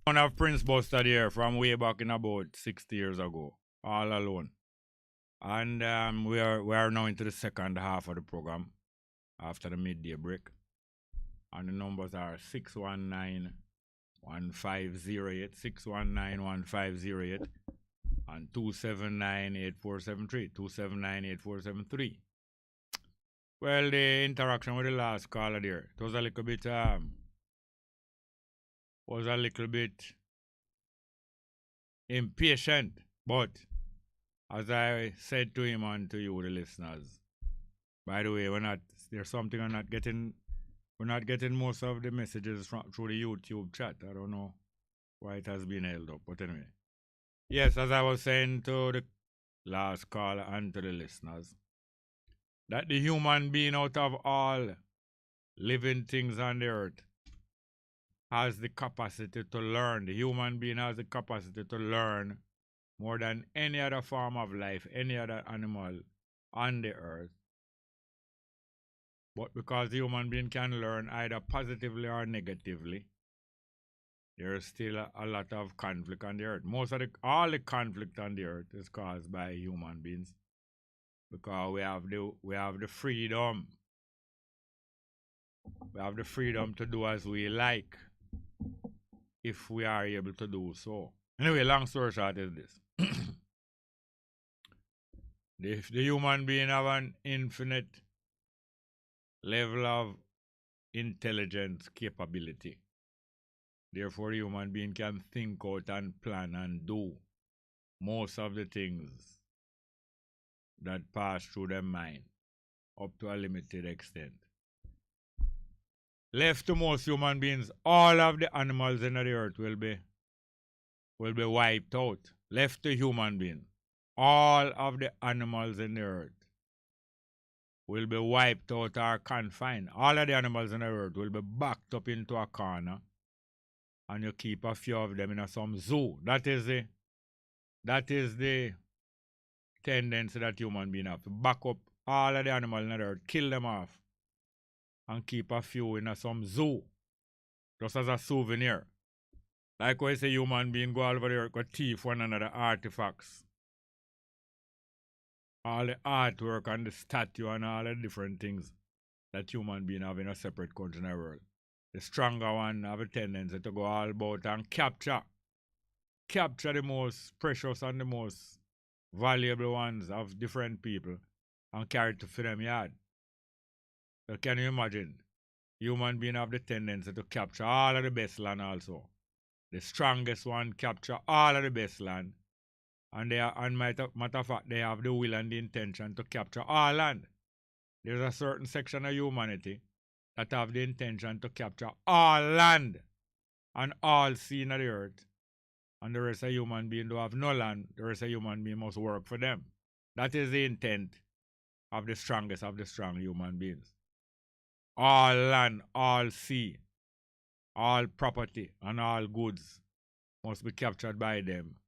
One of Prince Buster there from way back in about 60 years ago, all alone. And we are now into the second half of the program after the midday break. And the numbers are 619-1508, 619-1508, and 279-8473, 279-8473. Well, the interaction with the last caller there, it was a little bit impatient, but as I said to him and to you, the listeners, by the way, we're not getting most of the messages through the YouTube chat. I don't know why it has been held up, but anyway, Yes, as I was saying to the last caller and to the listeners, that the human being out of all living things on the earth has the capacity to learn. The human being has the capacity to learn more than any other form of life, any other animal on the earth. But because the human being can learn either positively or negatively, there is still a lot of conflict on the earth. All the conflict on the earth is caused by human beings because we have the freedom. We have the freedom to do as we like if we are able to do so. Anyway, long story short is this. If the human being have an infinite level of intelligence capability, therefore the human being can think out and plan and do most of the things that pass through their mind up to a limited extent. Left to most human beings, all of the animals in the earth will be wiped out. Left to human beings, all of the animals in the earth will be wiped out or confined. All of the animals in the earth will be backed up into a corner, and you keep a few of them in some zoo. That is the tendency that human beings have to back up all of the animals in the earth, kill them off, and keep a few in some zoo, just as a souvenir. Like when you say human being go all over the earth, go thief one another artifacts. All the artwork and the statue and all the different things that human beings have in a separate country in the world. The stronger one have a tendency to go all about and capture the most precious and the most valuable ones of different people and carry it to them yard. So can you imagine? Human beings have the tendency to capture all of the best land also. The strongest one capture all of the best land. And matter of fact, they have the will and the intention to capture all land. There's a certain section of humanity that have the intention to capture all land and all sea in the earth. And the rest of human beings do have no land. The rest of human beings must work for them. That is the intent of the strongest of the strong human beings. All land, all sea, all property, and all goods must be captured by them.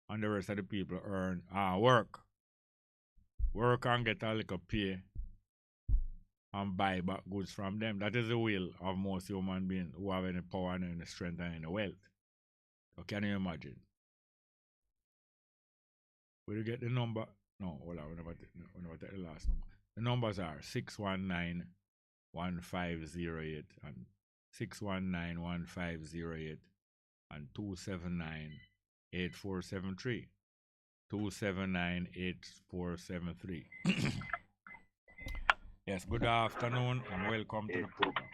And the rest of the people work. Work and get a little pay and buy back goods from them. That is the will of most human beings who have any power and any strength and any wealth. So can you imagine? Will you get the number? No, hold on, we never take the last number. The numbers are 619-1508 and 619-1508 and 279-8473. 279-8473. Yes, good afternoon and welcome to the program.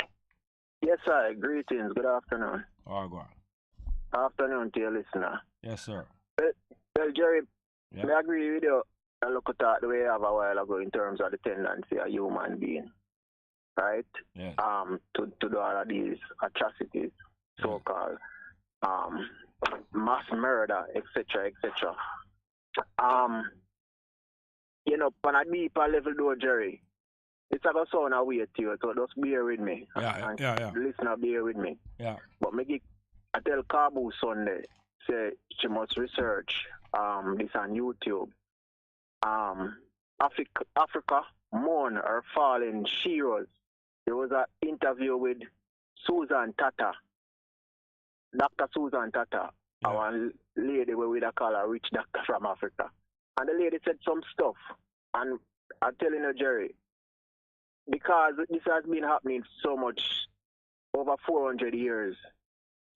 Yes, sir. Greetings. Good afternoon. Oh, go on. Afternoon to your listener. Yes, sir. Well, Jerry, Yeah. I agree with you. I look at that the way I have a while ago in terms of the tendency of human being, right? Yes. To do all of these atrocities, so-called mass murder, etc., etc. On a deeper level though, Jerry, it's going to sound a weird to you, so just bear with me. Yeah. The listener, bear with me. Yeah. But I tell Kabu Sunday, say she must research this on YouTube. Africa mourn her fallen heroes. There was an interview with Susan Tata, Dr. Susan Tata, our lady where we call her rich doctor from Africa. And the lady said some stuff. And I'm telling you, Jerry, because this has been happening so much over 400 years,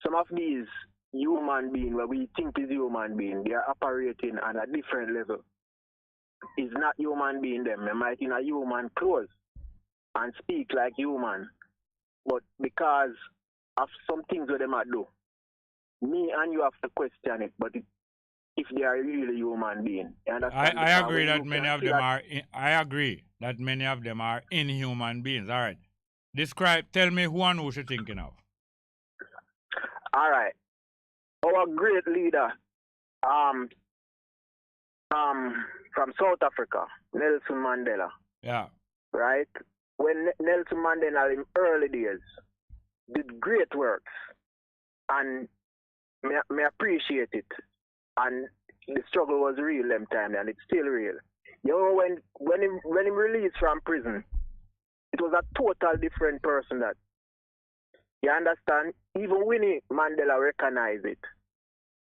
some of these human beings, what we think is human being, they are operating on a different level. It's not human being them. They might in a human clothes and speak like human. But because of some things that they might do, me and you have to question it, but if they are really human beings. I agree that many of them are. I agree that many of them are inhuman beings. All right. Tell me who and who you're thinking of. All right. Our great leader, from South Africa, Nelson Mandela. Yeah. Right? When Nelson Mandela in early days did great works, and me appreciate it. And the struggle was real them time, and it's still real. You know, when he released from prison, it was a total different person. That you understand. Even Winnie Mandela recognized it.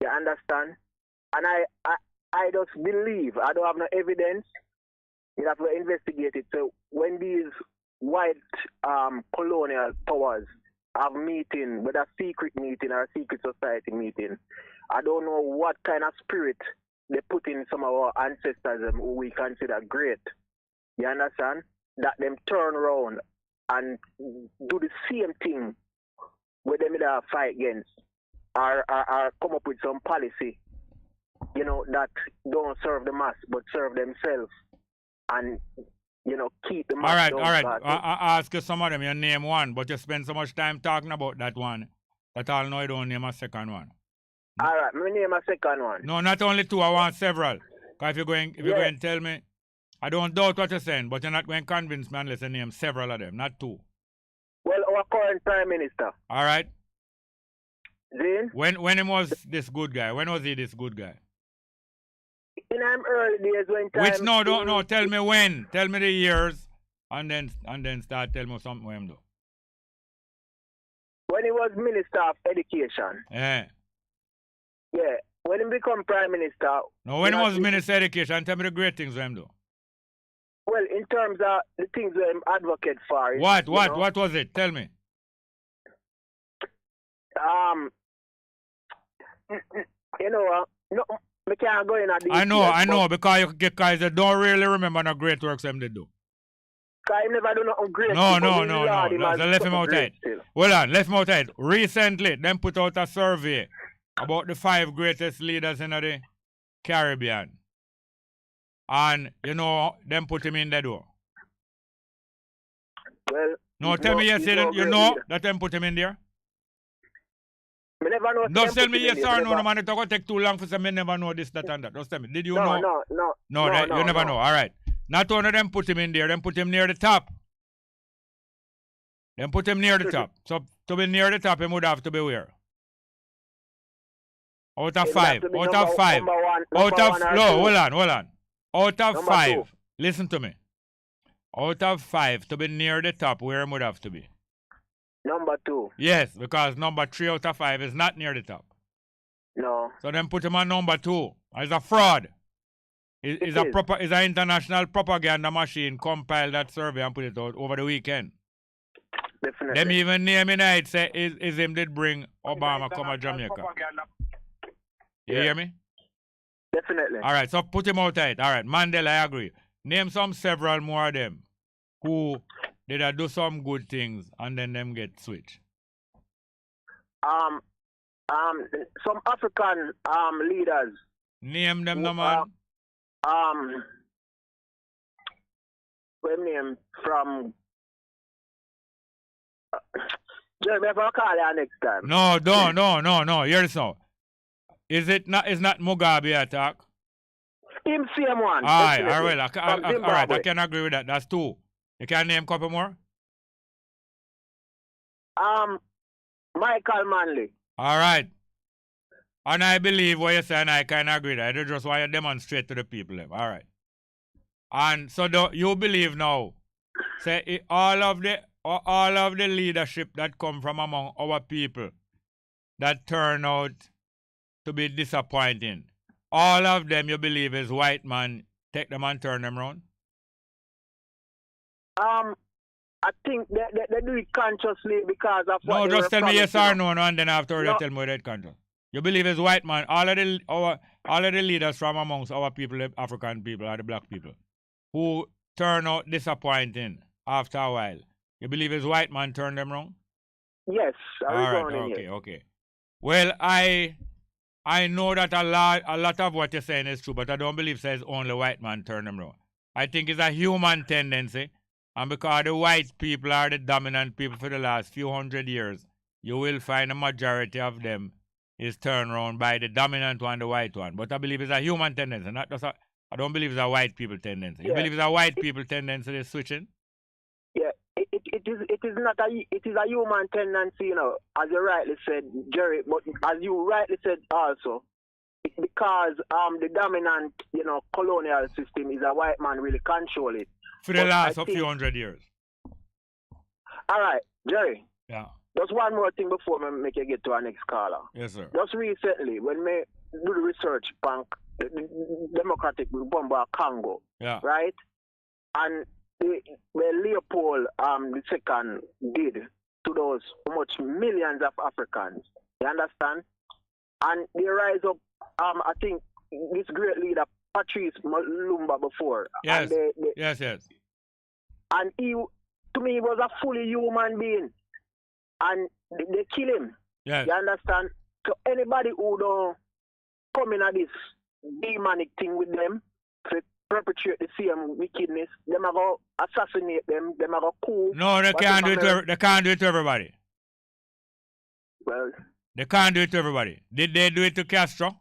You understand. And I just believe. I don't have no evidence. You have to investigate it. So when these white colonial powers have meeting, whether secret meeting or secret society meeting, I don't know what kind of spirit they put in some of our ancestors who we consider great. You understand? That them turn around and do the same thing with them that fight against, or come up with some policy, you know, that don't serve the mass but serve themselves, and you know, keep the mass. All right. I ask you some of them, you name one, but you spend so much time talking about that one that I'll know you don't name a second one. All right, me name a second one. No, not only two, I want several. Because if you're going to tell me, I don't doubt what you're saying, but you're not going to convince me unless you name several of them, not two. Well, our current Prime Minister. All right. Zane? When he was this good guy? When was he this good guy? In them early days when time... Which, no, tell me when. Tell me the years, and then start tell me something with him do. When he was Minister of Education. Yeah. Yeah. When he become Prime Minister... No, when he was Minister of Education, tell me the great things with him do. Well, in terms of the things that him advocate for... What was it? Tell me. You know, no... I can't go in at these I know, because you don't really remember no great works them they do. Because he never do nothing great. No. So left him outside. Hold on, left him outside. Recently, them put out a survey about the 5 greatest leaders in the Caribbean. And, you know, them put him in the door. Well... No, tell me yes, you know that them put him in there? Me never know. Don't tell me yes or no, man. It's going to take too long for some. Me never know this, that, and that. Just tell me. Did you know? No, you never know. All right. Not only them put him in there, them put him near the top. Them put him near the top. So to be near the top, he would have to be where? Out of 5. Out of 5. Hold on. Out of 5. Listen to me. Out of 5, to be near the top, where he would have to be? Number 2. Yes, because number 3 out of 5 is not near the top. No. So then put him on number 2. It's a fraud. It's an international propaganda machine compiled that survey and put it out over the weekend. Definitely. Them even name in it say is him did bring Obama come to Jamaica. You hear me? Definitely. All right, so put him outside. All right, Mandela, I agree. Name several more of them who did I do some good things and then them get switched. Some African leaders. Name them, no man. What name from? Jeremy, if I call you next time. No. Hear this now. Is not Mugabe attack? Him same one. All right, I can agree with that. That's 2. You can name a couple more? Michael Manley. All right. And I believe what you say, and I can agree that. I just want to demonstrate to the people. All right. And so you believe now, say all of the leadership that come from among our people that turn out to be disappointing, all of them you believe is white man, take them and turn them around? I think they do it consciously because of what No, just tell me yes or no, and then after they tell me whether it's conscious. You believe it's white man, all of the leaders from amongst our people, the African people or the black people, who turn out disappointing after a while. You believe it's white man turn them wrong? Yes. Okay. Well, I know that a lot of what you're saying is true, but I don't believe it's only white man turn them wrong. I think it's a human tendency. And because the white people are the dominant people for the last few hundred years, you will find a majority of them is turned around by the dominant one, the white one. But I believe it's a human tendency, not just I don't believe it's a white people tendency. You Yeah. believe it's a white people tendency they're switching? Yeah, it is not it is a human tendency, you know, as you rightly said, Jerry. But as you rightly said also, it's because the dominant, you know, colonial system is a white man really control it. For the But last I a think- few hundred years. All right, Jerry. Yeah. Just one more thing before we make you get to our next caller. Yes, sir. Just recently, when we do the research bank, the Democratic Republic of Congo, Yeah. right? And where Leopold the second did to those much millions of Africans, you understand? And they rise up, I think this great leader Patrice Lumumba before. Yes. And Yes. and he, to me, he was a fully human being. And they kill him. Yes. You understand? So anybody who don't come in at this demonic thing with them to perpetrate the same wickedness, them are going to assassinate them, them are going to coup. No, they can't do it. They can't do it to everybody. Well, They can't do it to everybody. Did they do it to Castro?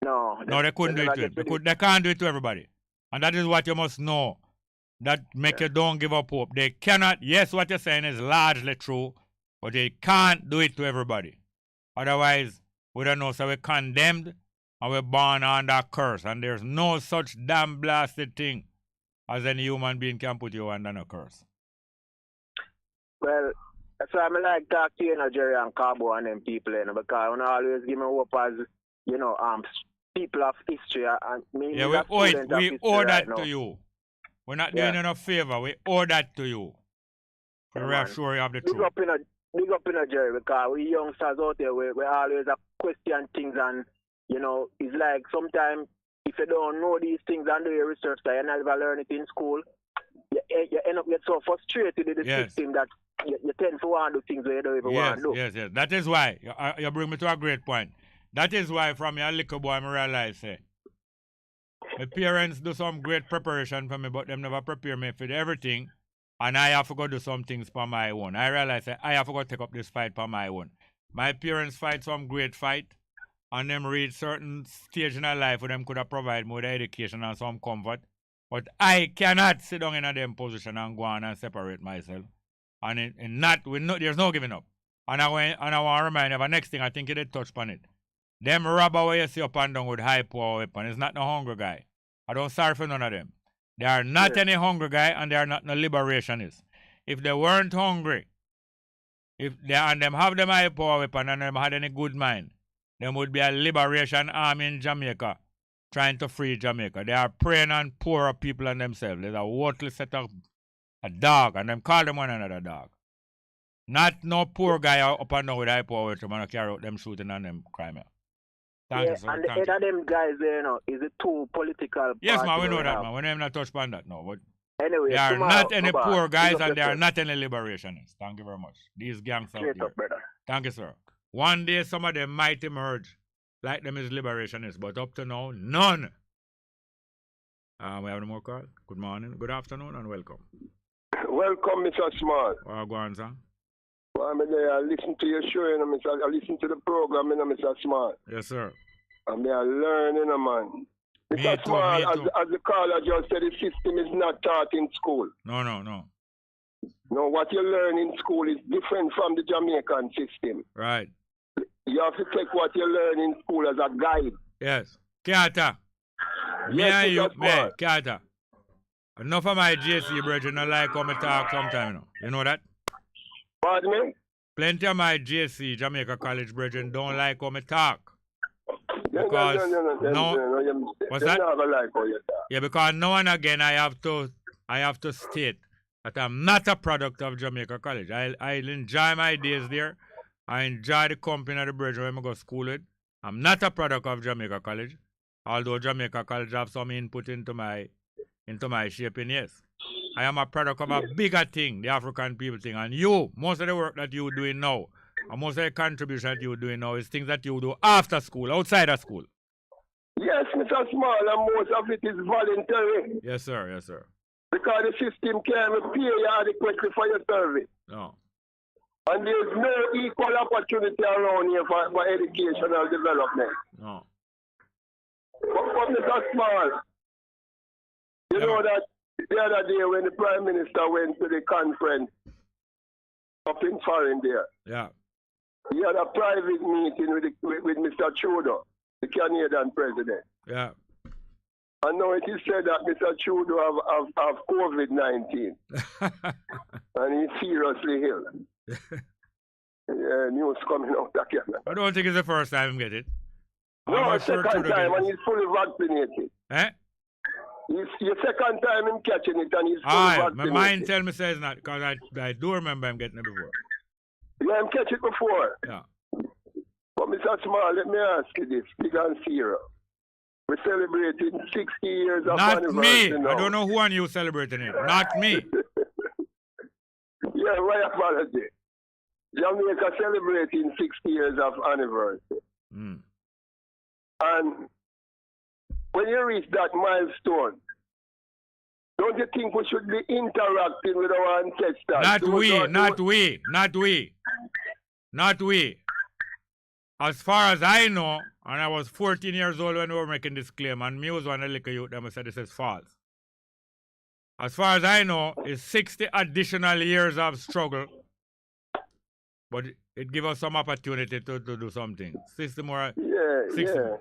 No. No, they couldn't do it to him. They can't do it to everybody. And that is what you must know. That make you don't give up hope. They cannot, yes, what you're saying is largely true, but they can't do it to everybody. Otherwise, we don't know, so we're condemned and we're born under a curse. And there's no such damn blasted thing as any human being can put you under a curse. Well, so I like talk to you, Jerry and Cabo and them people, because I always give me hope as, people of history. And me, Yeah, we owe that to you. We're not doing you no favor. We owe that to you. To reassure you of the truth. Big up in a Jerry, because we youngsters out there, we always question things, and, it's like sometimes if you don't know these things and do your research, you never learn it in school, you end up getting so frustrated with the system that you tend to want to do things where you don't even want to do. Yes. That is why. You bring me to a great point. That is why from your little boy, I realize, my parents do some great preparation for me, but them never prepare me for everything. And I have to go do some things for my own. I realize that I have to go take up this fight for my own. My parents fight some great fight, and them reach certain stage in their life where them could have provided me with education and some comfort. But I cannot sit down in a them position and go on and separate myself. And there's no giving up. And I want to remind you of the next thing, I think you did touch upon it. Them robber where you see up and down with high power weapon is not no hungry guy. I don't sorry for none of them. They are not any hungry guy, and they are not no liberationists. If they weren't hungry, and them have them high power weapon and them had any good mind, them would be a liberation army in Jamaica trying to free Jamaica. They are preying on poorer people and themselves. There's a worthless set of a dog, and them call them one another dog. Not no poor guy up and down with high power weapon and carry out them shooting and them crime. Thank you, sir. And the head of them guys there, is it too political? Yes, man, we know that, man. We never not touch upon that, no. But anyway, they are not any poor guys, and they are yourself. not any liberationists. Thank you very much. These gangs out Straight there. up, brother. Thank you, sir. One day, some of them might emerge like them is liberationists, but up to now, none. We have no more call. Good morning, good afternoon, and welcome. Welcome, Mr. Small. Go on, sir. Well, I listen to your show, I listen to the program, Mr. Small. Yes, sir. And I learn, man. Mr. Small, as the caller just said, the system is not taught in school. No. No, what you learn in school is different from the Jamaican system. Right. You have to take what you learn in school as a guide. Yes. Carter. Me Yes, and you, Mr. Small. Carter. Enough of my JC brethren don't like how me talk sometime, You know that? Pardon me? Plenty of my JC, Jamaica College brethren, don't like how me talk. Because what's that? Yeah, because now and again I have to state that I'm not a product of Jamaica College. I enjoy my days there. I enjoy the company of the brethren when I go to school with. I'm not a product of Jamaica College, although Jamaica College have some input into my shaping, yes. I am a product of a bigger thing, the African people thing. And you, most of the work that you're doing now, and most of the contribution that you're doing now is things that you do after school, outside of school. Yes, Mr. Small, and most of it is voluntary. Yes, sir. Yes, sir. Because the system can't pay you adequately for your service. No. And there's no equal opportunity around here for educational development. No. But Mr. Small, you know that the other day when the Prime Minister went to the conference up in foreign there, Yeah. he had a private meeting with Mr. Trudeau, the Canadian president. Yeah. And now it is said that Mr. Trudeau have COVID-19. And he's seriously ill. News coming out again. I don't think it's the first time I get it. No, I'm second Trudeau time, get and it. he's fully vaccinated. Eh? It's your second time him catching it, and he's fully Aye, my vaccinated. mind tell me says not, because I do remember him getting it before. Yeah, him catch it before. Yeah. But Mr. Small, let me ask you this, big and serious. We're celebrating 60 years of Not anniversary me. now. I don't know who and you celebrating it. Not me. Yeah, my apology. Jamaica celebrating 60 years of anniversary. Mm. And when you reach that milestone, don't you think we should be interacting with our ancestors? Not we. As far as I know, and I was 14 years old when we were making this claim, and me was one of the little youth that said this is false. As far as I know, it's 60 additional years of struggle, but it gives us some opportunity to do something. 60 more. Yeah, 60 yeah. more.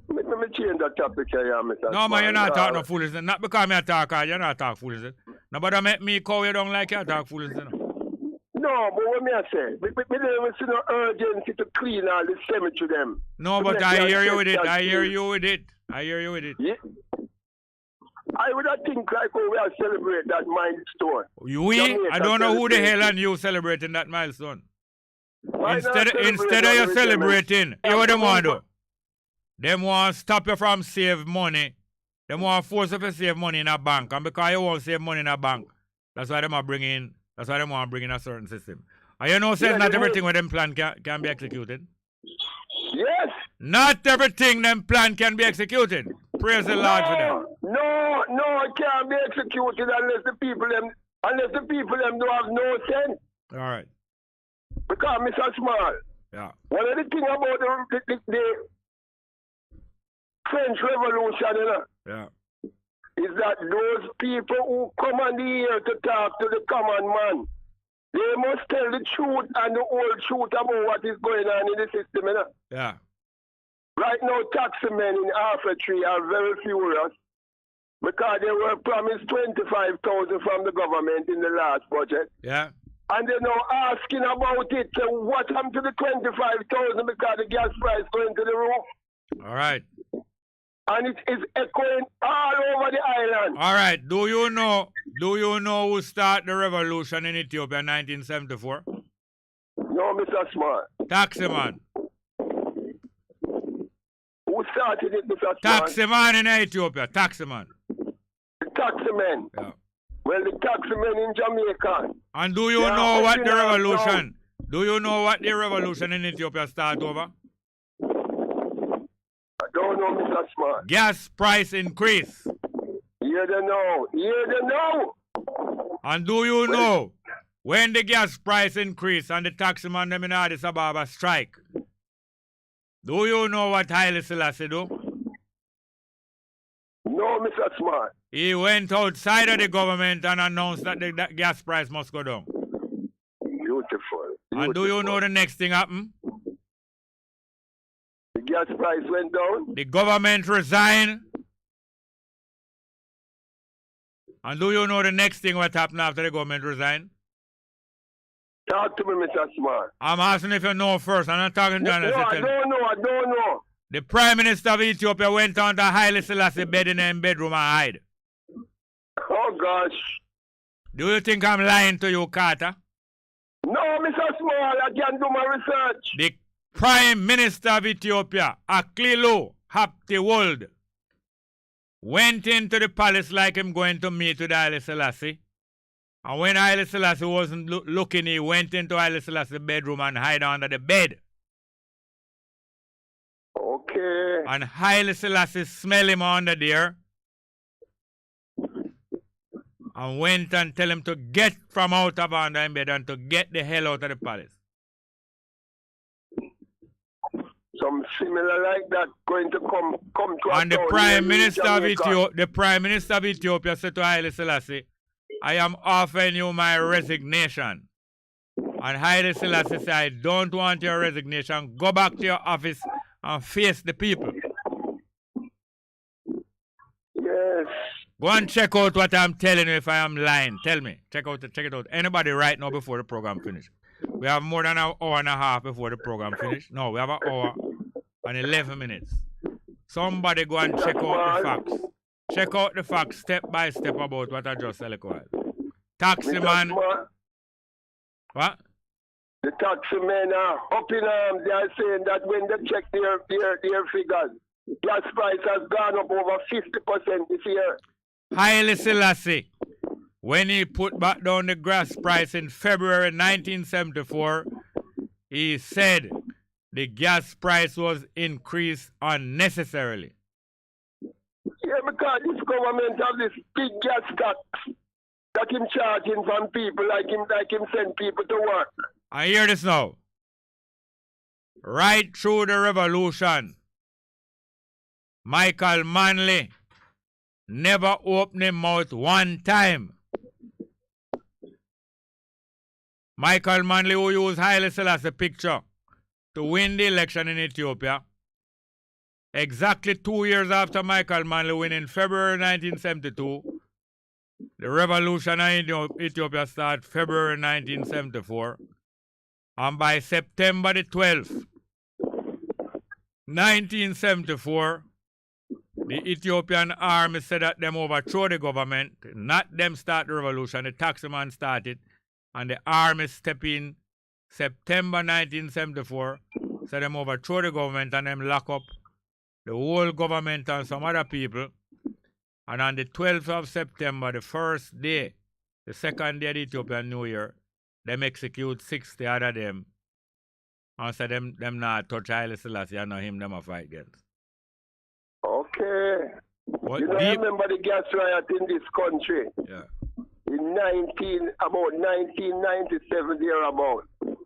Let me change that topic here, Mr. No, man, you're not Small. talking no foolishness. Not because me talk, you're not talking foolishness. Nobody make me call you down like you talk foolishness. No, but what me I say, we don't see no urgency to clean all the cemetery them. No, To but make I the hear you with it. ancestors I hear feel- you with it. I hear you with it. Yeah. I would have think like when we are celebrate that milestone. We? I don't know who the hell and you celebrating that milestone. Why not Instead of you celebrate celebrating, that you what them with want to them? do? Them want to stop you from save money. Them want to force you to save money in a bank. And because you won't save money in a bank, that's why them want to bring in a certain system. And you know, says Yeah, not they will. everything with them plan can be executed. Yes. Not everything them plan can be executed. Praise the Lord for that. No, it can't be executed unless the people them don't have no sense. All right. Because Mr. Small, Yeah. one of the things about the French Revolution, you know, Yeah. is that those people who come on the air to talk to the common man, they must tell the truth and the whole truth about what is going on in the system, you know. Yeah. Right now, taxmen in Tree are very furious because they were promised 25,000 from the government in the last budget. Yeah. And they're now asking about it. So what happened to the 25,000 because the gas price going to the roof? All right. And it is echoing all over the island. All right. Do you know who started the revolution in Ethiopia in 1974? No, Mr. Smart. Taximan. Who started it, Mr. Smart? Taximan in Ethiopia. Taximan. The taximen. Yeah. Well, the taximen in Jamaica. And do you They are know what up the in our revolution? Do you know what the revolution in Ethiopia started over? I don't know, Mr. Smart. Gas price increase. Hear the know. Hear the know. And do you know when the gas price increase and the taximan them in Addis Ababa strike? Do you know what Haile Selassie do? No, Mr. Smart. He went outside of the government and announced that the gas price must go down. Beautiful. And do you know the next thing happened? The gas price went down. The government resigned. And do you know the next thing what happened after the government resigned? Talk to me, Mr. Smart. I'm asking if you know first. I'm not talking to you. No, I don't know. The Prime Minister of Ethiopia went on to Haile Selassie bed in a bedroom and hide. Oh, gosh. Do you think I'm lying to you, Carter? No, Mr. Small, I can do my research. The Prime Minister of Ethiopia, Aklilu Haptiwold, went into the palace like him going to meet with Haile Selassie. And when Haile Selassie wasn't looking, he went into Haile Selassie's bedroom and hid under the bed. Okay. And Haile Selassie smelled him under there and went and tell him to get from out of under him bed and to get the hell out of the palace. So similar like that going to come to And the Prime Minister of Ethiopia said to Haile Selassie, I am offering you my resignation. And Haile Selassie said, I don't want your resignation. Go back to your office and face the people. Yes. Go and check out what I'm telling you if I am lying. Tell me. Check it out. Anybody right now before the program finish? We have more than an hour and a half before the program finish. No, we have an hour and 11 minutes. Somebody go and check out the facts. Check out the facts step by step about what I just said. Taxi man. What? The taxi men are up in arms. They are saying that when they check their figures, gas price has gone up over 50% this year. Haile Selassie, when he put back down the gas price in February 1974, he said the gas price was increased unnecessarily. Yeah, because this government have this big gas tax that him charging from people like him send people to work. I hear this now. Right through the revolution, Michael Manley never opened his mouth one time. Michael Manley, who used Haile Selassie picture to win the election in Ethiopia, exactly 2 years after Michael Manley win in February 1972, the revolution in Ethiopia started February 1974, and by September the 12th, 1974, the Ethiopian army said that them overthrow the government, not them start the revolution, the taximan started, and the army step in September 1974, said them overthrow the government and them lock up the whole government and some other people. And on the 12th of September, the first day, the second day of the Ethiopian New Year, them execute 60 out of them. And say them not touch Haile Selassie and not him them a fight against. Okay. What you know, I remember the gas riot in this country. Yeah. In 1997 thereabout. And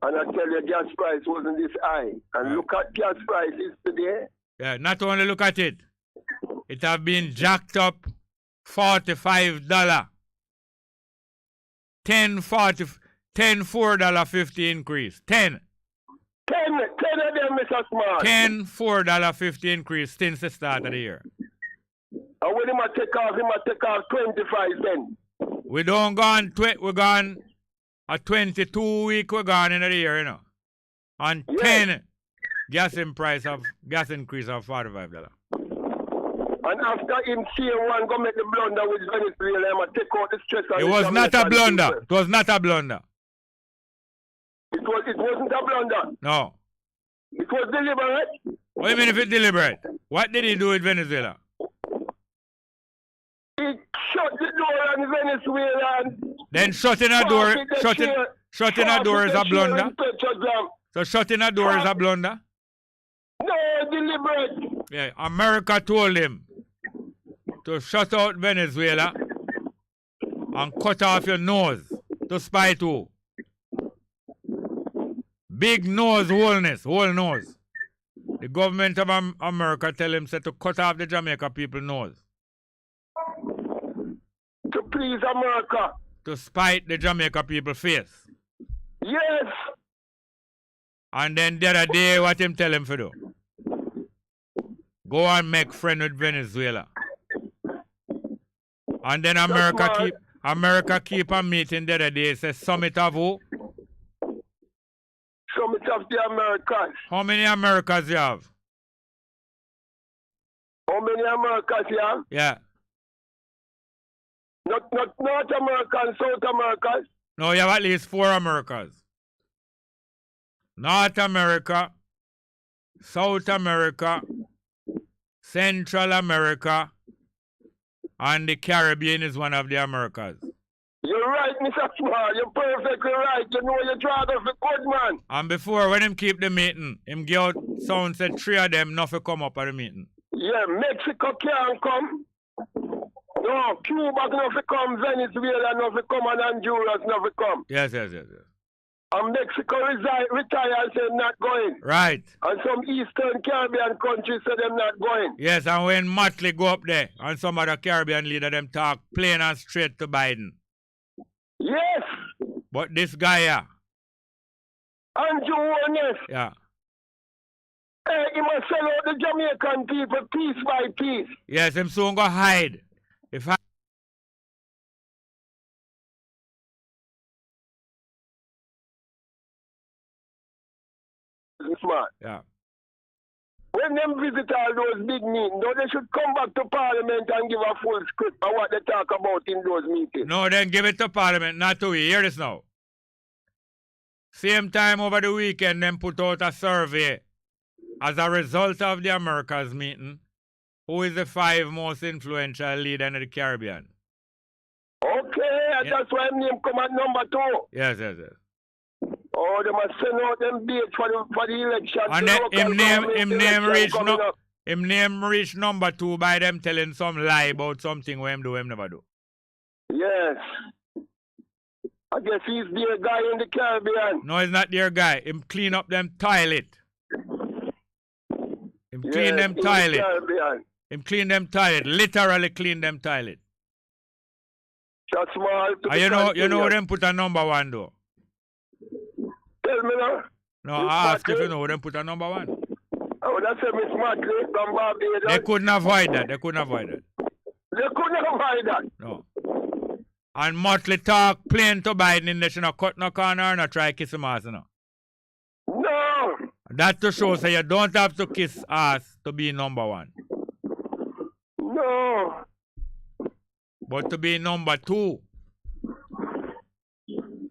I tell you, gas price wasn't this high. And look at gas prices today. Yeah, not only look at it. It have been jacked up $45. $4.50 increase. 10 of them, Mr. Smart. $4.50 increase since the start of the year. And when he might take off 25 then. We don't gone, we're gone a 22 week, we're gone in the year, you know. And 10 gas increase of $45. And after him seeing one go make the blunder with Venezuela, he might take out the stress. It was not a blunder. It was not a blunder. It wasn't a blunder. No. It was deliberate. What do you mean if it's deliberate? What did he do with Venezuela? He shut the door on Venezuela and then shutting a door is a blunder. So shutting a door is a blunder? No, deliberate. Yeah, America told him to shut out Venezuela and cut off your nose. To spite who? Big nose, whole nose. The government of America tell him to cut off the Jamaica people nose. To please America. To spite the Jamaica people face. Yes. And then the other day, what him tell him to do? Go and make friend with Venezuela. And then America keep a meeting the other day, say summit of who? Summit of the Americas. How many Americas you have? How many Americas you have? Yeah. Not North America and South Americas? No, you have at least 4 Americas. North America, South America, Central America, and the Caribbean is one of the Americas. You're right, Mr. Small. You're perfectly right. You know you're trying to be good, man. And before, when him keep the meeting, him give out sound said 3 of them not to come up at the meeting. Yeah, Mexico can't come. No, Cuba not to come. Venezuela not to come. And Honduras not to come. Yes. And Mexico retire and say not going. Right. And some Eastern Caribbean countries say them not going. Yes, and when Motley go up there and some other Caribbean leader them talk plain and straight to Biden. Yes. But this guy here. Andrew Warnes. Yeah. He must sell out the Jamaican people piece by piece. Yes, him soon go hide. If I smart. Yeah. When them visit all those big meetings, though, they should come back to Parliament and give a full script of what they talk about in those meetings. No, then give it to Parliament, not to we. Hear this now. Same time over the weekend, them put out a survey as a result of the Americas meeting. Who is the 5 most influential leader in the Caribbean? Okay, that's why him name come at number 2. Yes, yes, yes. Oh, they must send out them dates for the election. And him name reach number 2 by them telling some lie about something where him do, him never do. Yes. I guess he's their guy in the Caribbean. No, he's not their guy. Him clean up them toilet. Him clean them toilet. Him clean them toilet. Literally clean them toilet. That's small. You know them put a number 1 though. Tell me now. No, I ask if you know them put a number 1. Oh, that's a Miss Matley from Barbados. They couldn't avoid that. They couldn't avoid that. They couldn't avoid that. No. And Motley talk plain to Biden in the should not cut no corner and not try kiss him ass, you know. No. That to show say you don't have to kiss ass to be number 1. No. But to be number 2.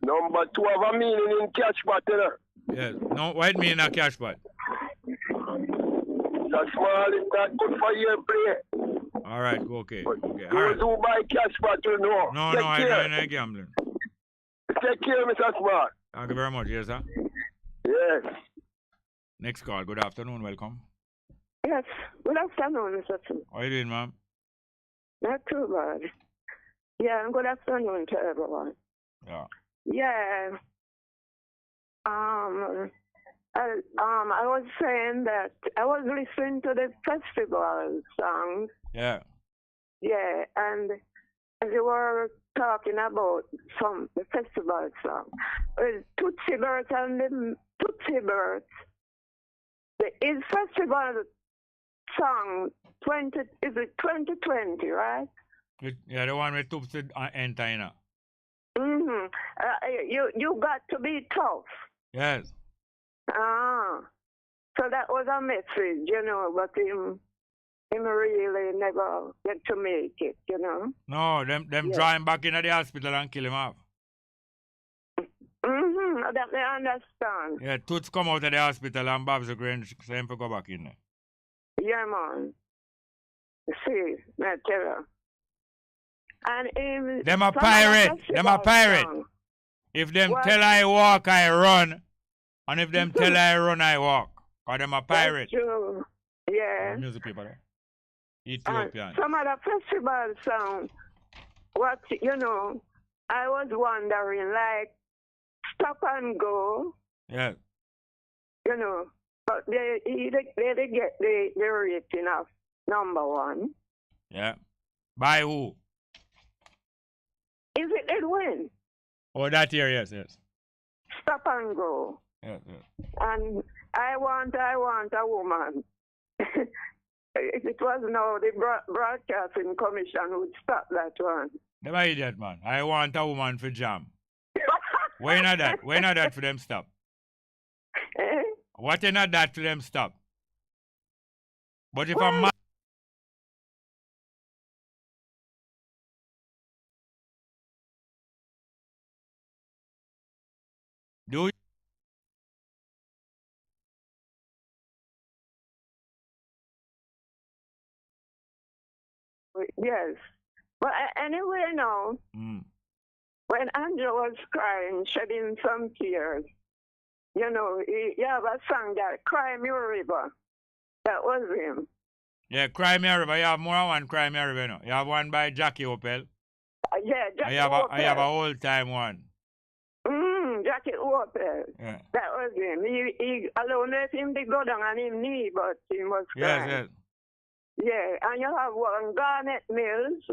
Number 2 have a meaning in cash pot, you know. Yes. No, what mean a cash pot? That's small, it's not good for your play. All right, okay. Okay. All Those right. who buy cash pot, you know. No, Take no, I care. ain't gambling. Take care, Mr. Smart. Thank you very much, yes, sir. Yes. Next call. Good afternoon. Welcome. Yes. Good afternoon, Mr. Smith. How are you doing, ma'am? Not too bad. Yeah, good afternoon to everyone. Yeah. Yeah. I was saying that I was listening to the festival songs. Yeah. Yeah, and as you were talking about the festival song, Tootsie Birds and the Tootsie Birds, is festival song 2020, right? Yeah, the one with Tootsie and Tina. Mm-hmm. You got to be tough. Yes. So that was a message, you know, but him really never get to make it, you know. No, them draw him back into the hospital and kill him off. Mm-hmm. That I understand. Yeah, Toots come out of the hospital and Bob's a grand same for go back in there. Yeah, man. See, I tell you. And them a pirate. Them a pirate. If them tell I walk, I run. And if them tell I run, I walk. Or them a pirate. That's true. Yeah. Music people there. Ethiopian. Some other festival song. What, you know, I was wondering, like, Stop and Go. Yeah. You know, but they get the rating of number 1. Yeah. By who? Is it Edwin? Oh, that year, yes, yes. Stop and Go. Yes, yes. And I want a woman. It was now the Broadcasting Commission would stop that one. Never idiot, man. I want a woman for jam. Why not that? Why not that for them stop? Eh? What not that for them stop? But if I'm mad, do you? Yes. But anyway, now, when Angela was crying, shedding some tears, you know, you have a song that Cry Me a River. That was him. Yeah, Cry Me a River. You have more than one Cry Me a River, no? You have one by Jackie Opel. Yeah, Jackie I Opel. have a old time one. Jackie Lopez. Yeah. That was him. I don't know if him did go down on his knee, but he was Yes, crying. yes. Yeah, and you have one Garnet Mills.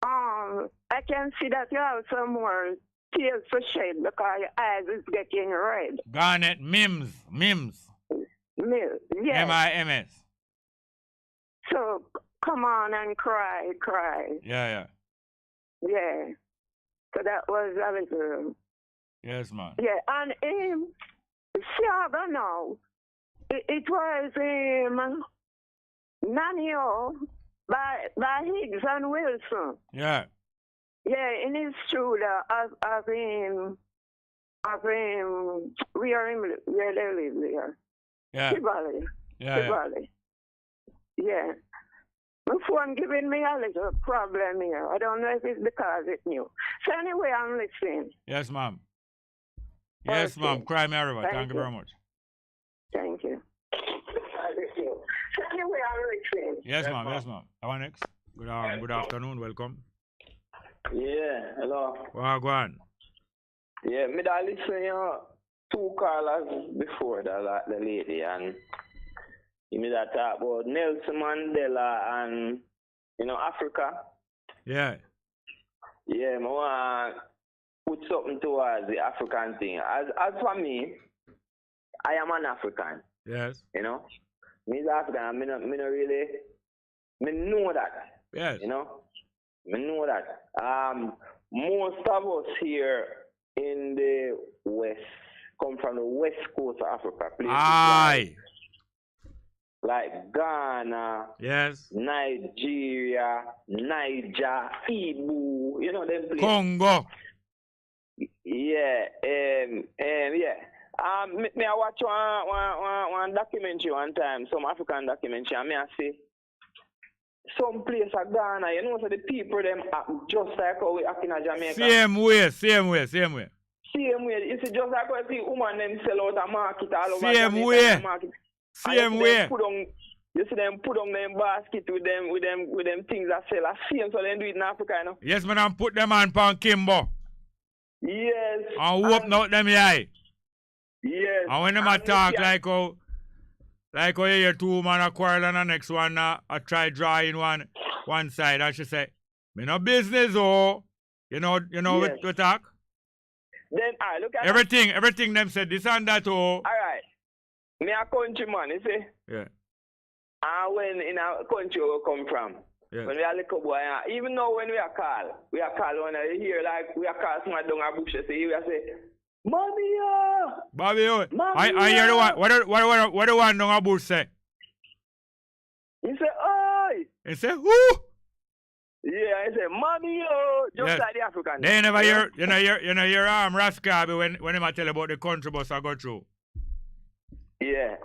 I can see that you have some more tears for shed because your eyes is getting red. Garnet Mims. Mills, yes. M-I-M-S. So come on and cry. Yeah. Yeah. So that was a little. Yes, man. Yeah, and Chicago now. It was Nanio by Higgs and Wilson. Yeah. Yeah, in his studio of him where they live there. Yeah. Tivoli. Yeah. Tivoli. Yeah. My phone giving me a little problem here. I don't know if it's because it's new. So anyway, I'm listening. Yes, ma'am. Yes, Okay. ma'am. Cry me a river. Thank Thank you you. very much. Thank you. So anyway, I'm listening. Yes, ma'am. Yes, ma'am. Our next. Good afternoon. Welcome. Yeah, hello. Well, go on. Yeah, me da listen two callers before that, the lady, and me da talk about Nelson Mandela and Africa. Yeah. Yeah, me want put something towards the African thing. As for me, I am an African. Yes. Me's African. Me no really. Me know that. Yes. Me know that. Most of us here in the West come from the west coast of Africa. Aye. Like Ghana. Yes. Nigeria, Niger, Ibu. Them places. Congo. Yeah. Me I watch one documentary one time, some African documentary, and me I say some place of Ghana, so the people them act just like how we act in Jamaica. Same way. Same way. You see, just like how you see women them sell out a market all over Same Jamaica way. market. Same way. You see them put on them basket with them things that sell. Same so they do it in Africa, Yes, man, and put them on pan Kimbo. Yes. And whoop out them eye. Yes. And when them a talk like how you hear two women a quarrel and the next one a try drawing one side, and she say, me no business, oh. You know Yes. we talk? Then I look at Everything them said this and that, oh. Alright. Me a countryman, you see? Yeah. And when in a country we come from, yes. When we are little boy, even though when we are call when I hear like we are call someone down a bush, we are say, Mommy, Bobby, oh. Mommy, I hear the one. What the one down a bush say? He say, oi. He say, who? Yeah, he say, Mommy, just yes. like the African. They never hear, you know hear Rascal when him a tell about the country bus I go through. Yeah.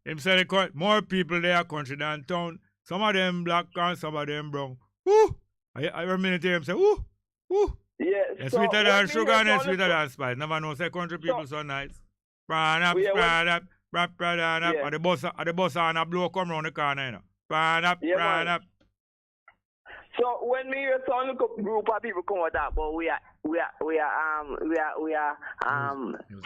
Him say more people there country than town. Some of them black and some of them brown. Woo! I remember him say, woo! Yeah. It's so sweeter than sugar and sweeter than spice. Never know say country people so nice. Brand up. And the bus on a blow come round the corner, Brand up. So when me hear some group of people come with that, but we are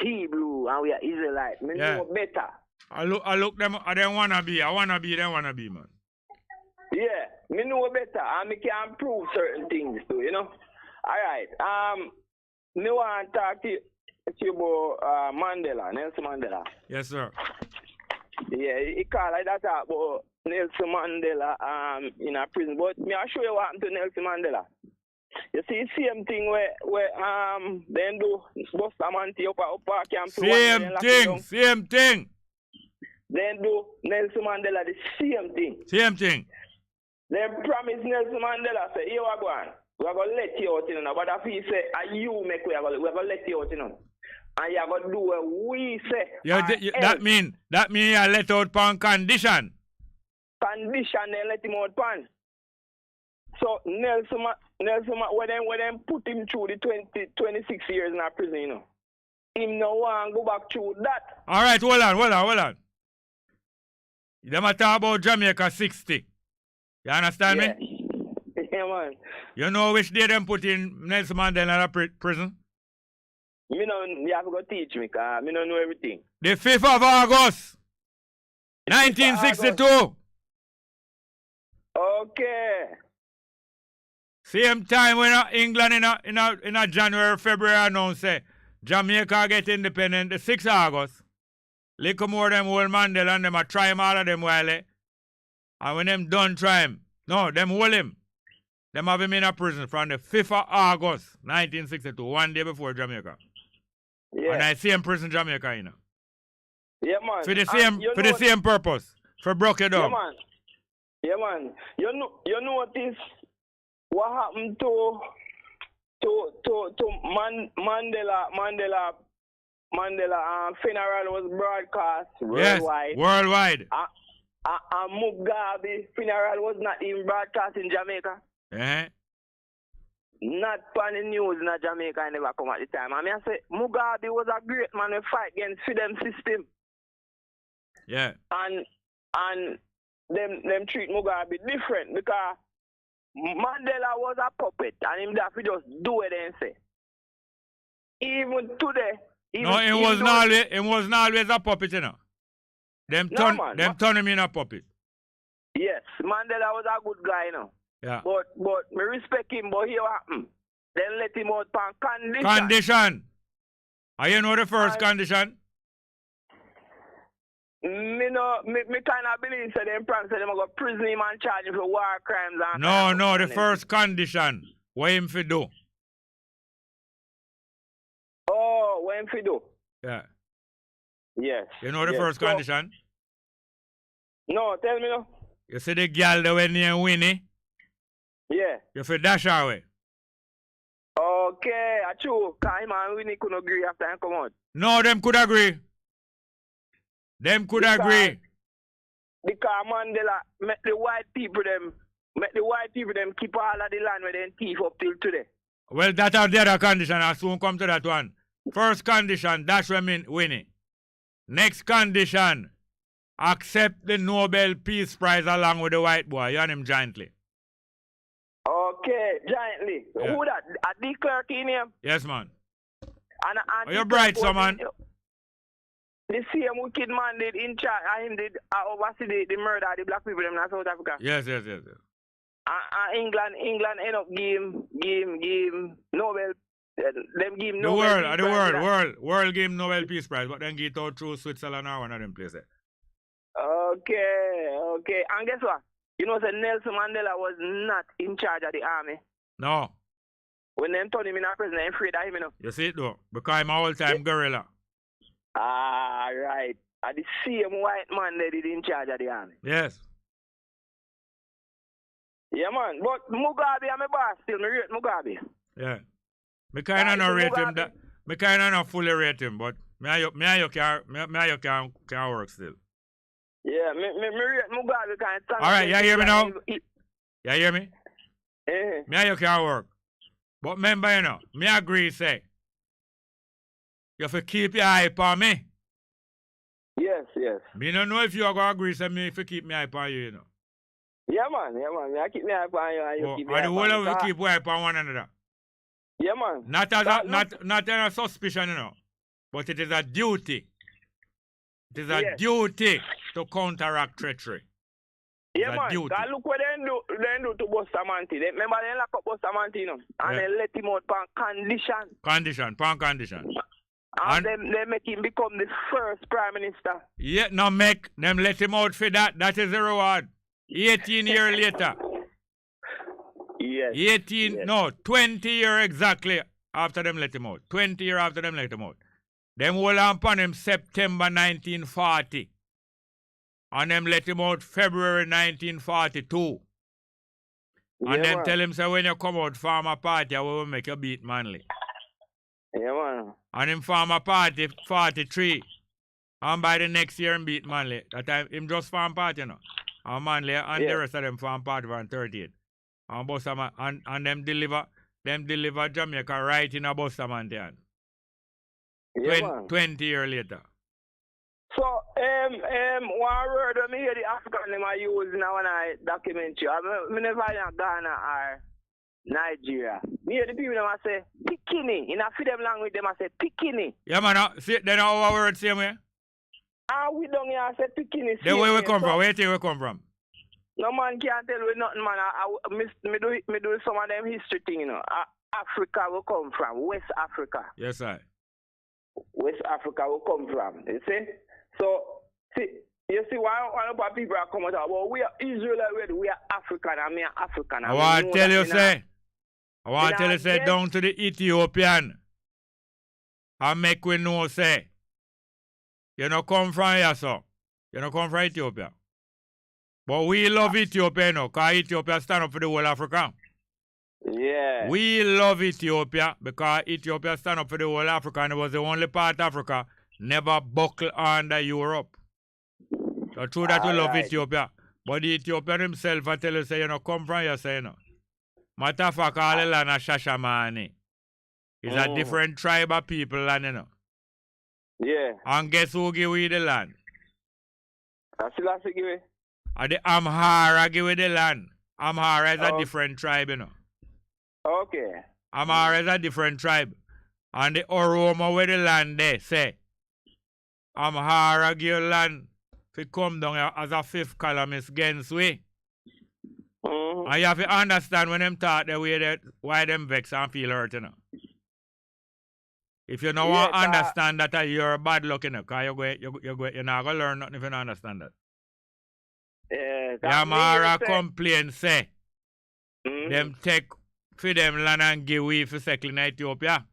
Hebrew and we are Israelite. Me know better. I look them. I don't wanna be. Them wanna be, man. Yeah, me know better, and me can prove certain things too. All right. Me want to talk to you about Nelson Mandela. Yes, sir. Yeah, he called like that about Nelson Mandela in a prison. But me I'll show you what happened to Nelson Mandela. You see, same thing where then do bust a man to up camp. Same thing. Then do Nelson Mandela the same thing. Then promise Nelson Mandela say, here we go on. We're going to let you out in. But if he say, you make we're going to let you out in. And you're going to do what we say. That mean you let out upon condition. Condition, they let him out upon. So Nelson, when them put him through the 26 years in a prison, him no want go back through that. All right, hold on. Them a talk about Jamaica 60. You understand me? Yeah, man. You know which day them put in Nelson Mandela in prison? You have to go teach me, because I don't know everything. The 5th of August, 1962. Okay. Same time when England in a January, February announced say Jamaica get independent the 6th of August. Little more them old Mandela and them a try him all of them while and when them done try him, no, them hold him. Them have him in a prison from the 5th of August, 1962, one day before Jamaica. Yeah. And I see him prison Jamaica, Yeah, man. For the same purpose. For broke it down. Yeah, man. Yeah, man. You notice what happened to Mandela funeral was broadcast worldwide. Yes, worldwide. And Mugabe funeral was not even broadcast in Jamaica. Not on the news in Jamaica. I never come at the time. I mean, I say Mugabe was a great man who fight against freedom system. Yeah. And them treat Mugabe different because Mandela was a puppet and him that we just do it and say. Even today. It wasn't always a puppet, Them turn him in a puppet. Yes, Mandela was a good guy, Yeah. But me respect him, but here what happened. Then let him out on condition. Condition. And you know the first condition? Me kind of believe so them plan so them go prison him and charge him for war crimes and No, the first condition. What him fi do? Oh, what him fi do? Yeah. Yes. You know the first condition? No, tell me no. You see the girl that went near Winnie? Yeah. You fi dash her away. Okay, true. Because him and Winnie couldn't agree after him come out. No, them could agree. Agree. Because Mandela make the white people them keep all of the land where they thief up till today. Well, that's the other condition. I soon come to that one. First condition, dash women Winnie. Next condition, accept the Nobel Peace Prize along with the white boy. You and him jointly. Okay, jointly. Yeah. Who that? A D clerk in him? Yes, man. And you're bright, so man. The same wicked man did in charge, him did oversee the murder of the black people in South Africa. Yes. England end up give Nobel. Them give the Nobel world give Nobel Peace Prize, but then get out through Switzerland or one of them places. Okay. And guess what? You know, Nelson Mandela was not in charge of the army. No. When them turned him in a prison, they're afraid of him, You see it though? Because I'm an all-time guerrilla. Ah, right. And the same white man that is in charge of the army. Yes. Yeah, man. But Mugabe, I'm a boss still. Me rate Mugabe. Yeah. Me kind of not rate him. Me kind of not fully rate him, but me and you can work still. Yeah, me rate Mugabe kind of. All right, you hear me now? You hear me? Me and you can work. But remember, me agree, say, you have to keep your eye on me. Yes. Me don't know if you are going to agree, say me if you keep me eye on you, Yeah, man. I keep me eye on you and you keep me eye on me. And the whole of you keep eye on one another. Yeah, man. Not as a suspicion, but it is a duty. It is a duty to counteract treachery. Yeah, man. Look what they do to Bustamante. Remember they lock up Bustamante, and they let him out on condition. And they make him become the first prime minister. Yeah, them let him out for that. That is the reward. 18 years later. Yes. 20 years exactly after them let him out. 20 years after them let him out. Them hold on upon him September 1940. And them let him out February 1942. And then tell him, say, when you come out, form a party, I will make you beat Manly. Yeah, man. And him form a party 43. And by the next year, him beat Manly. That time, him just form party, And Manly and the rest of them form party on 38. And Bustamante, and them deliver Jamaica right in a Bustamante. 20 years later. So, one word when me hear the African them I use in our documentary. I never in Ghana Nigeria. Me hear the people them say Pikini. In a few them language them say Pikini. Yeah, man. See, they know our word same way. We don't hear say Pikini. Then where we come from? Where do we come from? No man can't tell me nothing, man. Me do some of them history thing, you know. Africa will come from West Africa. Yes, sir. West Africa will come from. You see? So, you see why people are coming out? Well, we are Israelite, we are African, and me are African. I want to tell you, say, down to the Ethiopian. And make we know, say, you don't come from here, so. You don't come from Ethiopia. But we love Ethiopia, you know, because Ethiopia stand up for the whole Africa. Yeah. We love Ethiopia because Ethiopia stand up for the whole Africa, and it was the only part of Africa never buckle under Europe. So true that we love Ethiopia. But the Ethiopian himself, I tell you, say, you know, come from here, say, you know. Matter of fact, all the land of Shashamane. It's a different tribe of people, land, you know. Yeah. And guess who give we the land? That's the give it. The Amhara give the land. Amhara is a different tribe, you know. Okay. Amhara is a different tribe. And the Oromo where the land there, say, Amhara give land to come down as a fifth columnist against we. And you have to understand when them talk the way that why them vex and feel hurt, you know. If you don't want to understand that you're bad luck, you know, because you're not going to learn nothing if you don't understand that. Amhara complain say them take for them land and give we for settling in Ethiopia.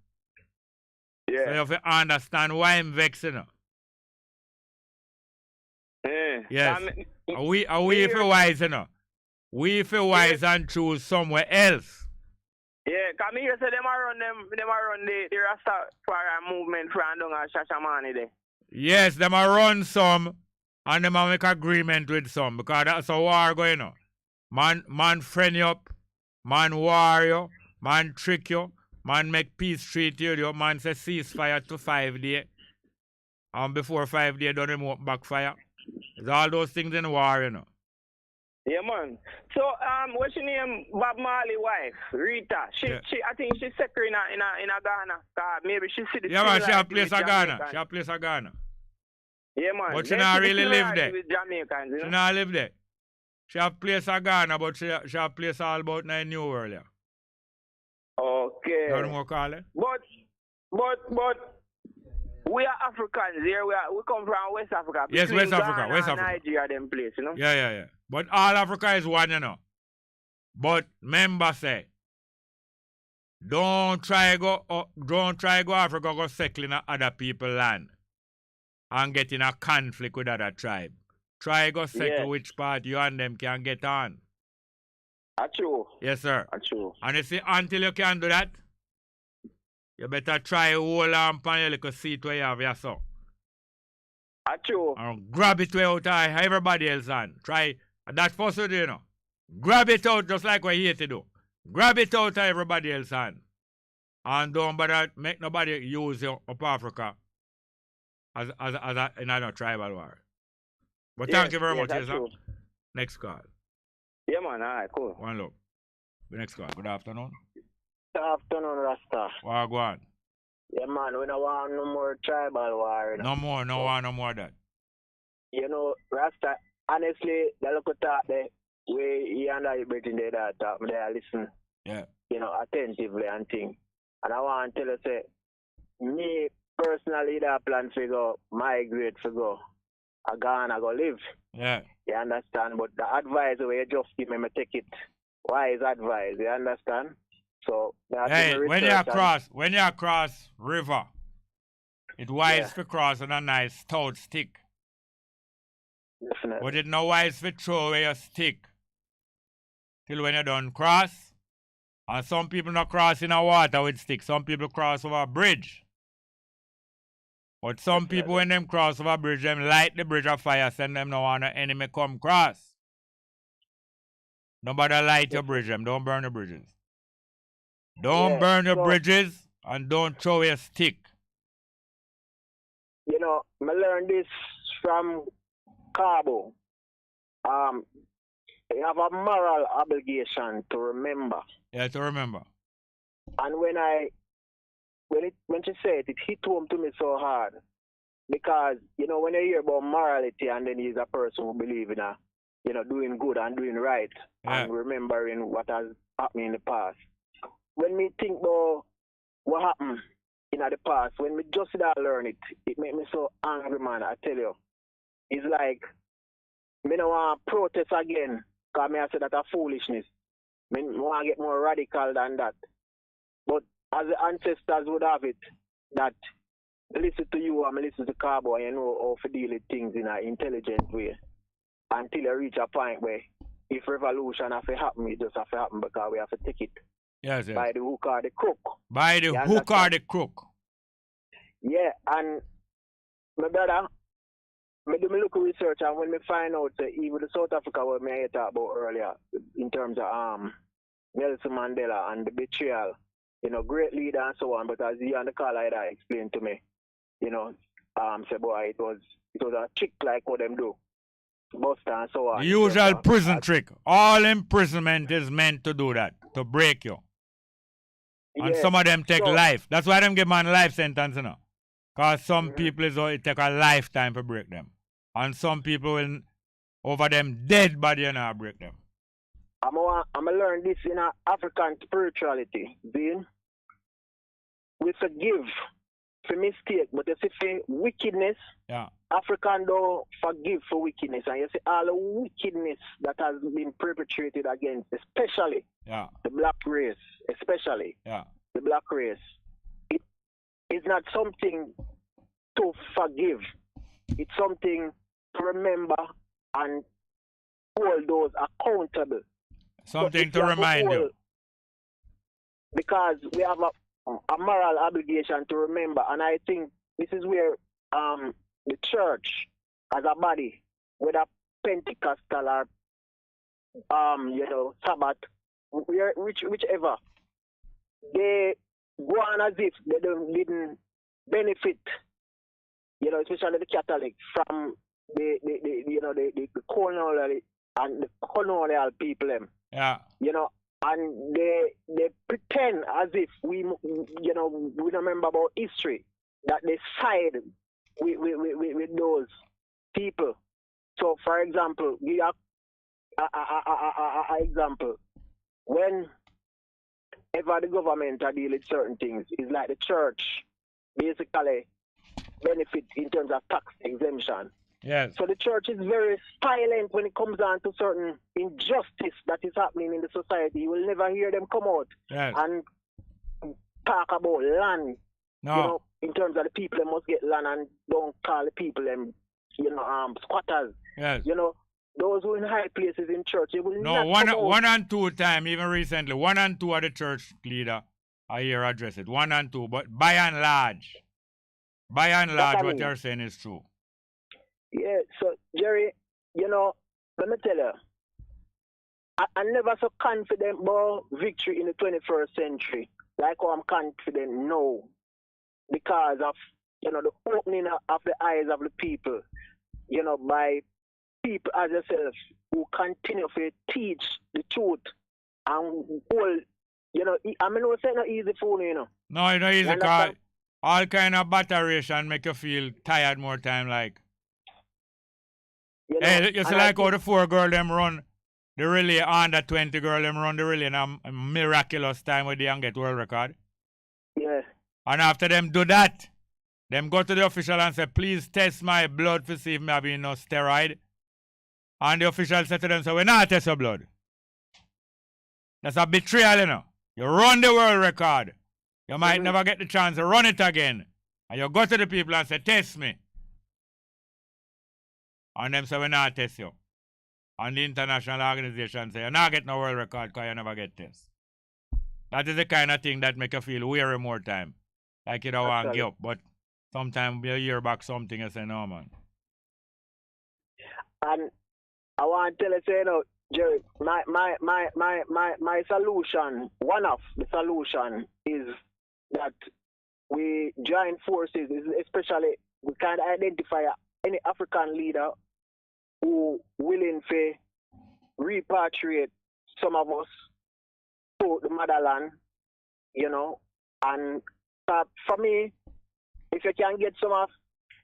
Yeah. So you have to understand why I'm vexing. You know? Yes. Are we if wise, you know? We feel wise and choose somewhere else. Yeah, because me here say them are run the Rastafari movement from down at Shashamane there. Yes, them are run some and them are make agreement with some because that's a war going on. Man friend you up, man war you, man trick you, man make peace treaty you, man say ceasefire to 5 days. And before 5 days don't remove backfire. It's all those things in war, you know. Yeah, man. So, what's your name? Bob Marley wife, Rita. She I think she's secretary in a Ghana. Maybe she see the. Yeah, man. She a place of Ghana. She a place of Ghana. Yeah, man. But she not really live there. Jamaicans, you know? She not live there. She a place of Ghana, but she a place all about in New World. Yeah. Okay. You know what call it? But. We are Africans here. We come from West Africa. Yes, West Africa. West Africa. Nigeria, them place, you know. Yeah. But all Africa is one, you know. But member say, don't try go Africa go settle in other people's land and get in a conflict with other tribe. Try go settle which part you and them can get on. That's true. Yes, sir. That's true. And you see, until you can do that, you better try hold on upon your little seat where you have your son. Achoo. And grab it out of everybody else on. Try. That's supposed to do, you know. Grab it out just like we here to do. Grab it out of everybody else on. And don't bother make nobody use you up Africa as a tribal war. But thank you very much, yes, sir. Next call. Yeah, man. All right, cool. One look. The next call. Good afternoon. Good afternoon, Rasta. What go on? Yeah, man, we don't want no more tribal war. You know? No more of that. You know, Rasta, honestly, the local talk there, we and I betting there that talk, there listen. Yeah. You know, attentively and thing. And I want to tell you, say, me personally, that plan to go, migrate to go. I Ghana go live. Yeah. You understand? But the advice where you just give me take it. Wise advice, you understand? So hey, when you cross river, it's wise to cross on a nice stout stick. Definitely. But it's not wise to throw away a stick till when you done cross. And some people not cross in a water with sticks. Some people cross over a bridge. But some people when them cross over a bridge, them light the bridge of fire, send them no want the enemy come cross. Nobody light your bridge, them. Don't burn the bridges. Don't burn your bridges and don't throw a stick. You know, I learned this from Cabo. you have a moral obligation to remember. Yeah, to remember. And when she said it hit home to me so hard. Because, you know, when you hear about morality and then he's a person who believes in doing good and doing right and remembering what has happened in the past. When me think about what happened in the past, when me just learn it, it made me so angry, man, I tell you. It's like, me don't want to protest again, because I say that's a foolishness. Me want to get more radical than that. But as the ancestors would have it, that listen to you and listen to Cowboy, you know how to deal with things in an intelligent way. Until you reach a point where if revolution has to happen, it just has to happen because we have to take it. Yes. By the hook or the crook. By the hook or the crook. Yeah, and my brother, I do my local research, and when I find out that even the South Africa what I talked about earlier in terms of Nelson Mandela and the betrayal, you know, great leader and so on, but as you and the caller explained to me, you know, say boy, it was a trick like what them do. Buster and so on. The usual prison trick. All imprisonment is meant to do that, to break you. And some of them take life. That's why them give man life sentence, you know. Because some people it take a lifetime to break them. And some people will over them dead body and not break them. I'm gonna learn this in African spirituality. Then we forgive for mistake, but you see for wickedness, African don't forgive for wickedness. And you see all the wickedness that has been perpetrated against, especially the black race, the black race. It is not something to forgive. It's something to remember and hold those accountable. Something to remind you. Because we have a moral obligation to remember, and I think this is where the church as a body, whether Pentecostal or Sabbath, whichever, they go on as if they didn't benefit, you know, especially the Catholic from the colonial and the colonial people them. Yeah. You know, and they pretend as if we remember about history, that they side with those people. So, for example, we have an example. Whenever the government are dealing with certain things, it's like the church basically benefit in terms of tax exemption. Yes. So the church is very silent when it comes down to certain injustice that is happening in the society. You will never hear them come out and talk about land. No. You know, in terms of the people that must get land and don't call the people them, squatters. Yes. You know, those who in high places in church, they will not one and two time, even recently, 1 and 2 of the church leader I hear address it. 1 and 2, but by and large, what you're saying is true. Yeah, so Jerry, you know, let me tell you, I'm never so confident about victory in the 21st century, like how I'm confident now, because of, you know, the opening of the eyes of the people, you know, by people as yourself who continue to teach the truth and hold, you know, I mean, it's not easy for you, you know. No, it's not easy, because all kind of batteration make you feel tired more time, like. You know, hey, you see like how the 4 girl them run the relay, under 20 girl them run the relay in a miraculous time where they can get world record. Yeah. And after them do that, them go to the official and say, please test my blood to see if me having no steroid. And the official said to them, so we not test your blood. That's a betrayal, you know. You run the world record. You might never get the chance to run it again. And you go to the people and say, test me. And them say, we not test you. And the international organization say, you not get no world record because you never get test. That is the kind of thing that make you feel weary more time. Like you don't want to give up. But sometimes you hear back something and say, no, man. And I want to tell you, you know, Jerry, my solution, one of the solution is that we join forces, especially we can identify any African leader who willing to repatriate some of us to the motherland, you know, and for me, if you can get some of,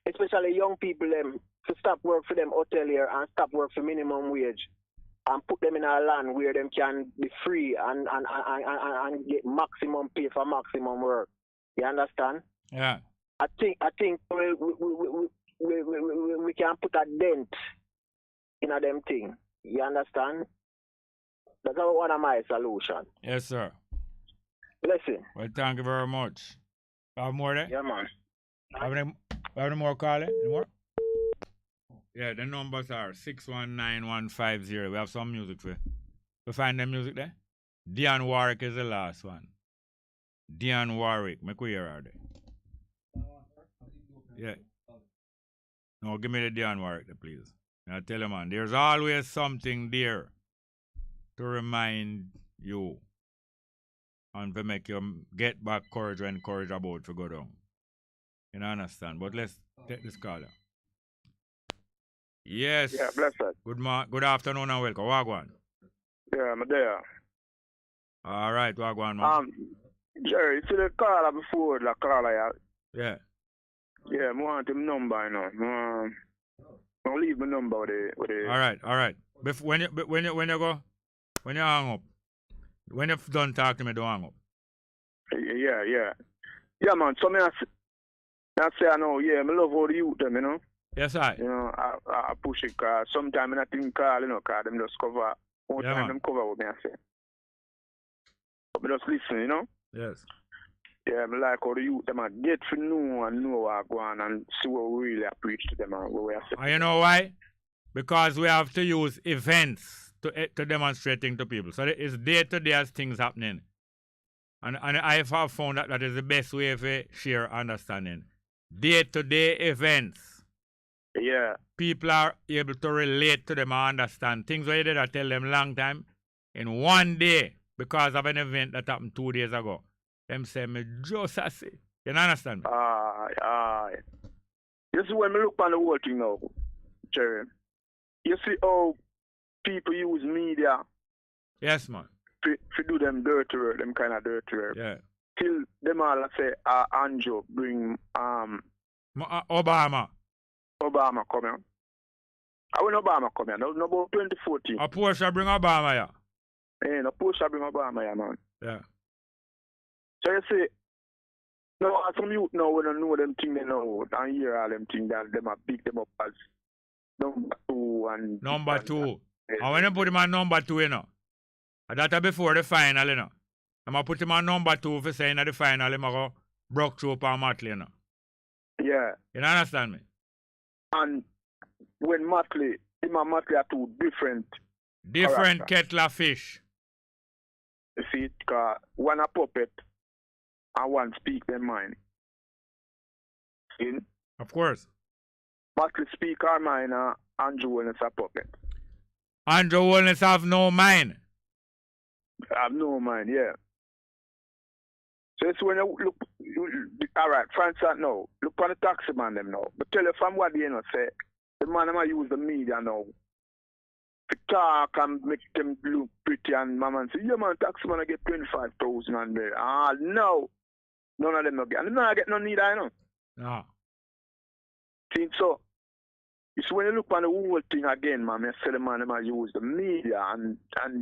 especially young people, them to stop work for them hotelier and stop work for minimum wage, and put them in a land where them can be free and get maximum pay for maximum work. You understand? Yeah. I think we can put a dent in a them thing. You understand? That's one of my solutions. Yes, sir. Listen. Well, thank you very much. Have more there? Yeah, man. Have any more calling? Any more? Yeah, the numbers are 619150. We have some music for you. We find the music there? Dion Warwick is the last one. Dion Warwick. Make we hear her there. Yeah. No, give me the Dion Warwick there, please. I tell you, man, there's always something there to remind you and to make you get back courage when courage about to go down. You know, understand? But let's take this caller. Yes. Yeah, bless it. Good afternoon and welcome. Wagwan. Yeah, I'm there. All right, Wagwan, man. Jerry, see the caller before, the caller, yeah. Yeah, I want him number, you know. I'll leave my number with the... All right. When you hang up, when you've done talk to me, don't hang up. Yeah, man, so I say, I know, yeah, I love all the youth, them, you know. Yes, I. You know, I push it, cause sometimes I think call, you know, cause them just cover. One time them cover what me I say. But just listen, you know. Yes. Yeah, I like how the youth them get to know and know what go on and see what we really preach to them and what we are saying. And you know why? Because we have to use events to demonstrate things to people. So it's day-to-day as things happening. And I have found that is the best way to share understanding. Day-to-day events. Yeah. People are able to relate to them and understand. Things where you did I tell them long time, in one day, because of an event that happened 2 days ago. Them say me just as say. You understand me? You see when we look on the whole thing now, Jerry, you see how people use media. Yes, man. To do them dirty work, them kind of dirty work. Yeah. Till them all say, Andrew bring Obama come here. When Obama come here, no about 2014. A Porsche bring Obama, yeah. No Porsche bring Obama, yeah, man. Yeah. So you see, now some youth now we don't know them things they know and hear all them things that them are big them up as number 2 and number 2. And when you put him on number 2, you know, that before the final, you know. I'm gonna put him on number 2 for saying at the final, I'm gonna go broke through upon Matley, you know. Yeah. You understand me? And when Matley, him and Matley are two different kettle of fish. You see, because one a puppet and one speak their mind. See? Of course. Matley speak our mind and Andrew Wellness a puppet. Andrew Wellness have no mind. Have no mind, yeah. So it's when you look, all right, Francis now, look on the taxi man them now. But tell you from what they know say, the man them use the media now to talk and make them look pretty and mama say, yeah man, taxi man I get 25,000 and there. No. None of them not get. And they not get none neither, you know. No. See, so it's when you look on the whole thing again, man, I say the man them use the media and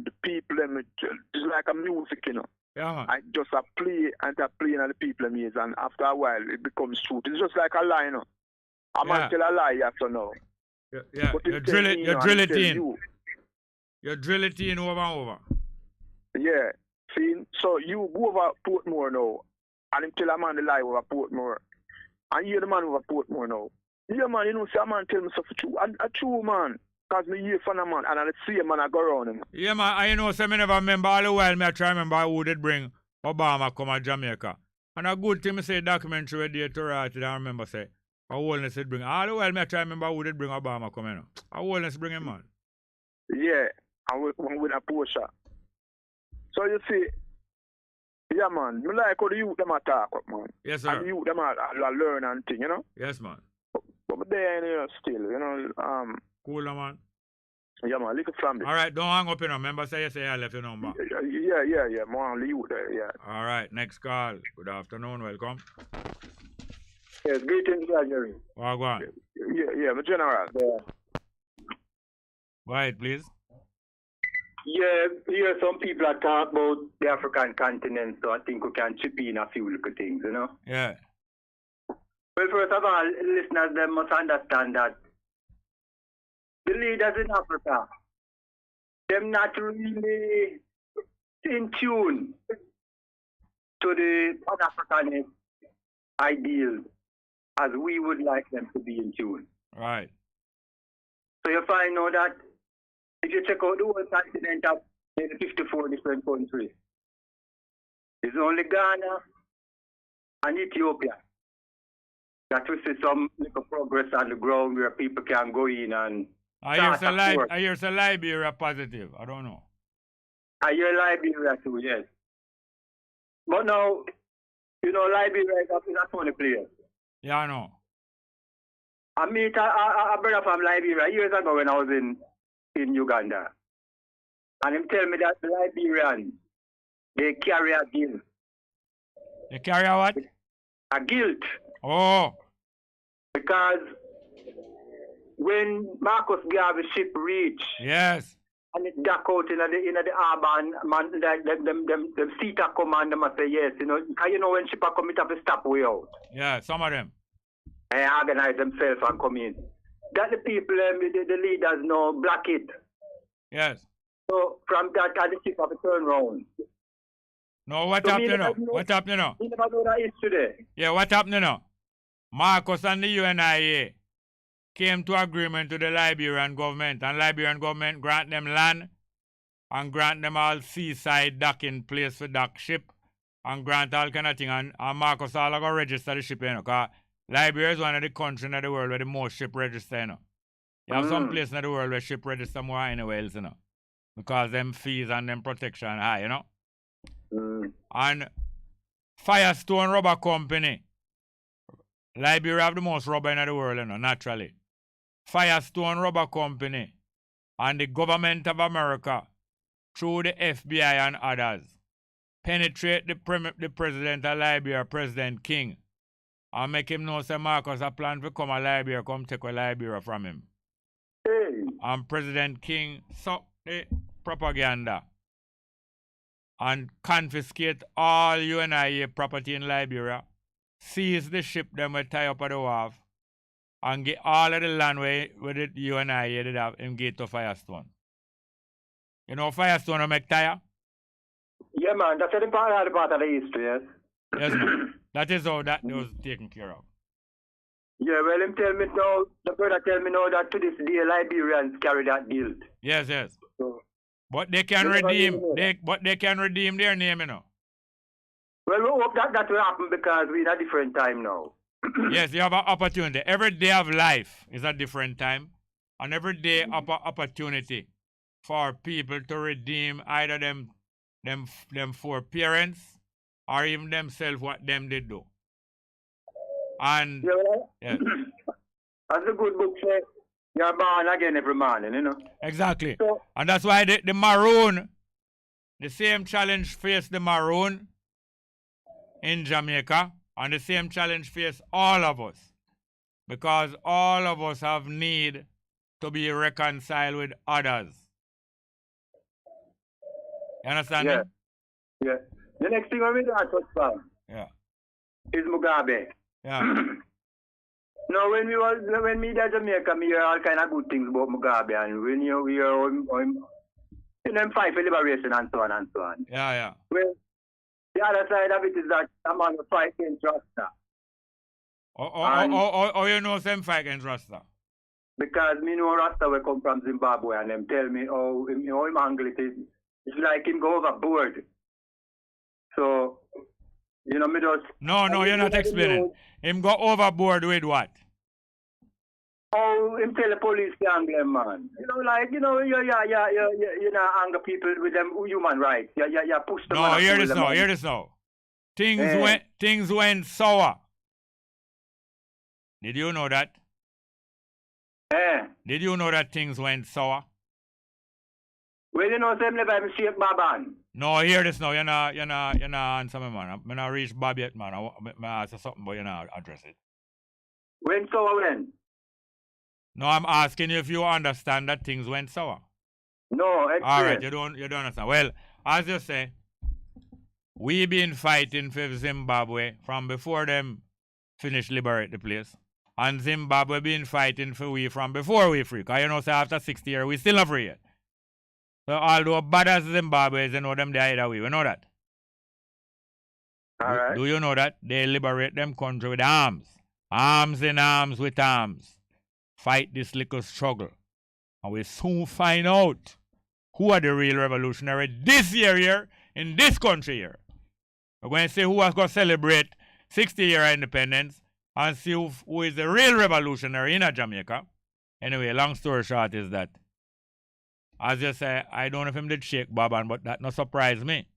the people them it's like a music, you know. Yeah, man. I just play and play and the people them is and after a while it becomes truth. It's just like a lie, you know. A man tell a lie, yes or no. Yeah. You drill it in. You drill it in over and over. Yeah. See, so you go over Portmore now and him tell a man the lie over Portmore. And you hear the man over Portmore now. Yeah, man, you know, see a man tell me something true. A true man. Because me hear from a man and I see a man I go around him. Yeah, man, I know, so I never remember all the while, I try to remember who did bring Obama come to Jamaica. And a good thing, I say documentary where they to write it, I remember say, a wholeness did bring. All the while, I try to remember who did bring Obama come in. A wholeness bring him, man. Yeah, and with a Porsche. So you see, yeah, man, me like how the youth them talk up, man. Yes, sir. And the youth them learn and thing, you know? Yes, man. But there, you know, still, you know, cool, man. Yeah, man, little family. All right, don't hang up, you know. Remember, say I left your number. Yeah. More on you there, yeah. All right, next call. Good afternoon, welcome. Yes, greetings, Jerry. Oh, go on. Yeah, my general. Yeah. Go ahead, please. Yeah, here some people are talking about the African continent, so I think we can chip in a few little things, you know? Yeah. Well, first of all, listeners, they must understand that the leaders in Africa, they're not really in tune to the Pan-Africanist ideals as we would like them to be in tune. Right. So you find out that if you check out the whole continent of 54 different countries, it's only Ghana and Ethiopia that we see some little progress on the ground where people can go in and I hear say Liberia positive. I don't know. I hear Liberia too, yes. But now, you know, Liberia is a funny place. Yeah, I know. I meet a brother from Liberia years ago when I was in Uganda. And him tell me that the Liberians, they carry a guilt. They carry a what? A guilt. Oh. Because when Marcus Garvey's ship reached, yes, and it dock out in the harbor, man, them seater come and them say yes, you know, because you know when ship come, it have to stop way out. Yeah, some of them. And organize themselves and come in. That the people, the leaders know, block it. Yes. So from that, the ship have to turn round. No, what happened now? What happened now? You never know that history. Yeah, what happened now? Marcus and the UNIA came to agreement to the Liberian government, and Liberian government grant them land and grant them all seaside docking place for dock ship and grant all kind of thing, and Marcus all go register the ship, you know, because Liberia is one of the countries in the world where the most ship register, you know. You have some place in the world where ship register more anywhere else, you know, because them fees and them protection high, you know. And Firestone Rubber Company, Liberia have the most rubber in the world, you know, naturally. Firestone Rubber Company and the government of America, through the FBI and others, penetrate the president of Liberia, President King, and make him know say Marcus a plan to come to Liberia, come take away Liberia from him. Hey. And President King suck the propaganda and confiscate all UNIA property in Liberia, seize the ship them will tie up at the wharf, and get all of the land where the UNIA did have him get to Firestone. You know Firestone will make tire? Yeah, man, that's the part of the history, yes? Yes, man. That is how that was taken care of. Yeah, well, him tell me now, the brother tell me now that to this day Liberians carry that guilt. Yes, yes. So, but they can redeem their name, you know. Well, we hope that will happen because we're in a different time now. Yes, you have an opportunity. Every day of life is a different time. And every day opportunity for people to redeem either them foreparents or even themselves what them did do. And yeah. As the good book says, you're born again every morning, you know. Exactly. So, and that's why the Maroon, the same challenge faced the Maroon in Jamaica, and the same challenge face all of us. Because all of us have need to be reconciled with others. You understand me? Yeah. The next thing I'm going to touch on is Mugabe. Yeah. Now, when me in Jamaica, me hear all kind of good things about Mugabe, and when you hear him fight for liberation and so on and so on. Yeah. Well, the other side of it is that a man will fight against Rasta. You know some fight against Rasta? Because me know Rasta will come from Zimbabwe, and them tell me how him angle it is. It's like him go overboard. So, you know, me just... No, you're not explaining. Him go overboard with what? Oh, him tell the police to angle him, man. You know, you know, anger people with them human rights. You push them. No, hear this now. Things went sour. Did you know that? Yeah. Did you know that things went sour? Well, you know, them never even shake Baban. No, hear this now. You're not answer me, man. I'm not reach Bob yet, man. I ask you something, but you're not address it. When sour when? No, I'm asking you if you understand that things went sour. No, explain. All right, you don't understand. Well, as you say, we been fighting for Zimbabwe from before them finish liberate the place. And Zimbabwe been fighting for we from before we free. Because you know, say after 60 years, we still not free yet. So although bad as Zimbabwe is, you know them there either way. We know that. All right. Do you know that? They liberate them country with arms. Arms in arms with arms. Fight this little struggle. And we soon find out who are the real revolutionary this year here in this country here. We're going to see who is going to celebrate 60-year independence and see who is the real revolutionary in Jamaica. Anyway, long story short is that, as you say, I don't know if him did shake Baban, but that not surprise me.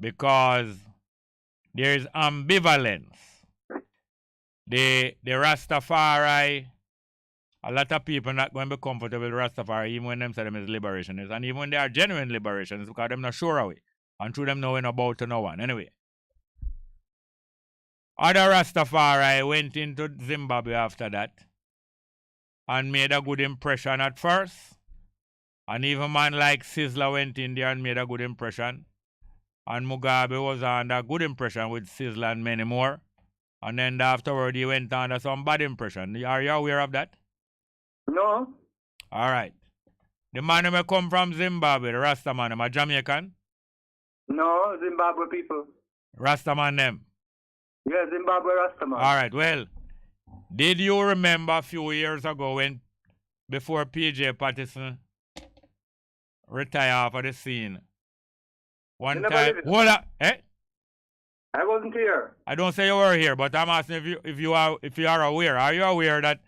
Because there is ambivalence. The Rastafari, a lot of people not going to be comfortable with Rastafari even when them say them is liberationists. And even when they are genuine liberationists because them not sure of it. And through them knowing about to no one. Anyway. Other Rastafari went into Zimbabwe after that and made a good impression at first. And even man like Sizzla went in there and made a good impression. And Mugabe was under a good impression with Sizzla and many more. And then afterward he went under some bad impression. Are you aware of that? No. All right. The man who come from Zimbabwe, the Rasta man, am a Jamaican? No, Zimbabwe people. Rasta man them? Yeah, Zimbabwe Rasta man. All right, well, did you remember a few years ago when, before PJ Patterson retired off of the scene, one time, hold on, eh? I wasn't here. I don't say you were here, but I'm asking if you are aware. Are you aware that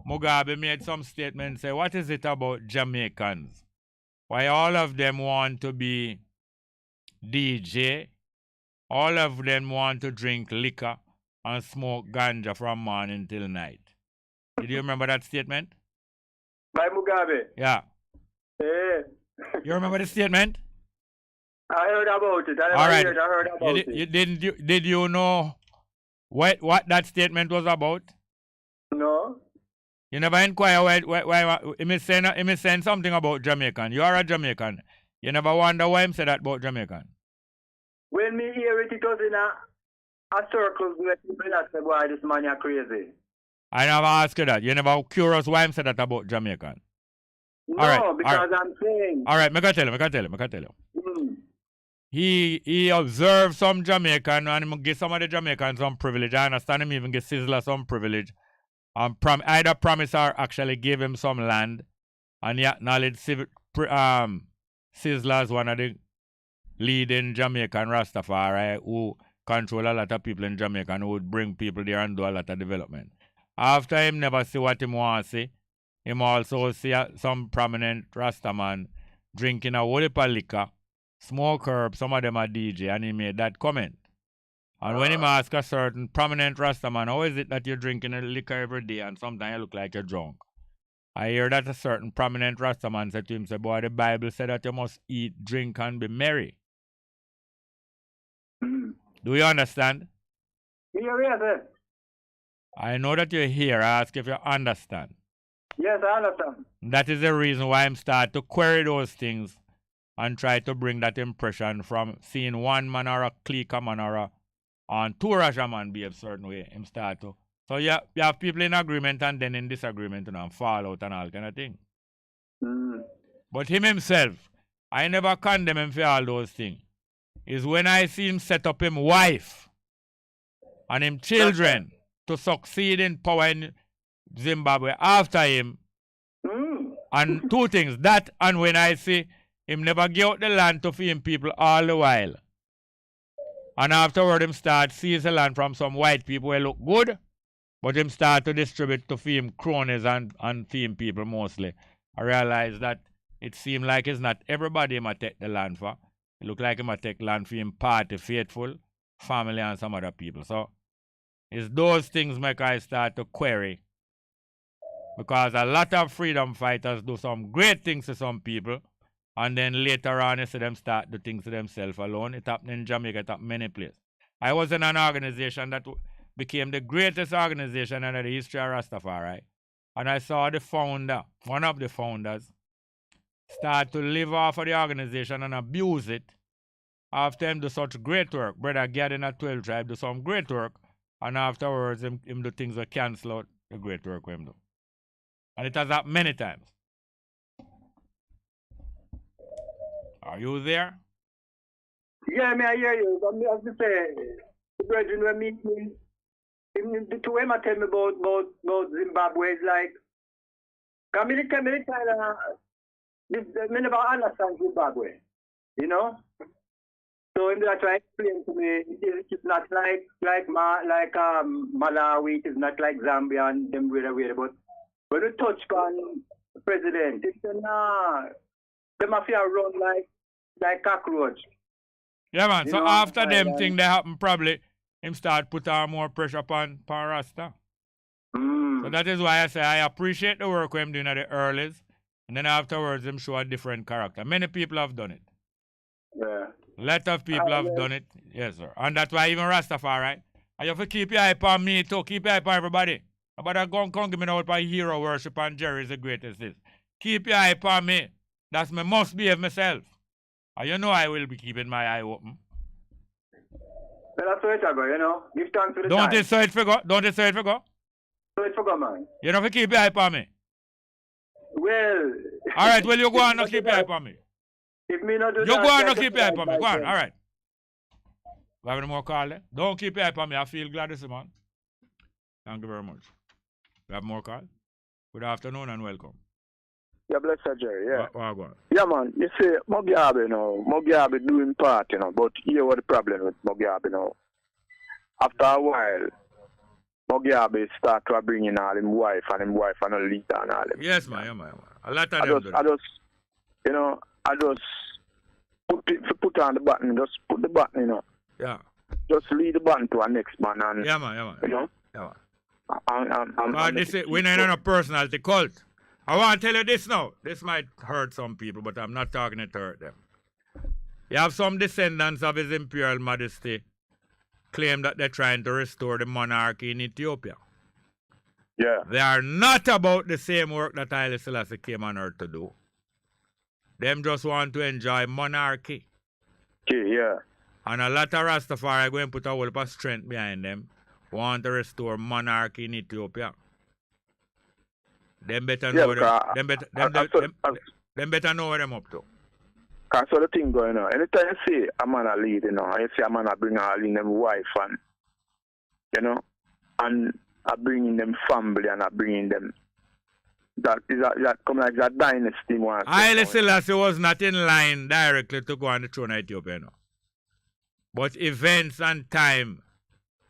Mugabe made some statement say, what is it about Jamaicans? Why all of them want to be DJ, all of them want to drink liquor and smoke ganja from morning till night. Did you remember that statement? By Mugabe? Yeah. Yeah. You remember the statement? I heard about it. I heard about it. Did you know what that statement was about? No. You never inquire why he saying something about Jamaican. You are a Jamaican. You never wonder why him say that about Jamaican. When me hear it, it was in a circle where people that say, boy, this man is crazy. I never asked you that. You never curious why him say that about Jamaican. No, because I'm saying. All right, I can tell you. He observed some Jamaican and him give some of the Jamaicans some privilege. I understand him even give Sizzla some privilege. Either promise or actually give him some land. And he acknowledged Sizzla as one of the leading Jamaican Rastafari who control a lot of people in Jamaica and who would bring people there and do a lot of development. After him never see what him want to see, him also see some prominent Rastaman drinking a whole heap of liquor, smoke herb, some of them are DJ, and he made that comment. And when him ask a certain prominent Rastaman, how is it that you're drinking a liquor every day and sometimes you look like you're drunk? I hear that a certain prominent Rastaman said to him, say, boy, the Bible said that you must eat, drink, and be merry. Do you understand? Yes. I know that you're here. I ask if you understand. Yes, I understand. That is the reason why I'm start to query those things and try to bring that impression from seeing one man or a clique a man or a entourage a man be a certain way. Him start to. So you have people in agreement and then in disagreement and fallout and all kind of thing. But him himself, I never condemn him for all those things. Is when I see him set up him wife and him children to succeed in power in Zimbabwe after him. And two things, that and when I see him never give out the land to feed him people all the while. And afterward him start seize the land from some white people who look good, but him start to distribute to feed him cronies and feed him people mostly. I realize that it seems like it's not everybody him take the land for. It look like him take land for him party, faithful, family and some other people. So it's those things make I start to query. Because a lot of freedom fighters do some great things to some people And then later on, you see them start do things to themselves alone. It happened in Jamaica, it happened many places. I was in an organization that became the greatest organization in the history of Rastafari. And I saw the founder, one of the founders, start to live off of the organization and abuse it after him do such great work. Brother Gad in a 12 tribe do some great work, and afterwards him do things that cancel out the great work him do. And it has happened many times. Are you there? Yeah, I hear you. But as I say, the brethren were meeting. The two of them tell me about Zimbabwe. It's like, I never understand Zimbabwe, you know. So him try to explain to me, it's not like Malawi, it's not like Zambia and them weird. But when we touch on the president, it's nah, the mafia run like cockroach. Yeah, man. You So know, after like, them thing they happen, probably him start put on more pressure upon Rasta. So that is why I say I appreciate the work him doing at the earlies, and then afterwards him show a different character. Many people have done it. Yeah. A lot of people have done it. Yes, sir. And that's why even Rastafari, and you have to keep your eye on me too. Keep your eye on everybody. But go and give me out by hero worship and Jerry is the greatest. Keep your eye on me. That's me must behave myself. And you know I will be keeping my eye open. Well, that's where it go, you know. Give thanks to the Don't time. it so it for go? Don't it so it for go? So it for go, man. You don't have to keep your eye on me. Well. All right, well, you go on and keep your eye on me. If me not do You that, go on then and keep your eye just on me. Go on, like all right. We have any more call there? Don't keep your eye on me. I feel glad this man. Thank you very much. We have more call? Good afternoon and welcome. Yeah, bless her, Jerry, yeah. Go on. Yeah, man, you see, Mugabe, you know, Mugabe doing part, you know, but here what the problem with Mugabe, you know. After a while, Mugabe start to bring in all him wife and a leader and all them. Yes, man, yeah, man. A lot of them do that. I just put on the button, just put the button, you know. Yeah. Just lead the button to our next man and, yeah, man. You know. Yeah, man. We're not in a personality cult. I want to tell you this now. This might hurt some people, but I'm not talking it to hurt them. You have some descendants of His Imperial Majesty claim that they're trying to restore the monarchy in Ethiopia. Yeah. They are not about the same work that Haile Selassie came on earth to do. Them just want to enjoy monarchy. Okay, yeah. And a lot of Rastafari are going to put a whole lot of strength behind them. Want to restore monarchy in Ethiopia. Them better know them better know what them up to. Cause so the thing going on. Anytime you see a man a lead, you know, and you see a man a bring all in them wife and you know, and a bring in them family and a bring in them that come like that dynasty one. Haile Selassie was not in line directly to go on the throne of Ethiopia, you know. But events and time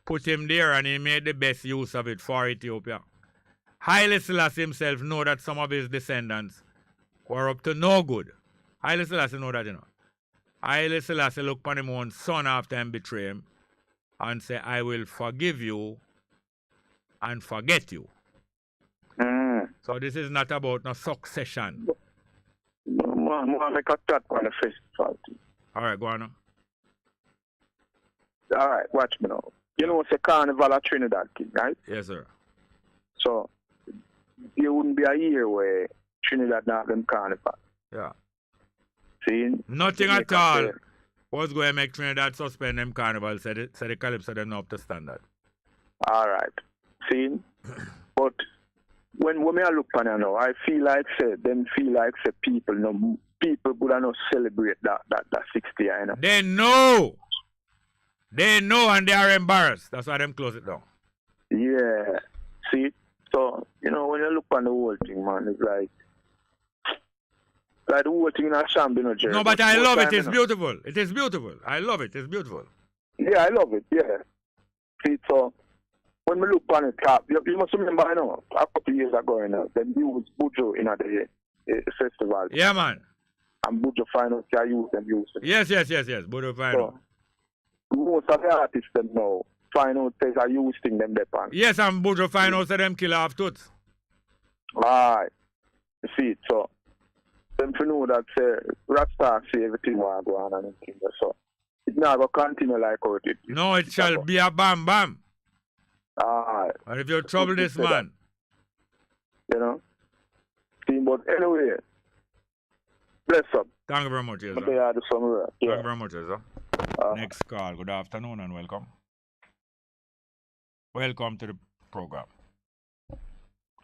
put him there and he made the best use of it for Ethiopia. Haile Selassie himself know that some of his descendants were up to no good. Haile Selassie know that, you know. Haile Selassie look upon him own son after him betray him and say, I will forgive you and forget you. So this is not about no succession. I make a chat on the festival. All right, go on now. All right, watch me now. You know it's a carnival at Trinidad, kid, right? Yes, sir. So there wouldn't be a year where Trinidad not have them carnival. Yeah. See? Nothing at all was going to make Trinidad suspend them carnival, said the Calypso them not up to standard. All right. See? But when me I look on it now, I feel like them feel like people would not celebrate that 60 year, you know. They know and they are embarrassed. That's why them close it down. Yeah. See? So, you know, when you look on the whole thing, man, it's like the whole thing in a champion, Jerry. No, but I love it. It's beautiful. It is beautiful. I love it. It's beautiful. Yeah, I love it. Yeah. See, so when we look on it, you must remember, you know, a couple of years ago, you know, them used Bujo in the festival. Yeah, man. And Bujo Finals, they use them. Yes. Bujo Finals. So, most of the artists them now find out they are using them weapons. Yes, and Bujo find out them kill half tooth. Right. You see it, so them to know that Rasta say everything will go on and everything. So it's not going to continue like how it is. No, it shall be a bam bam. Alright. And if you trouble this man. You know? See, but anyway, bless up. Thank you very much, yes, sir. Thank you very much, yes, sir. Next call. Good afternoon and welcome. Welcome to the program.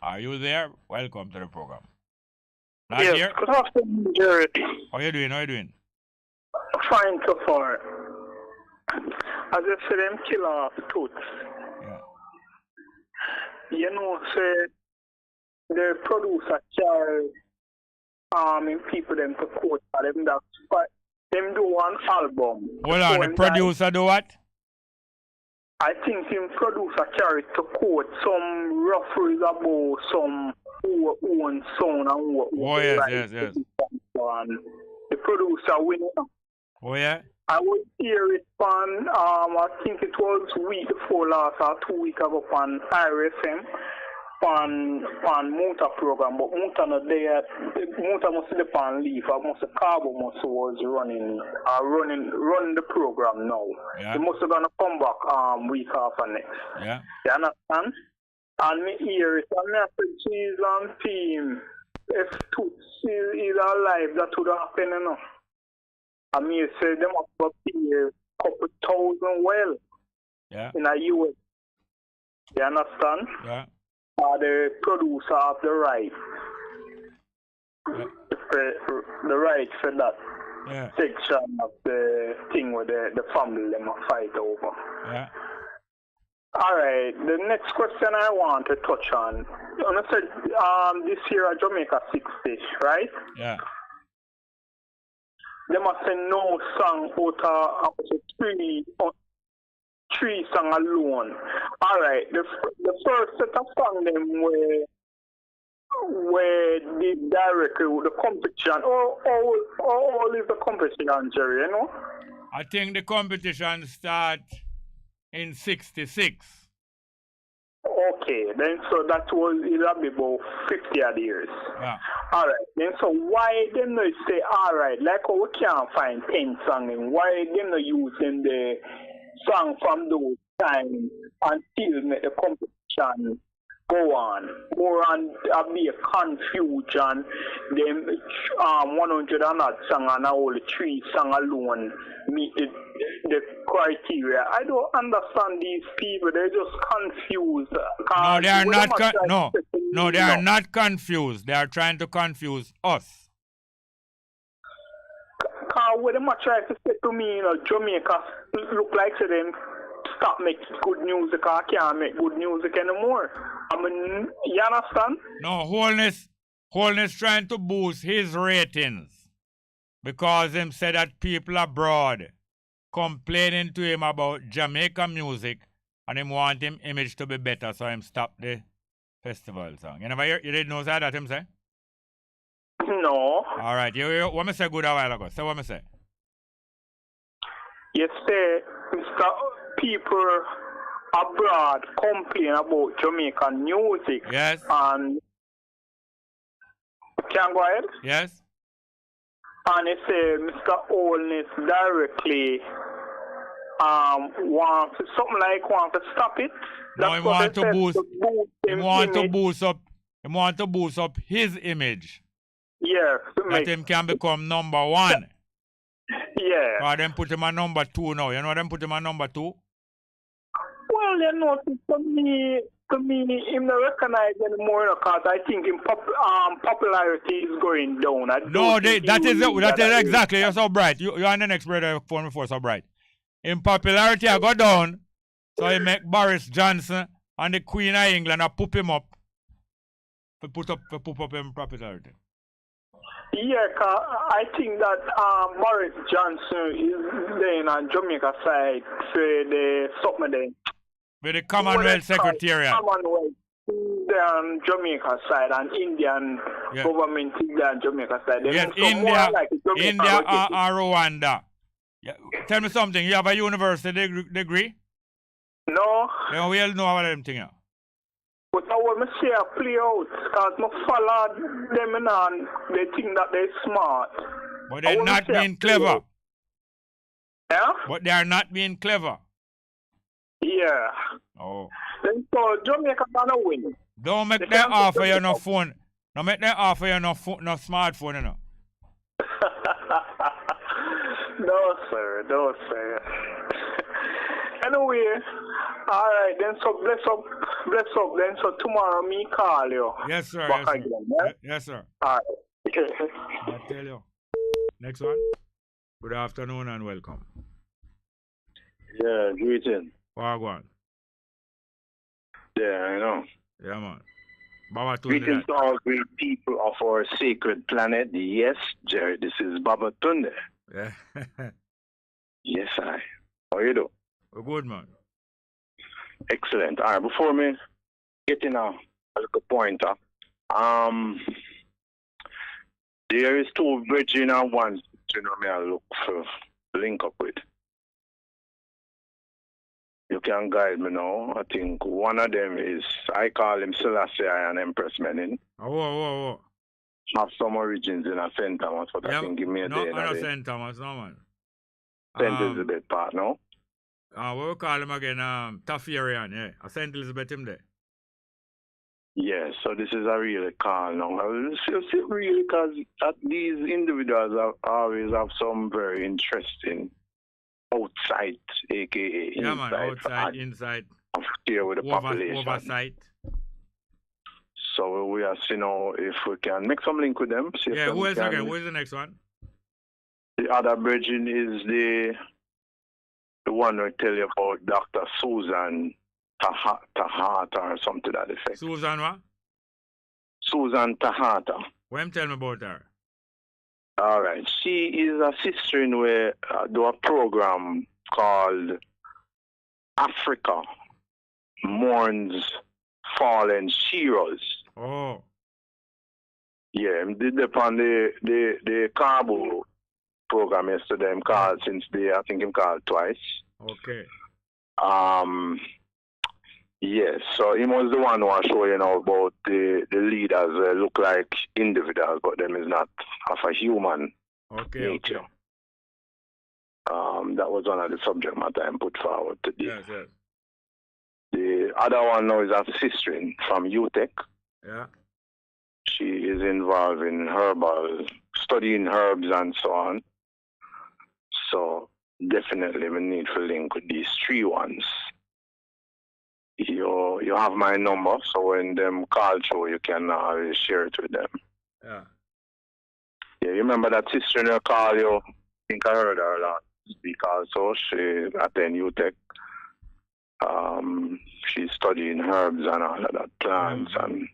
Are you there? Welcome to the program. Not yes, here? Good afternoon, Jerry. How you doing? How you doing? Fine so far. I just see them kill off toots. Yeah. You know, say the producer Charles in people them to quote for them that but them do one album. Hold on, the producer do what? I think him producer carry to quote some ruffles about some who own sound and who yes, right. yes. And the producer winner. Oh yeah? I would hear it on I think it was week before last or 2 weeks ago on IRFM on Muta program, but Muta not there. Muta must be on leave. I must Cabo must was running the program now. Yeah. He must have gonna come back week after next. Yeah. You understand? And me hear it and me I said she's on team. If Toots is alive, that would happen, you know. I mean say them must be a couple thousand well in a US. You understand? Yeah. The producer of the right. Yeah. The right for that section of the thing where the family them fight over. Yeah. Alright, the next question I want to touch on. You said this year at Jamaica 60, right? Yeah. They must say no song out of three song alone. Alright, the first set of song them where the directly with the competition. All is the competition, Jerry, you know? I think the competition start in 66. Okay, then so that was it'll be about 50 odd years. Yeah. Alright, then so why them not say alright, like how we can't find 10 songs, why them not using the song from those times until make the competition go on. More on be a confusion. Them 100 and odd song and only 3 song alone meet the criteria. I don't understand these people. They're just confused. No, they are not. They are not confused. They are trying to confuse us. What them try to say to me, Jamaica look like to them stop making good music. I can't make good music anymore. I mean, you understand? No, Holness trying to boost his ratings because him said that people abroad complaining to him about Jamaica music and him want him image to be better, so him stop the festival song. You didn't know that him say? No. All right. You what me say good a while ago? Say what me say. You say, Mr. People abroad complain about Jamaican music. Yes. And can go ahead? Yes. And you say Mr. Holness directly want to stop it. No, he want to boost. He want to boost up his image. Yeah. That him can become number one. Yeah. Or them put him on number 2 now. You know them put him on number 2? Well, you know, to me, him not recognized anymore because I think his popularity is going down. That is exactly. You're so bright. You're on the next brother phone before so bright. In popularity, I go down. So he make Boris Johnson and the Queen of England and pop him up. To put up him popularity. Yeah, I think that Boris Johnson is there on Jamaica side for the something there. With the Commonwealth Secretariat. Commonwealth there on Jamaica side and Indian government is there on Jamaica side. Yes, India or Rwanda. Yeah. Tell me something. You have a university degree? No. Then we'll know about them thing. But I want to see a play out, because I follow them and they think that they're smart. But they're not being clever. Yeah? But they are not being clever. Yeah. Oh. Then so Jamaica gonna win. Don't make them offer you no phone. Don't make them offer you no smartphone, you know. No, sir. No, sir. Anyway, all right, then so bless up. Then so tomorrow me call you. Yes, sir. Back Yes, sir. again, yeah? Yes, sir. All right. I tell you. Next one. Good afternoon and welcome. Yeah, greeting. Wagwan. Yeah, I know. Yeah, man. Baba Greetings to all great people of our sacred planet. Yes, Jerry, this is Baba Tunde. Yeah. Yes, I. How you do? We're good, man. Excellent. All right, before me getting a little pointer, there is two virgin and one, you know, me I look for link up with. You can guide me now. I think one of them is, I call him Selassie and Empress Menin. Oh. Have some origins in a St. Thomas, but I think give me a day. No, St. Thomas, no, man. St. Elizabeth part, no? What we call him again? Taffarian, yeah. St. Elizabeth him there. Yeah, so this is a really call now. Really, because these individuals always have some very interesting outside, aka yeah, inside. Man, outside, inside. Here with the population. Oversight. So we are seeing if we can make some link with them. Yeah, who else again? Who is the next one? The other bridging is the one I tell you about Dr. Susan Tahata or something to that effect. Susan what? Susan Tahata. What tell me about her? All right. She is a sister in where do a program called Africa Mourns Fallen Heroes. Oh. Yeah, did upon the Cabo program yesterday. I'm called since I think I'm called twice. Okay. Yes, so he was the one who was showing about the leaders look like individuals, but them is not of a human nature. Okay. That was one of the subject matter I put forward today. Yes. The other one now is a sister from UTEC. Yeah. She is involved in studying herbs and so on. So definitely we need to link with these three ones. You have my number, so when them call through, you can share it with them. Yeah. Yeah, you remember that sister in her call you? I think I heard her last week also. She attend UTEC. She's studying herbs and all of that, plants and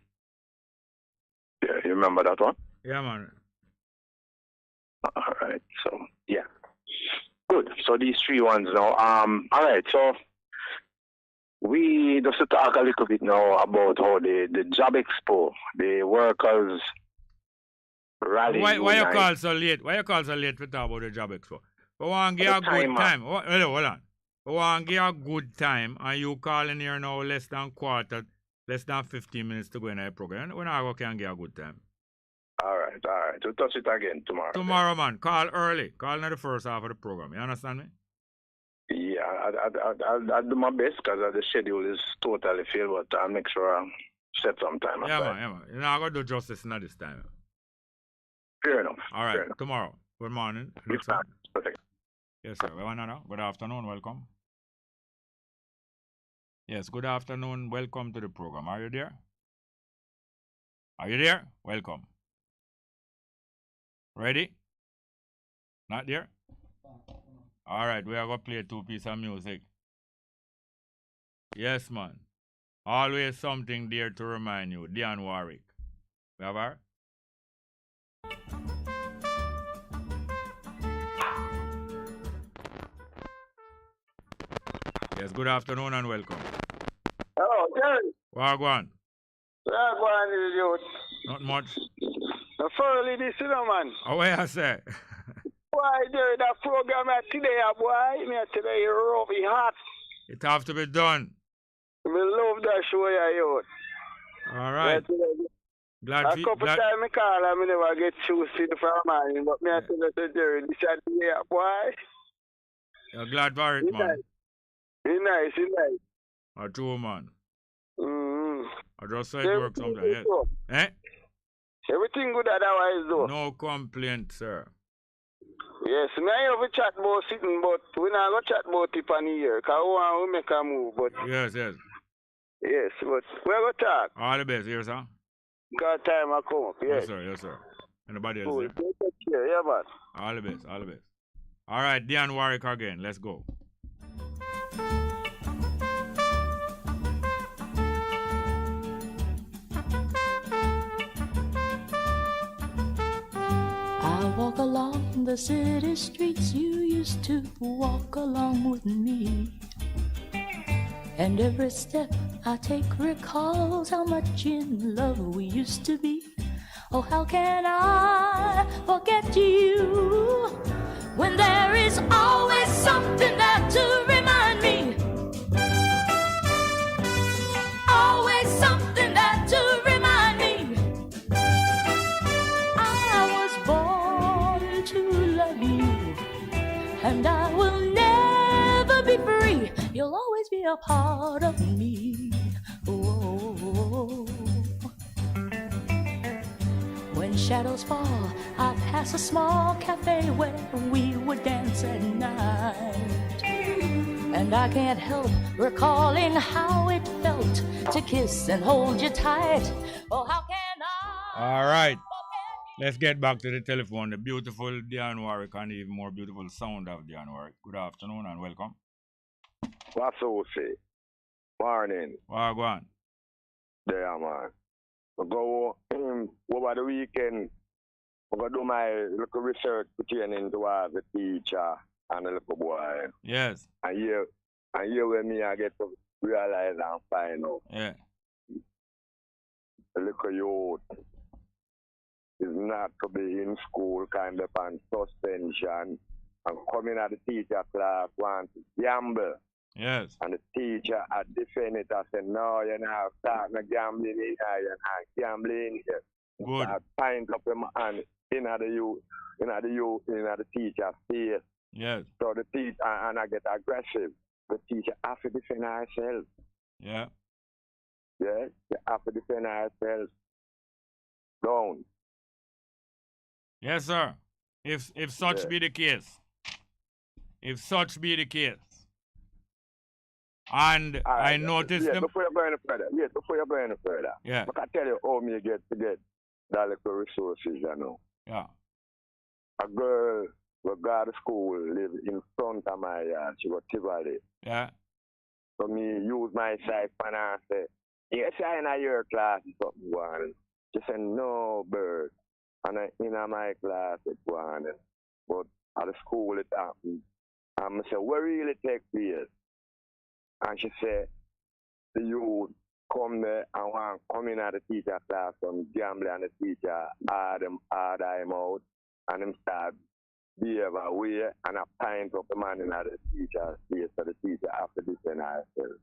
yeah, you remember that one? Yeah, man. All right, so yeah, good. So these three ones now. All right, so we just to talk a little bit now about how the job expo, the workers rally. Why you call so late? Why you call so late to talk about the job expo? We want to give a good time. Hold on. We want to give a good time, and you calling here now less than 15 minutes to go in the program. We're not going to give a good time. All right. We'll touch it again tomorrow. Tomorrow, man. Call early. Call in the first half of the program. You understand me? Yeah, I'll do my best because the schedule is totally filled, but I'll make sure I set some time aside. Yeah, man. You're not going to do justice in this time. Fair enough. All right. Tomorrow. Good morning. Perfect. Yes, sir. We want to know. Good afternoon. Welcome. Yes, good afternoon. Welcome to the program. Are you there? Welcome. Ready? Not there? All right, we are going to play 2 pieces of music. Yes, man. Always something there to remind you. Dion Warwick. We have her? Yes, good afternoon and welcome. Hello, Jerry. Wagwan. Wagwan, idiot. Not much. The early this, man. Oh, what I say? Why, Jerry, that program today, boy, me today rough, hot. It have to be done. We love that show, youth. All right. Glad a couple times I call and I never get through see from mine, but me I tell you the jury, this is the way, boy. You're glad for it, man. He nice. A true man. Mm-hmm. I just said it work sometimes, yes. Eh? Everything good otherwise, though. No complaint, sir. Yes, me I have a chat about sitting, but we not going to chat about it on here, because we make a move, but... Yes. Yes, but we're going to talk. All the best, here, sir. Got time I come up, yes. Yes, sir. Anybody else Cool. there? Take care, yeah, man. All the best. All right, Dion Warwick again. Let's go. I walk along the city streets you used to walk along with me. And every step I take recalls how much in love we used to be. Oh, how can I forget you when there is always something there to remind me? Always something there to remind me. I was born to love you, and I will never be free. You'll always be a part of me. Oh. When shadows fall, I pass a small cafe where we would dance at night. And I can't help recalling how it felt to kiss and hold you tight. Oh, how can I? All right. Let's get back to the telephone. The beautiful Dion Warwick and the even more beautiful sound of Dion Warwick. Good afternoon and welcome. What's all say? Morning. Wagwan. There, man. I go over the weekend. I go do my little research pertaining to as a teacher and a little boy. Yes. And here where me I get to realize and find out. Yeah. The little youth is not to be in school kind of on suspension and coming at the teacher class want to gamble. Yes. And the teacher had defended it and said, no, you're not starting gambling in here, you're not gambling here. Good. I pint up him and in the teacher's face. Yes. So the teacher, and I get aggressive. The teacher have to defend herself. Yeah. Yeah, you have to defend herself. Down. Yes, sir. If such be the case. If such be the case. And I noticed them. Before you go any further. Yeah. I can tell you how me get to get that little resources, you know. Yeah. A girl who got to school live in front of my yard. She was Tivoli. Yeah. So me use my side and I say, yes, I in your class is something going. She said, no, bird. And in my class it's going. But at the school it happened. And I said, what really take place? And she said, the youth come there and want to come in at the teacher class from gambling and the teacher hard him out and him start behave away and I pint up the man in at the teacher's face so the teacher have to defend herself.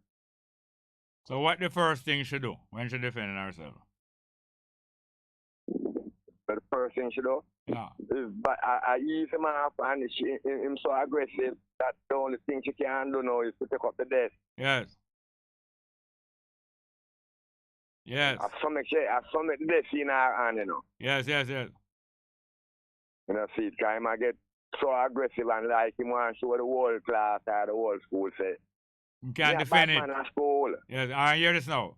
So what the first thing she do when she defending herself? But the first thing she do? Yeah. But I ease him off and him so aggressive that the only thing she can do now is to take up the desk. Yes. Yes. I some the desk in her hand, you know. Yes. You know, see, because he might get so aggressive and like him want to show the whole class or the whole school say. You can't defend it. Yes, I hear this now.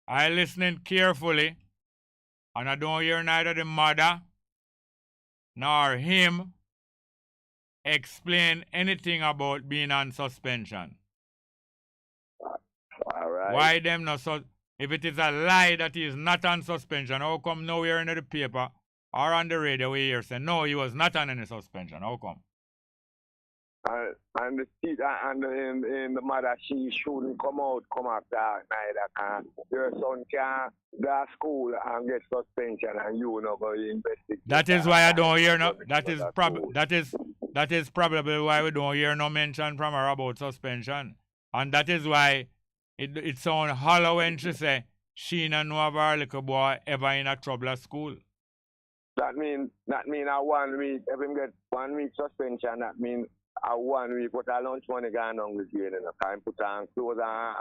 I listening carefully and I don't hear neither the mother nor him explain anything about being on suspension. All right. Why them not so? If it is a lie that he is not on suspension, how come nowhere in the paper or on the radio we hear say no, he was not on any suspension? How come? And the teacher and the mother, she shouldn't come after neither. Your son can go to school and get suspension and you know go investigate. That is why I don't hear no. That is probably why we don't hear no mention from her about suspension, and that is why it sounds hollow when she say she not know of her little boy ever in a trouble at school. That mean a 1 week, if him get 1 week suspension, that mean a 1 week, but a lunch money gone on with you, you know. Time put on clothes and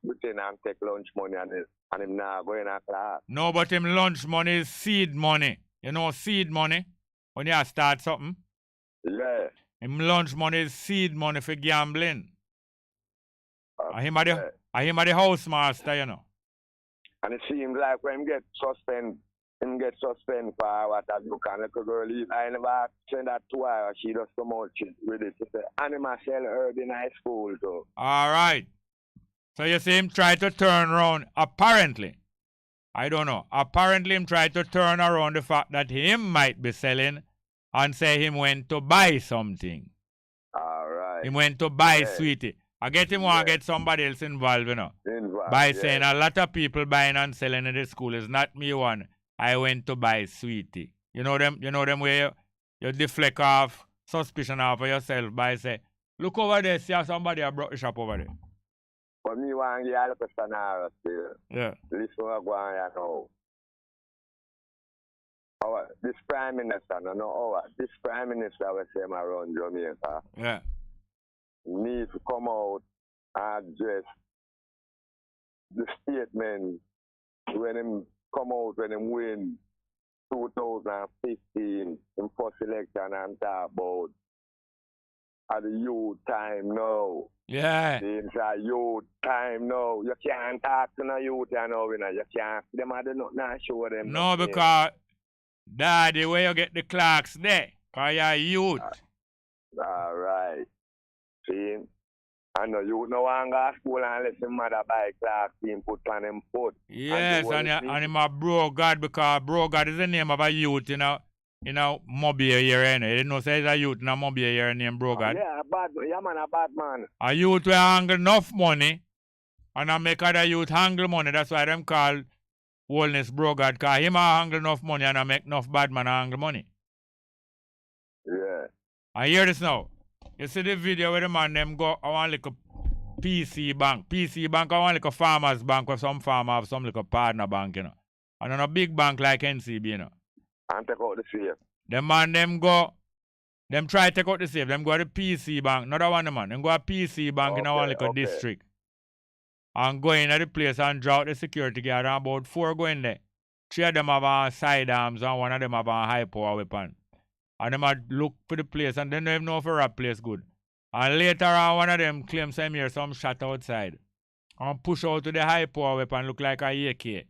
pretend and take lunch money and him now going to class. No, but him lunch money is seed money. You know seed money? When you start something? Yeah. Him lunch money is seed money for gambling. And him are the house master, you know. And it seems like when him get suspended for what I look and little girl leave. I never send that to her. She just come out with it. She say, animal sell herb in high school. So. All right. So you see him try to turn around, apparently. I don't know. Apparently him try to turn around the fact that him might be selling and say him went to buy something. All right. Him went to buy sweetie. I get him want to get somebody else involved, you know. By saying a lot of people buying and selling in the school. Is not me one. I went to buy sweetie. You know them where you deflect off suspicion off of yourself by say, look over there, see how somebody have brought the shop over there. But me want to get a little scenario still. Yeah. Listen what go on here now. This Prime Minister, this Prime Minister will say around Jamaica. Yeah. Need to come out and address the statement when him come out when him win 2015 in first election and talk about at the youth time now. Yeah. It's a youth time now. You can't talk to no youth you know. You can't. Them are not show them. No, because daddy, where you get the clocks there? Because you're youth. All right. See? I know you no one go to school unless your mother buy class team put on them foot. Yes, and him a bro God because bro God is the name of a youth in a Mobile here, you didn't know say it's a youth in a Mobile here named bro God. Yeah, a bad man. A youth will angle enough money and I make other youth angle money. That's why them call Wellness bro God, because him a angle enough money and I make enough bad man angle money. Yeah. I hear this now. You see the video where the man them go, I want like a PC bank. PC bank, I want like a farmer's bank where some farmer have some like a partner bank, you know. And on a big bank like NCB, you know. And take out the safe. The man them go, them try to take out the safe. Them go to the PC bank, not the one man. Them go to PC bank in a one like a district. And go in at the place and draw out the security guard and about 4 go in there. 3 of them have sidearms and 1 of them have a high power weapon. And them a look for the place and they don't even know if a place good. And later on, one of them claims some hear some shot outside. And push out to the high power weapon look like a AK. And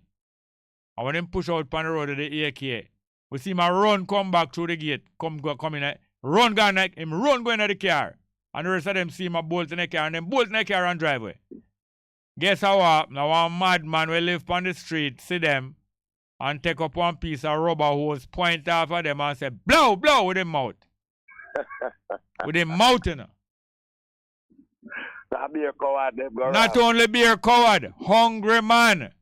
when them push out on the road to the AK, we see him run come back through the gate, come in, run go into the car. And the rest of them see him bolt in the car and then bolt in the car and drive away. Guess how happened? Now one madman will live on the street, see them, and take up one piece of rubber hose, point off at them and say, blow, blow with him mouth. With him mouth, you know. Be a coward, not only be a coward, hungry man.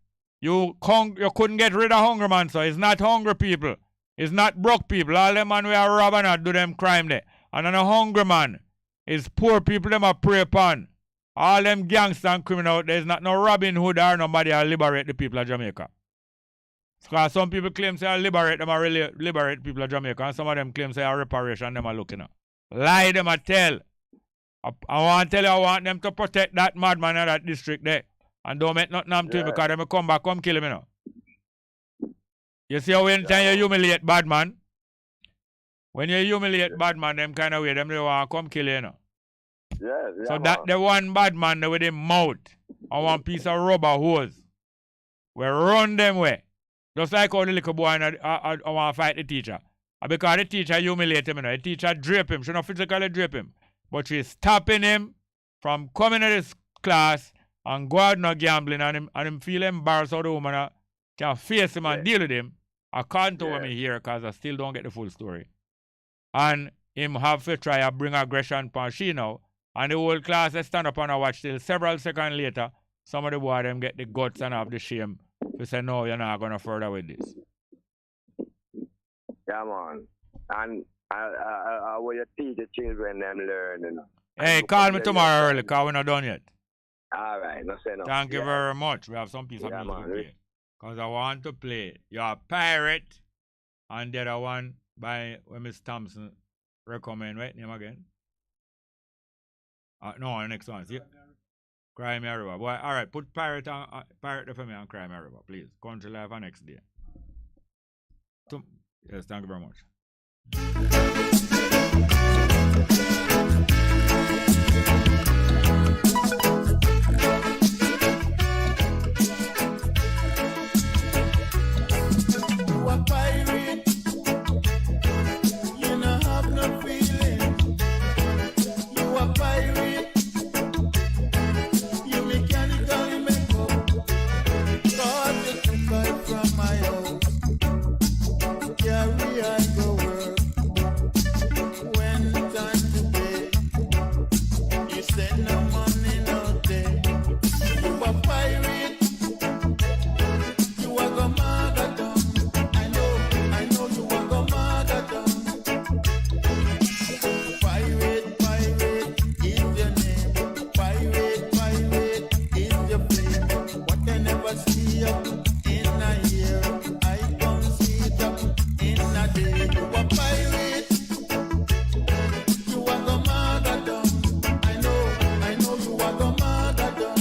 You couldn't get rid of hungry man, so it's not hungry people. It's not broke people. All them man we are rob and not do them crime there. And on a hungry man, it's poor people them a prey upon. All them gangsters and criminals, there's not no Robin Hood or nobody to liberate the people of Jamaica. Because some people claim say I liberate them or liberate people of Jamaica, and some of them claim say I reparation them are looking at. Lie them a tell. I want to tell you, I want them to protect that madman in that district there. And don't make nothing happen to him because they may come back, come kill him, you know. You see how when you humiliate bad man? When you humiliate bad man, them kind of way, them they want to come kill you, you know. So that the one bad man there with him mouth and one piece of rubber hose. We run them way. Just like how the little boy I want to fight the teacher. And because the teacher humiliate him, you know. The teacher drape him. She not physically drape him. But she's stopping him from coming to this class and go out no gambling and him feel embarrassed how the woman can face him and deal with him. I can't tell me here because I still don't get the full story. And him have to try to bring aggression upon she now. And the whole class they stand up and watch till several seconds later, some of the boy them get the guts and have the shame to say, no, you're not going to further with this. Yeah, man. And how you teach the children them learn, you know. Hey, call me tomorrow early because we're not done yet. All right, no say no. Thank you very much. We have some piece of music to play. Because I want to play Your Pirate and the other one by Miss Thompson recommend. Wait, name again? No, the next one. See? Cry Me a River. Boy, all right, put Pirate Pirate for me and Cry Me a River, please. Country Life and next day. Yes, thank you very much. You a pirate, you no have no feeling. You a pirate, you mechanically make up. God, you took I from my house, carry I go work. When time to pay, you said no money, no day. You a pirate, you a go Magadan. I know you a go Magadan. Pirate, pirate is your name. Pirate is your flame. What I never see up in a year, I don't see it up in a day. You a pirate, you a go Magadan. I know you a go Magadan.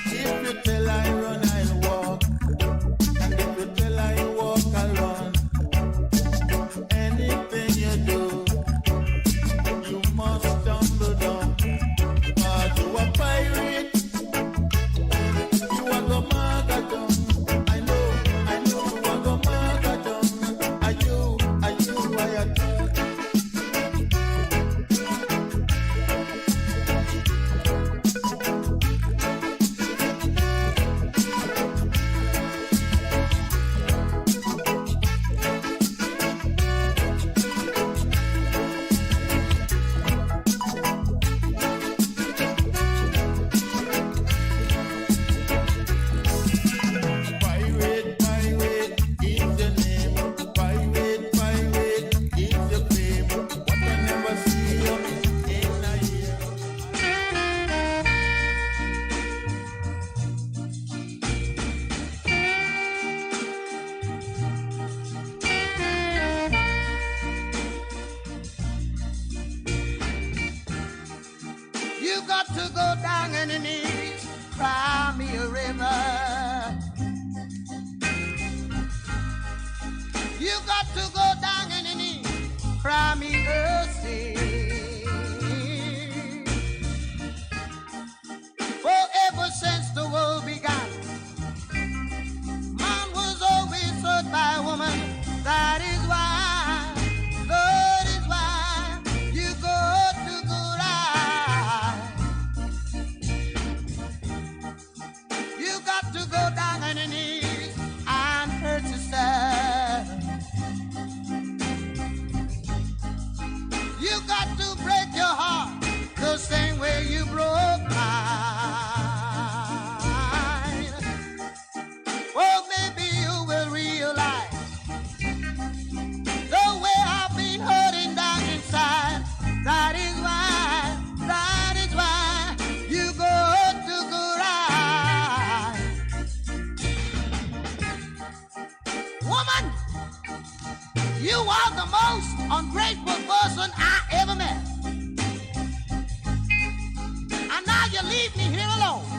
If you tell I run, I'll walk. And if you tell I walk, I'll run. Anything you do, you must stumble down. Cause you a pirate, you a go Magadan. I know you a go Magadan. Are you, I do. Pirate is your name. Pirate is your fame. What I never see up in a year. You got to go down on your knees, cry me a river. You got to go down on your knees, cry me a sea. For ever since the world began, man was always hurt by woman. That is why you go to good eye. You got to go down on your knees and hurt yourself. You got to break your heart the same way you broke mine. Well, maybe you will realize the way I've been hurting down inside. That is why you go to good eye. Woman, you are the most ungrateful person I ever met. And now you leave me here alone.